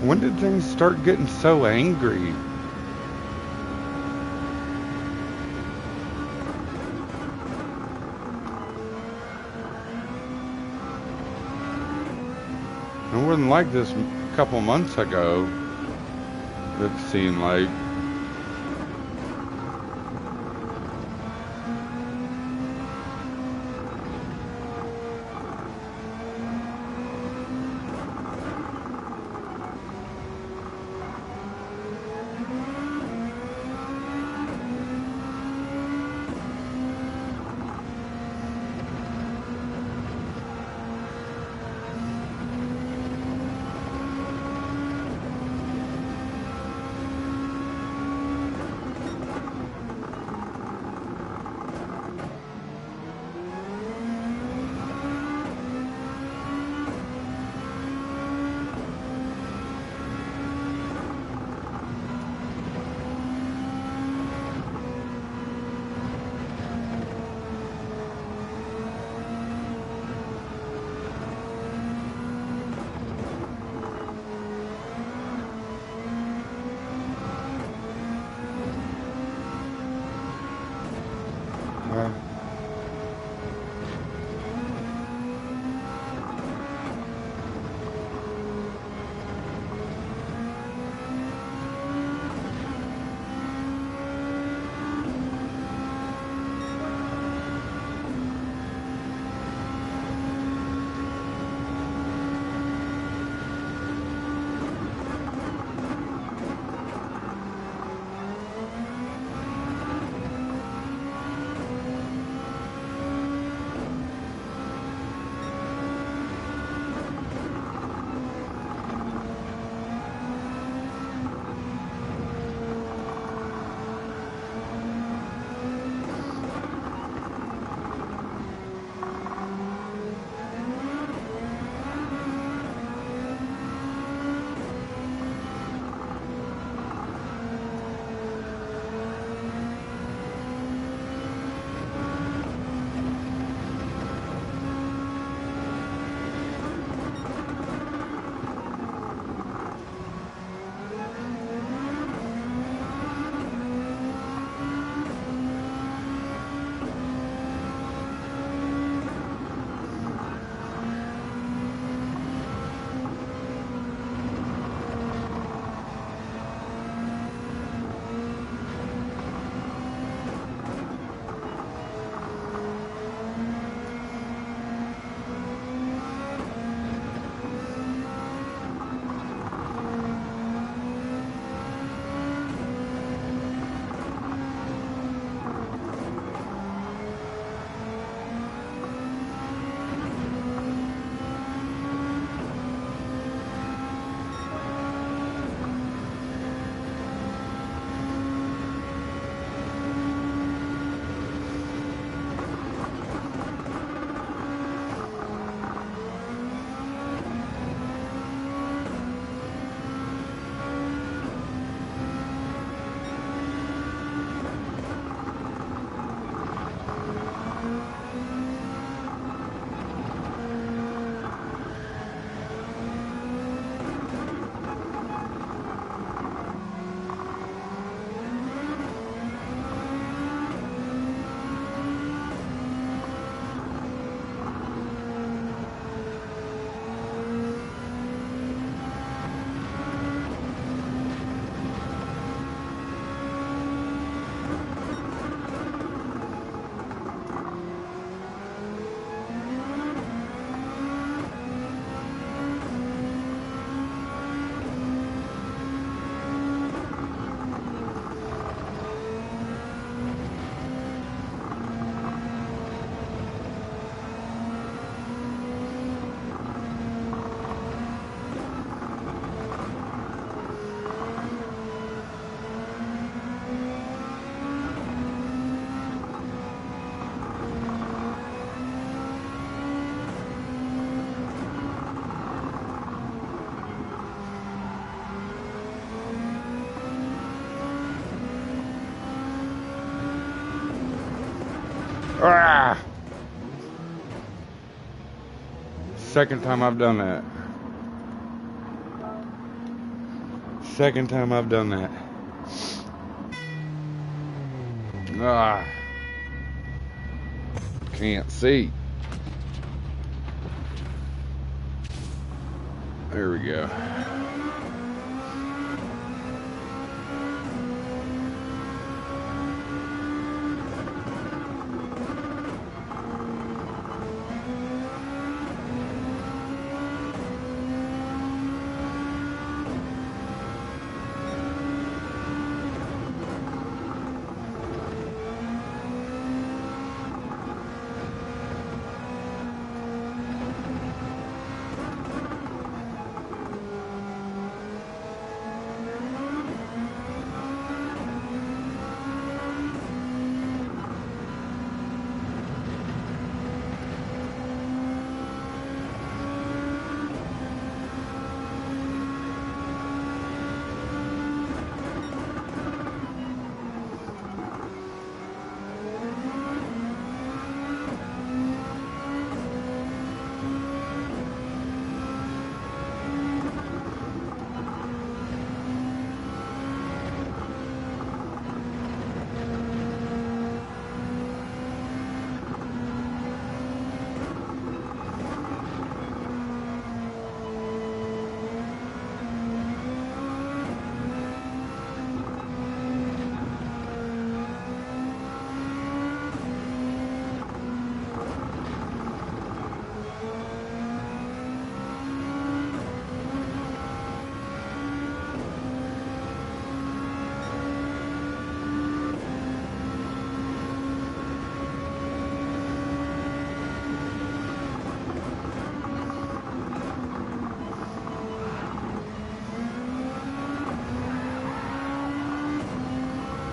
When did things start getting so angry? It wasn't like this a couple months ago. It seemed like. Second time I've done that. Second time I've done that. Ah. Can't see. There we go.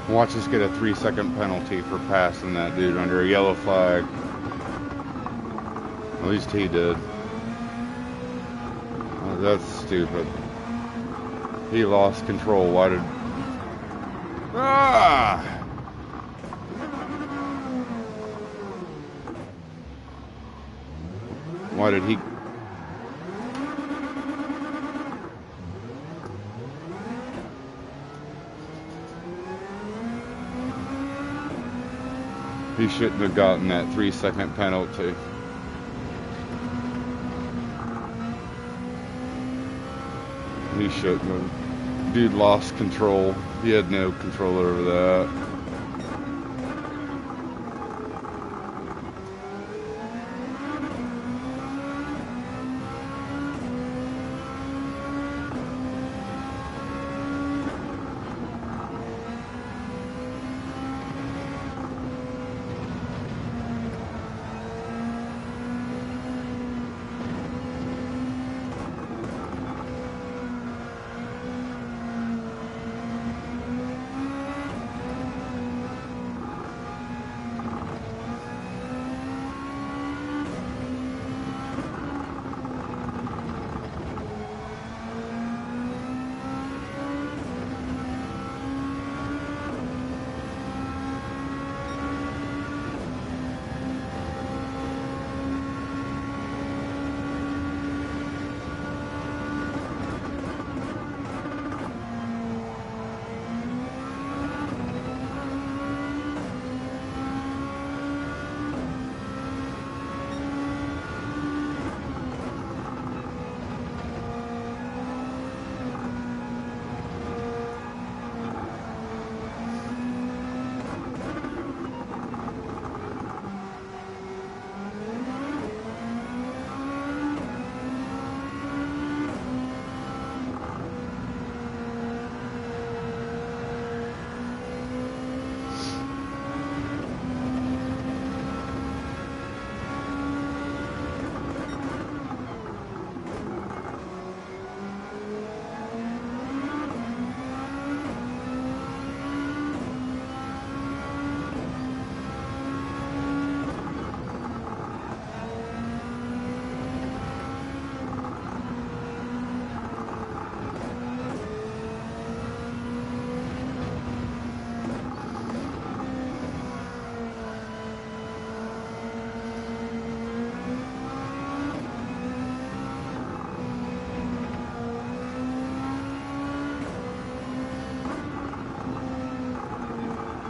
Watch us get a 3-second penalty for passing that dude under a yellow flag. At least he did. Oh, that's stupid. He lost control. Why did... Ah! Why did he... He shouldn't have gotten that 3-second penalty. He shouldn't have. Dude lost control. He had no control over that.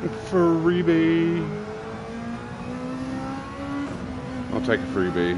Freebie. I'll take a freebie.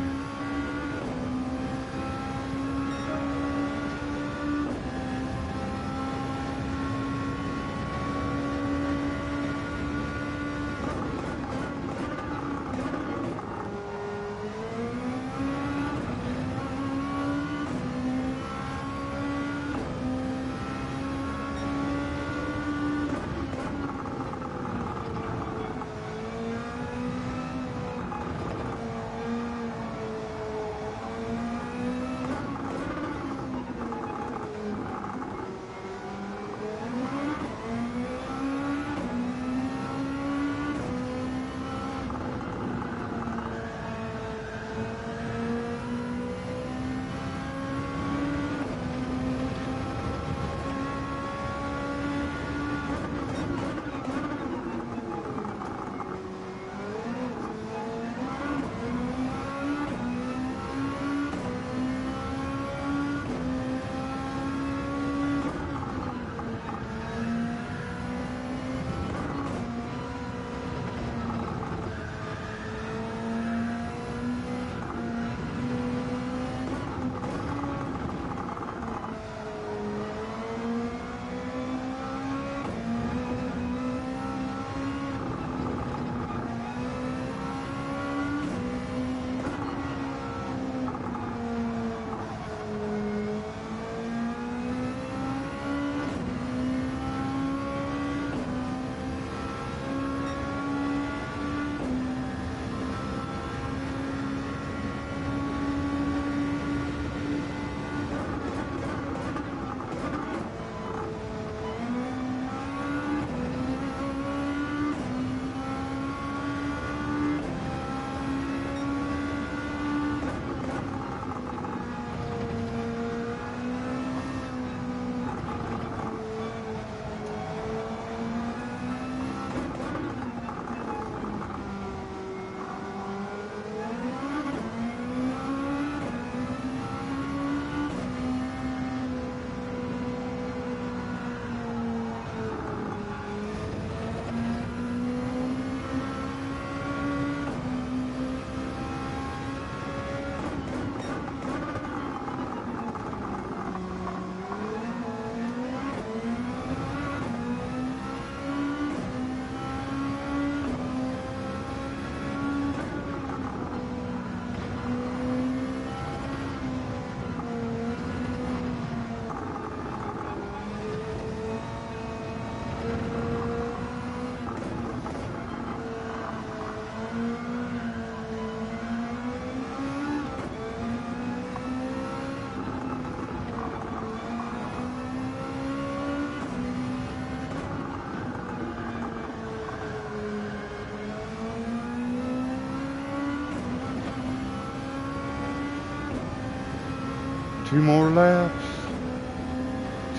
Two more laps.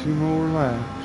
Two more laps.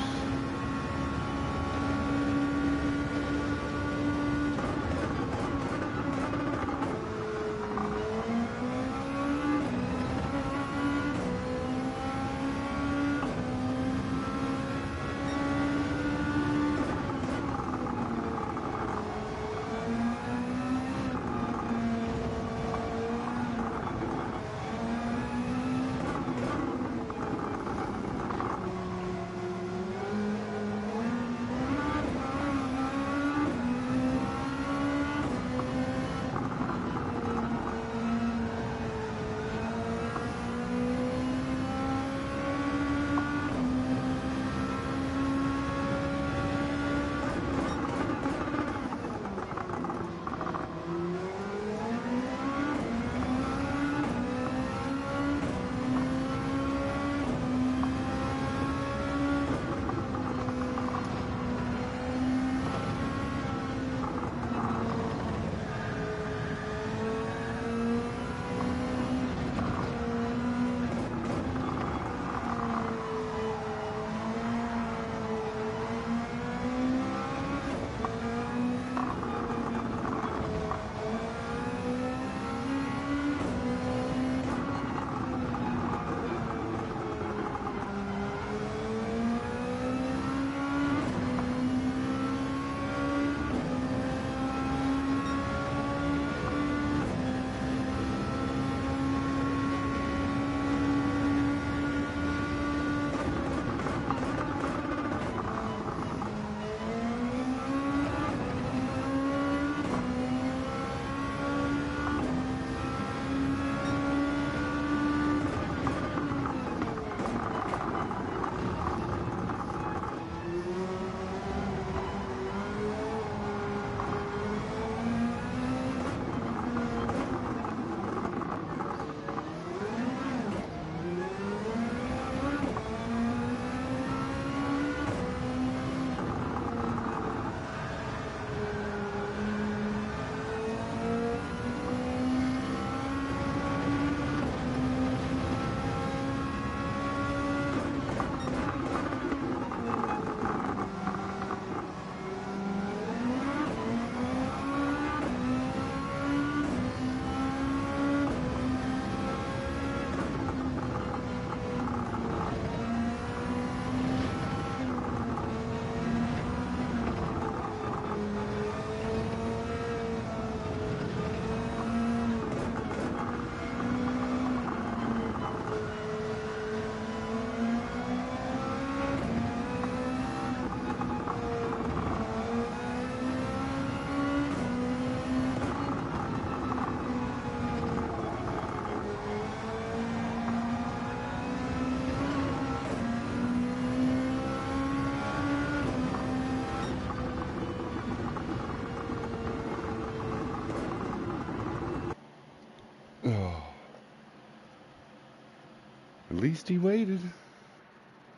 least he waited.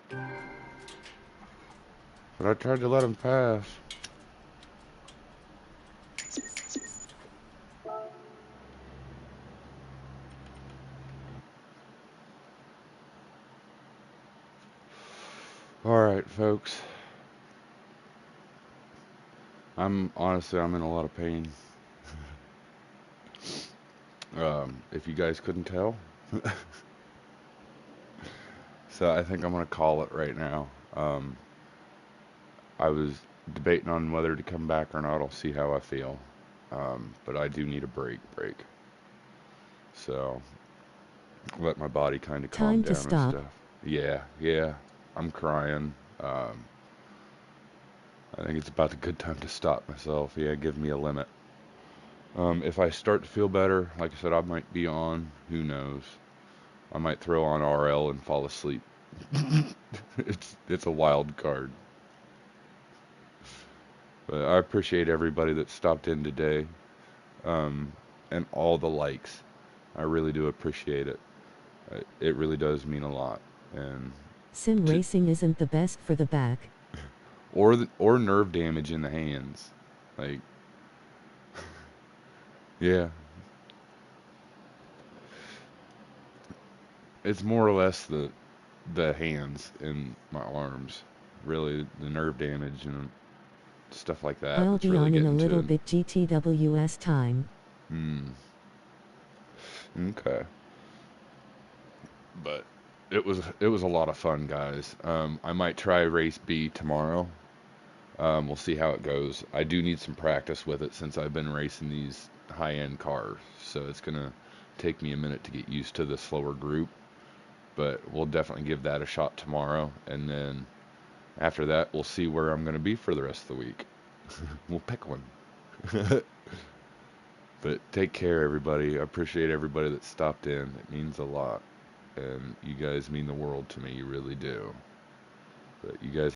But I tried to let him pass. Alright, folks. I'm in a lot of pain. If you guys couldn't tell. So I think I'm gonna call it right now. I was debating on whether to come back or not. I'll see how I feel. But I do need a break. So let my body kind of calm Time to down and stop. stuff. Yeah. I'm crying. I think it's about a good time to stop myself. Yeah, give me a limit. If I start to feel better, like I said, I might be on. Who knows? I might throw on RL and fall asleep. It's a wild card. But I appreciate everybody that stopped in today, and all the likes. I really do appreciate it. It really does mean a lot. And Sim racing isn't the best for the back. or nerve damage in the hands, like yeah. It's more or less the hands and my arms, really the nerve damage and stuff like that. I'll That's be really on in a getting little to. bit GTWS time. Okay. But it was a lot of fun, guys. I might try race B tomorrow. We'll see how it goes. I do need some practice with it since I've been racing these high-end cars, so it's gonna take me a minute to get used to the slower group. But we'll definitely give that a shot tomorrow, and then after that, we'll see where I'm gonna be for the rest of the week. We'll pick one. But take care, everybody. I appreciate everybody that stopped in. It means a lot. And you guys mean the world to me. You really do. But you guys